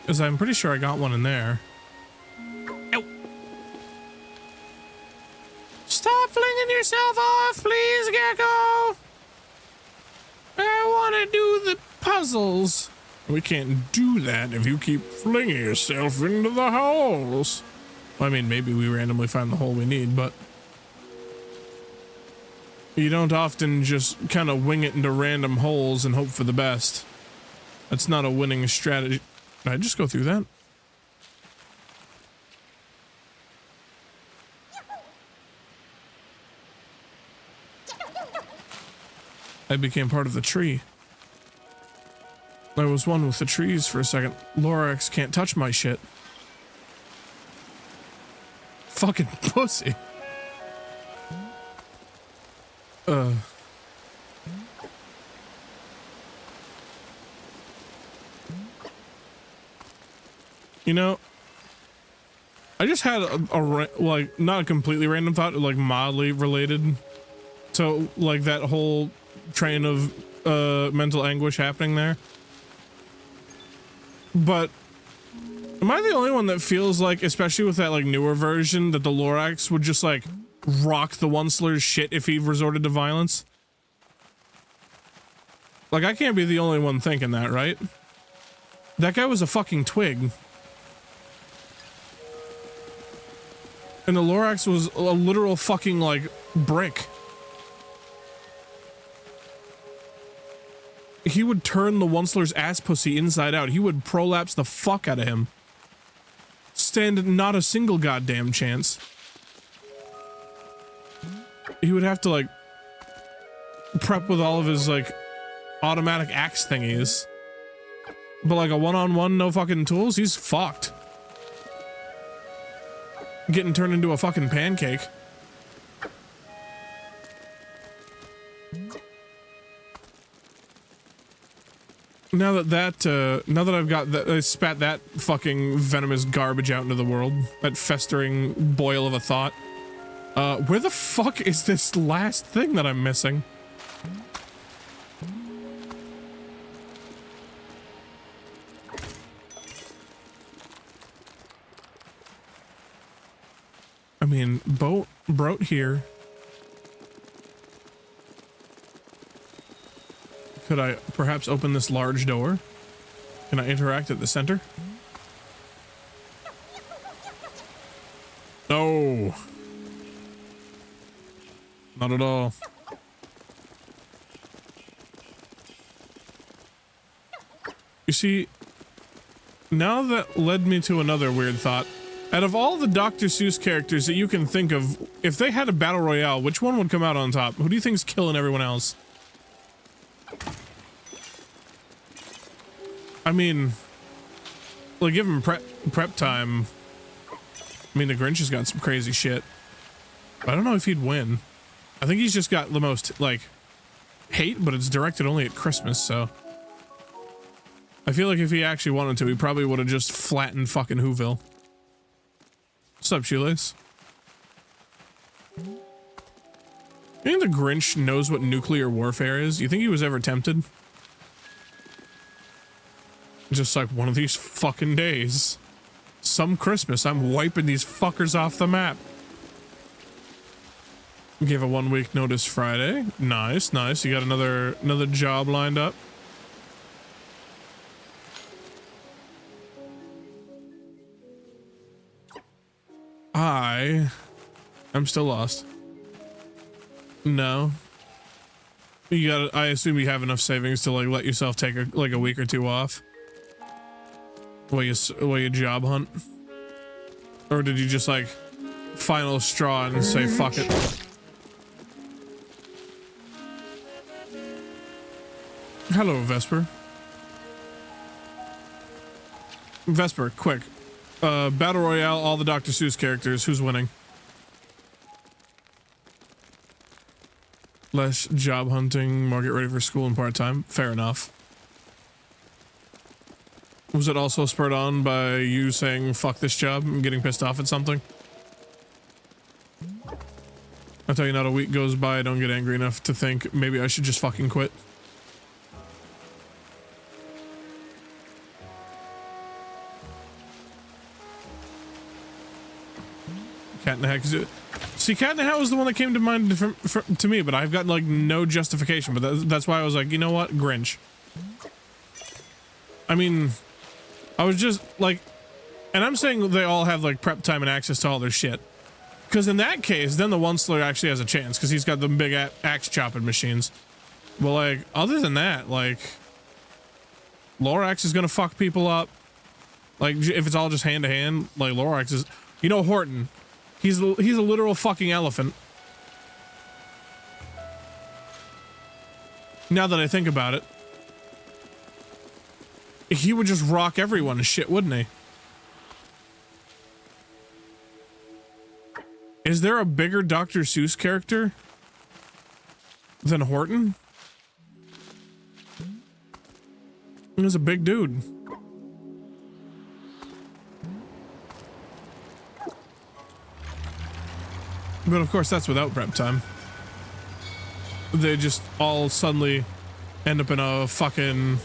Because I'm pretty sure I got one in there. Ow. Stop flinging yourself off, please, Gecko! I want to do the puzzles. We can't do that if you keep flinging yourself into the holes. Well, I mean, maybe we randomly find the hole we need, but... You don't often just kind of wing it into random holes and hope for the best. That's not a winning strategy. Did I just go through that? I became part of the tree. I was one with the trees for a second. Lorax can't touch my shit. Fucking pussy. You know, I just had like not a completely random thought, like mildly related to like that whole train of mental anguish happening there. But am I the only one that feels like, especially with that like newer version, that the Lorax would just like rock the Onceler's shit if he resorted to violence? Like, I can't be the only one thinking that, right? That guy was a fucking twig. And the Lorax was a literal fucking, like, brick. He would turn the Onceler's ass pussy inside out. He would prolapse the fuck out of him. Stand not a single goddamn chance. He would have to, like, prep with all of his, like, automatic axe thingies. But, like, a one-on-one, no fucking tools, he's fucked. Getting turned into a fucking pancake. Now that I've got that, I spat that fucking venomous garbage out into the world, that festering boil of a thought. Where the fuck is this last thing that I'm missing? I mean, brote here. Could I perhaps open this large door? Can I interact at the center? No. Not at all. You see, now that led me to another weird thought. Out of all the Dr. Seuss characters that you can think of, if they had a battle royale, which one would come out on top? Who do you think's killing everyone else? I mean, like, give him prep time. I mean, the Grinch has got some crazy shit. But I don't know if he'd win. I think he's just got the most, like, hate, but it's directed only at Christmas, so. I feel like if he actually wanted to, he probably would have just flattened fucking Whoville. What's up, Shoelace? You think the Grinch knows what nuclear warfare is? You think he was ever tempted? Just like one of these fucking days. Some Christmas, I'm wiping these fuckers off the map. Gave a 1 week notice Friday. Nice, nice. You got another job lined up. I'm still lost. No. You got. I assume you have enough savings to like let yourself take a week or two off while you job hunt, or did you just like final straw and say fuck it? Hello, Vesper. Vesper, quick. Battle Royale, all the Dr. Seuss characters. Who's winning? Less job hunting, more get ready for school and part-time. Fair enough. Was it also spurred on by you saying fuck this job and getting pissed off at something? I tell you, not a week goes by I don't get angry enough to think maybe I should just fucking quit. Cat in the Hat. See, Cat in the Hat was the one that came to mind to me, but I've got like no justification. But that's why I was like, you know what, Grinch. I mean, I was just like, and I'm saying they all have like prep time and access to all their shit. Because in that case, then the One Slur actually has a chance because he's got the big axe chopping machines. But like, other than that, like, Lorax is gonna fuck people up. Like, if it's all just hand to hand, like Lorax is, you know, Horton. He's a literal fucking elephant. Now that I think about it, he would just rock everyone and shit, wouldn't he? Is there a bigger Dr. Seuss character than Horton? He was a big dude. But of course, that's without prep time. They just all suddenly end up in a fucking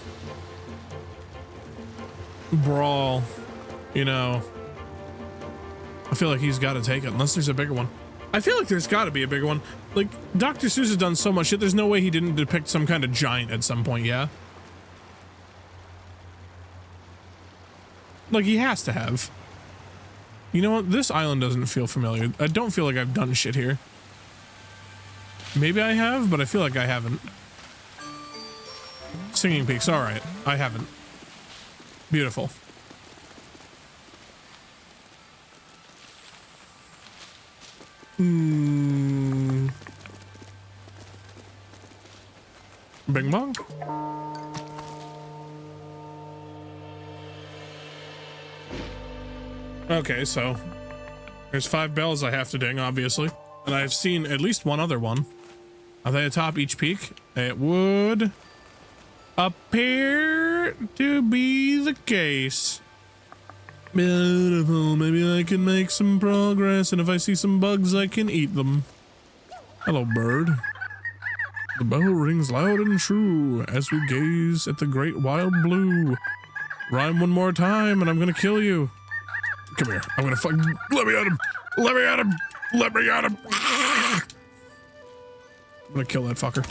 brawl, you know. I feel like he's got to take it, unless there's a bigger one. I feel like there's got to be a bigger one. Like, Dr. Seuss has done so much shit, there's no way he didn't depict some kind of giant at some point, yeah? Like, he has to have. You know what? This island doesn't feel familiar. I don't feel like I've done shit here. Maybe I have, but I feel like I haven't. Singing Peaks, alright. I haven't. Beautiful. Bing bong? Okay, so there's 5 bells I have to ding, obviously. And I've seen at least one other one. Are they atop each peak? It would appear to be the case. Beautiful. Maybe I can make some progress, and if I see some bugs, I can eat them. Hello, bird. The bell rings loud and true as we gaze at the great wild blue. Rhyme one more time, and I'm gonna kill you. Come here. I'm gonna fucking... Let me at him! Let me at him! Let me at him! I'm gonna kill that fucker.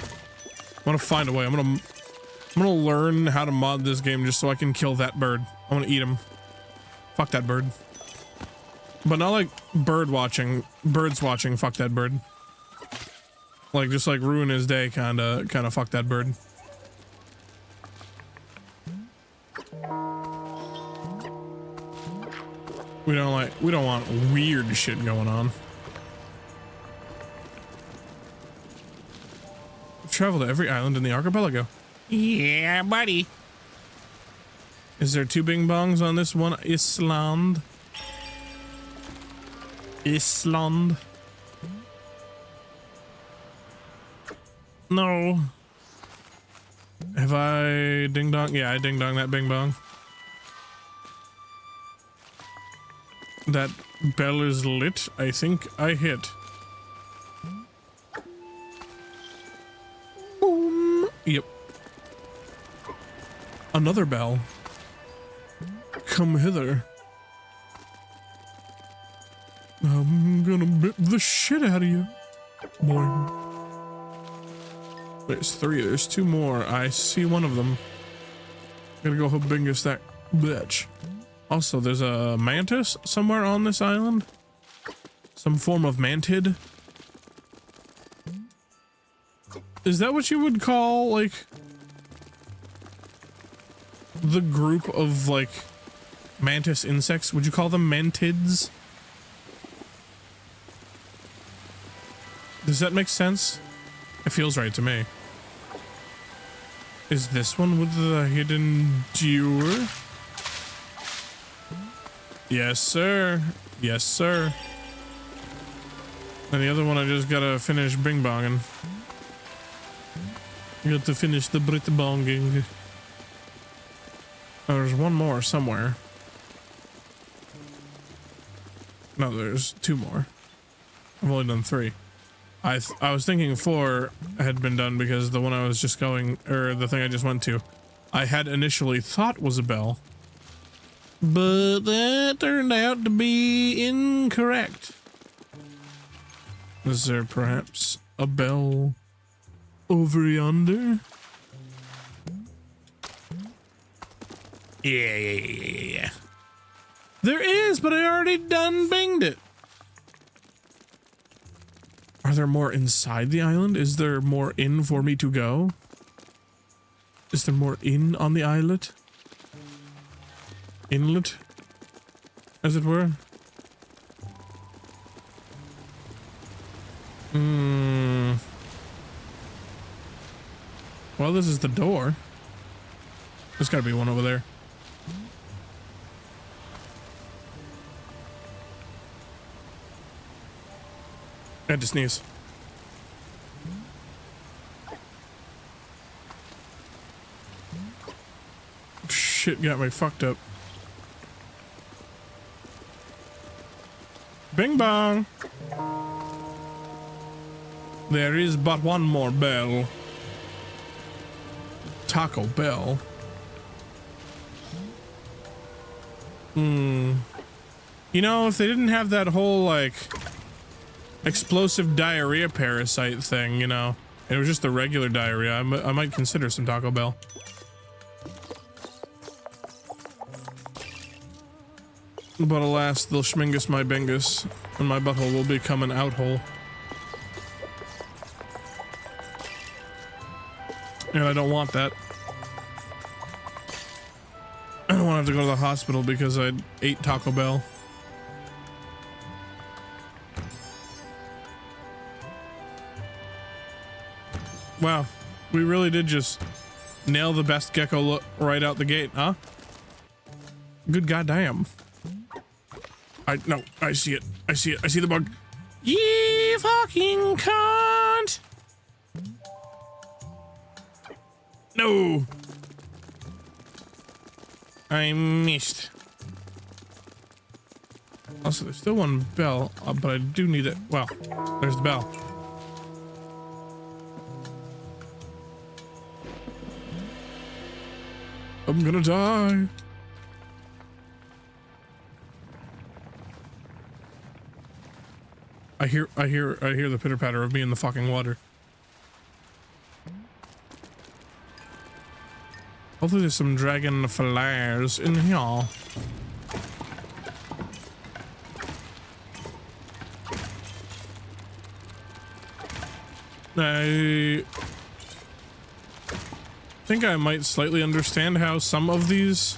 I'm gonna find a way. I'm gonna learn how to mod this game just so I can kill that bird. I'm gonna eat him. Fuck that bird. But not like birds watching, fuck that bird. Like, just like ruin his day, kinda fuck that bird. We don't want weird shit going on. Travel to every island in the archipelago. Yeah, buddy. Is there 2 bing bongs on this one island? Island? No. Have I ding dong? Yeah, I ding dong that bing bong. That bell is lit. I think I hit. Boom. Yep. Another bell. Come hither. I'm gonna bit the shit out of you. Boy. There's 3. There's 2 more. I see one of them. Gotta go Hobingus that bitch. Also, there's a mantis somewhere on this island. Some form of mantid. Is that what you would call, like, the group of, like, mantis insects? Would you call them mantids? Does that make sense? It feels right to me. Is this one with the hidden dewar? Yes, sir. Yes, sir. And the other one I just gotta finish bing-bonging. You got to finish the Brit-bonging. Oh, there's one more somewhere. No, there's 2 more. I've only done 3. I was thinking 4 had been done because the one I was just going, or the thing I just went to, I had initially thought was a bell. But that turned out to be incorrect. Is there perhaps a bell over yonder? Yeah. There is, but I already done binged it. Are there more inside the island? Is there more in for me to go? Is there more in on the islet? Inlet, as it were? Well, this is the door. There's gotta be one over there. I had to sneeze. Shit got me fucked up. Bing bong. There is but one more bell. Taco Bell. You know, if they didn't have that whole, like, explosive diarrhea parasite thing, you know, it was just the regular diarrhea, I might consider some Taco Bell. But alas, they'll schmingus my bingus, and my butthole will become an outhole. And I don't want that. I don't want to have to go to the hospital because I ate Taco Bell. Wow, we really did just nail the best gecko look right out the gate, huh? Good goddamn. I see it. I see it. I see the bug. You fucking cunt! No! I missed. Also, there's still one bell, but I do need it. Well, there's the bell. I'm gonna die. I hear the pitter patter of me in the fucking water. Hopefully there's some dragon flares in here. I think I might slightly understand how some of these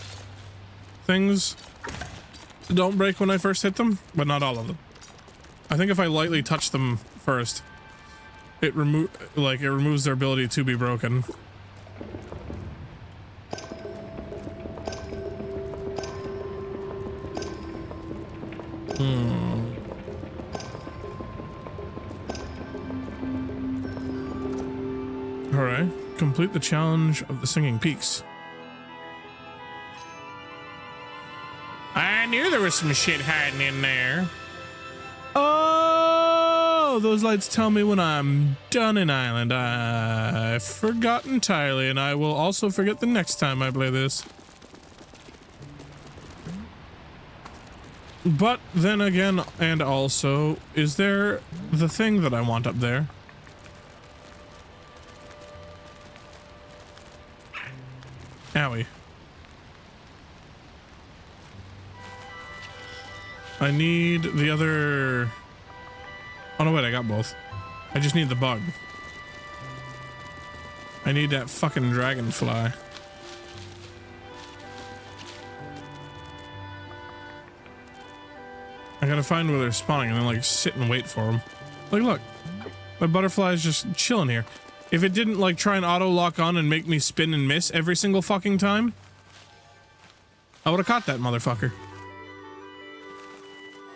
things don't break when I first hit them, but not all of them. I think if I lightly touch them first, it removes their ability to be broken. Alright, complete the challenge of the Singing Peaks. I knew there was some shit hiding in there. Oh, those lights tell me when I'm done in Island. I forgot entirely, and I will also forget the next time I play this. But then again, and also, is there the thing that I want up there? Owie. I need the other... Oh no, wait, I got both. I just need the bug. I need that fucking dragonfly. I gotta find where they're spawning and then like sit and wait for them. Like, look, my butterfly is just chilling here. If it didn't like try and auto lock on and make me spin and miss every single fucking time, I would have caught that motherfucker.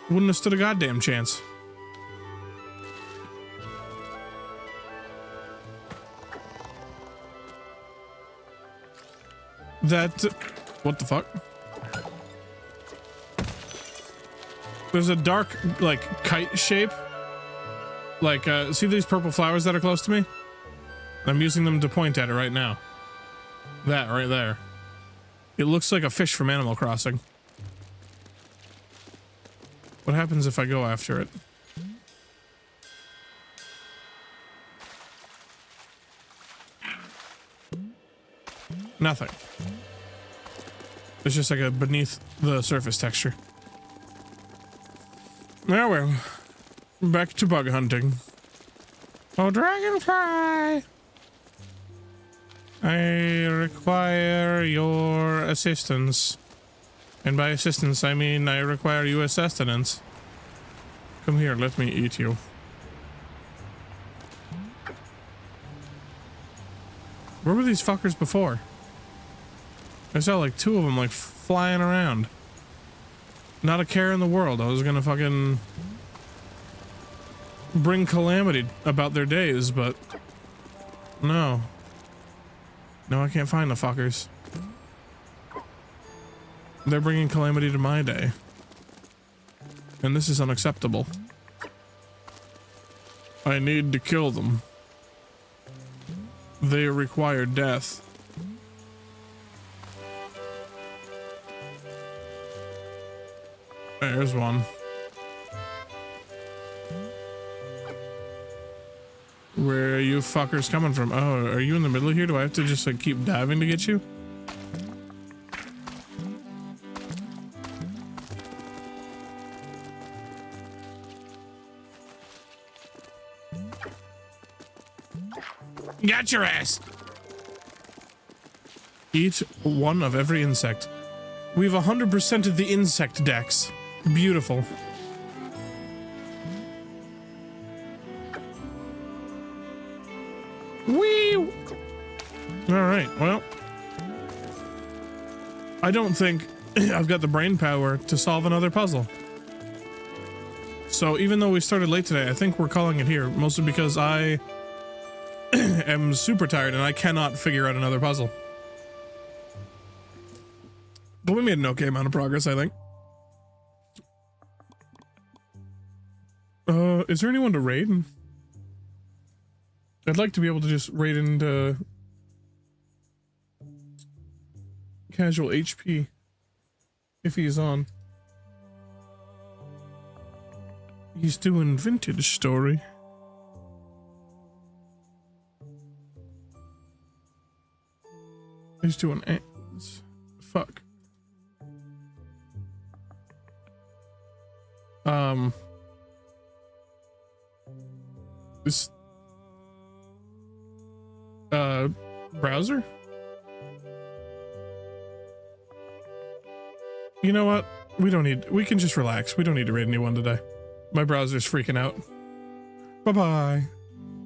Wouldn't have stood a goddamn chance. That... What the fuck? There's a dark, like, kite shape. Like, see these purple flowers that are close to me? I'm using them to point at it right now. That right there. It looks like a fish from Animal Crossing. What happens if I go after it? Nothing. It's just like a beneath the surface texture. Oh well. Back to bug hunting. Oh, dragonfly! I require your assistance. And by assistance, I mean I require you sustenance. Come here, let me eat you. Where were these fuckers before? I saw like two of them like flying around. Not a care in the world. I was gonna fucking bring calamity about their days, but no. No, I can't find the fuckers. They're bringing calamity to my day. And this is unacceptable. I need to kill them. They require death. There's one. Where are you fuckers coming from? Oh, are you in the middle here? Do I have to just like keep diving to get you? Got your ass! Eat one of every insect. We've 100%ed the insect dex. Beautiful. Whee! Alright, well. I don't think I've got the brain power to solve another puzzle. So even though we started late today, I think we're calling it here. Mostly because I am super tired and I cannot figure out another puzzle. But we made an okay amount of progress, I think. Is there anyone to raid? I'd like to be able to just raid into casual HP if he's on. He's doing vintage story. He's doing ants. Fuck. This browser? You know what? We can just relax. We don't need to raid anyone today. My browser's freaking out. Bye-bye.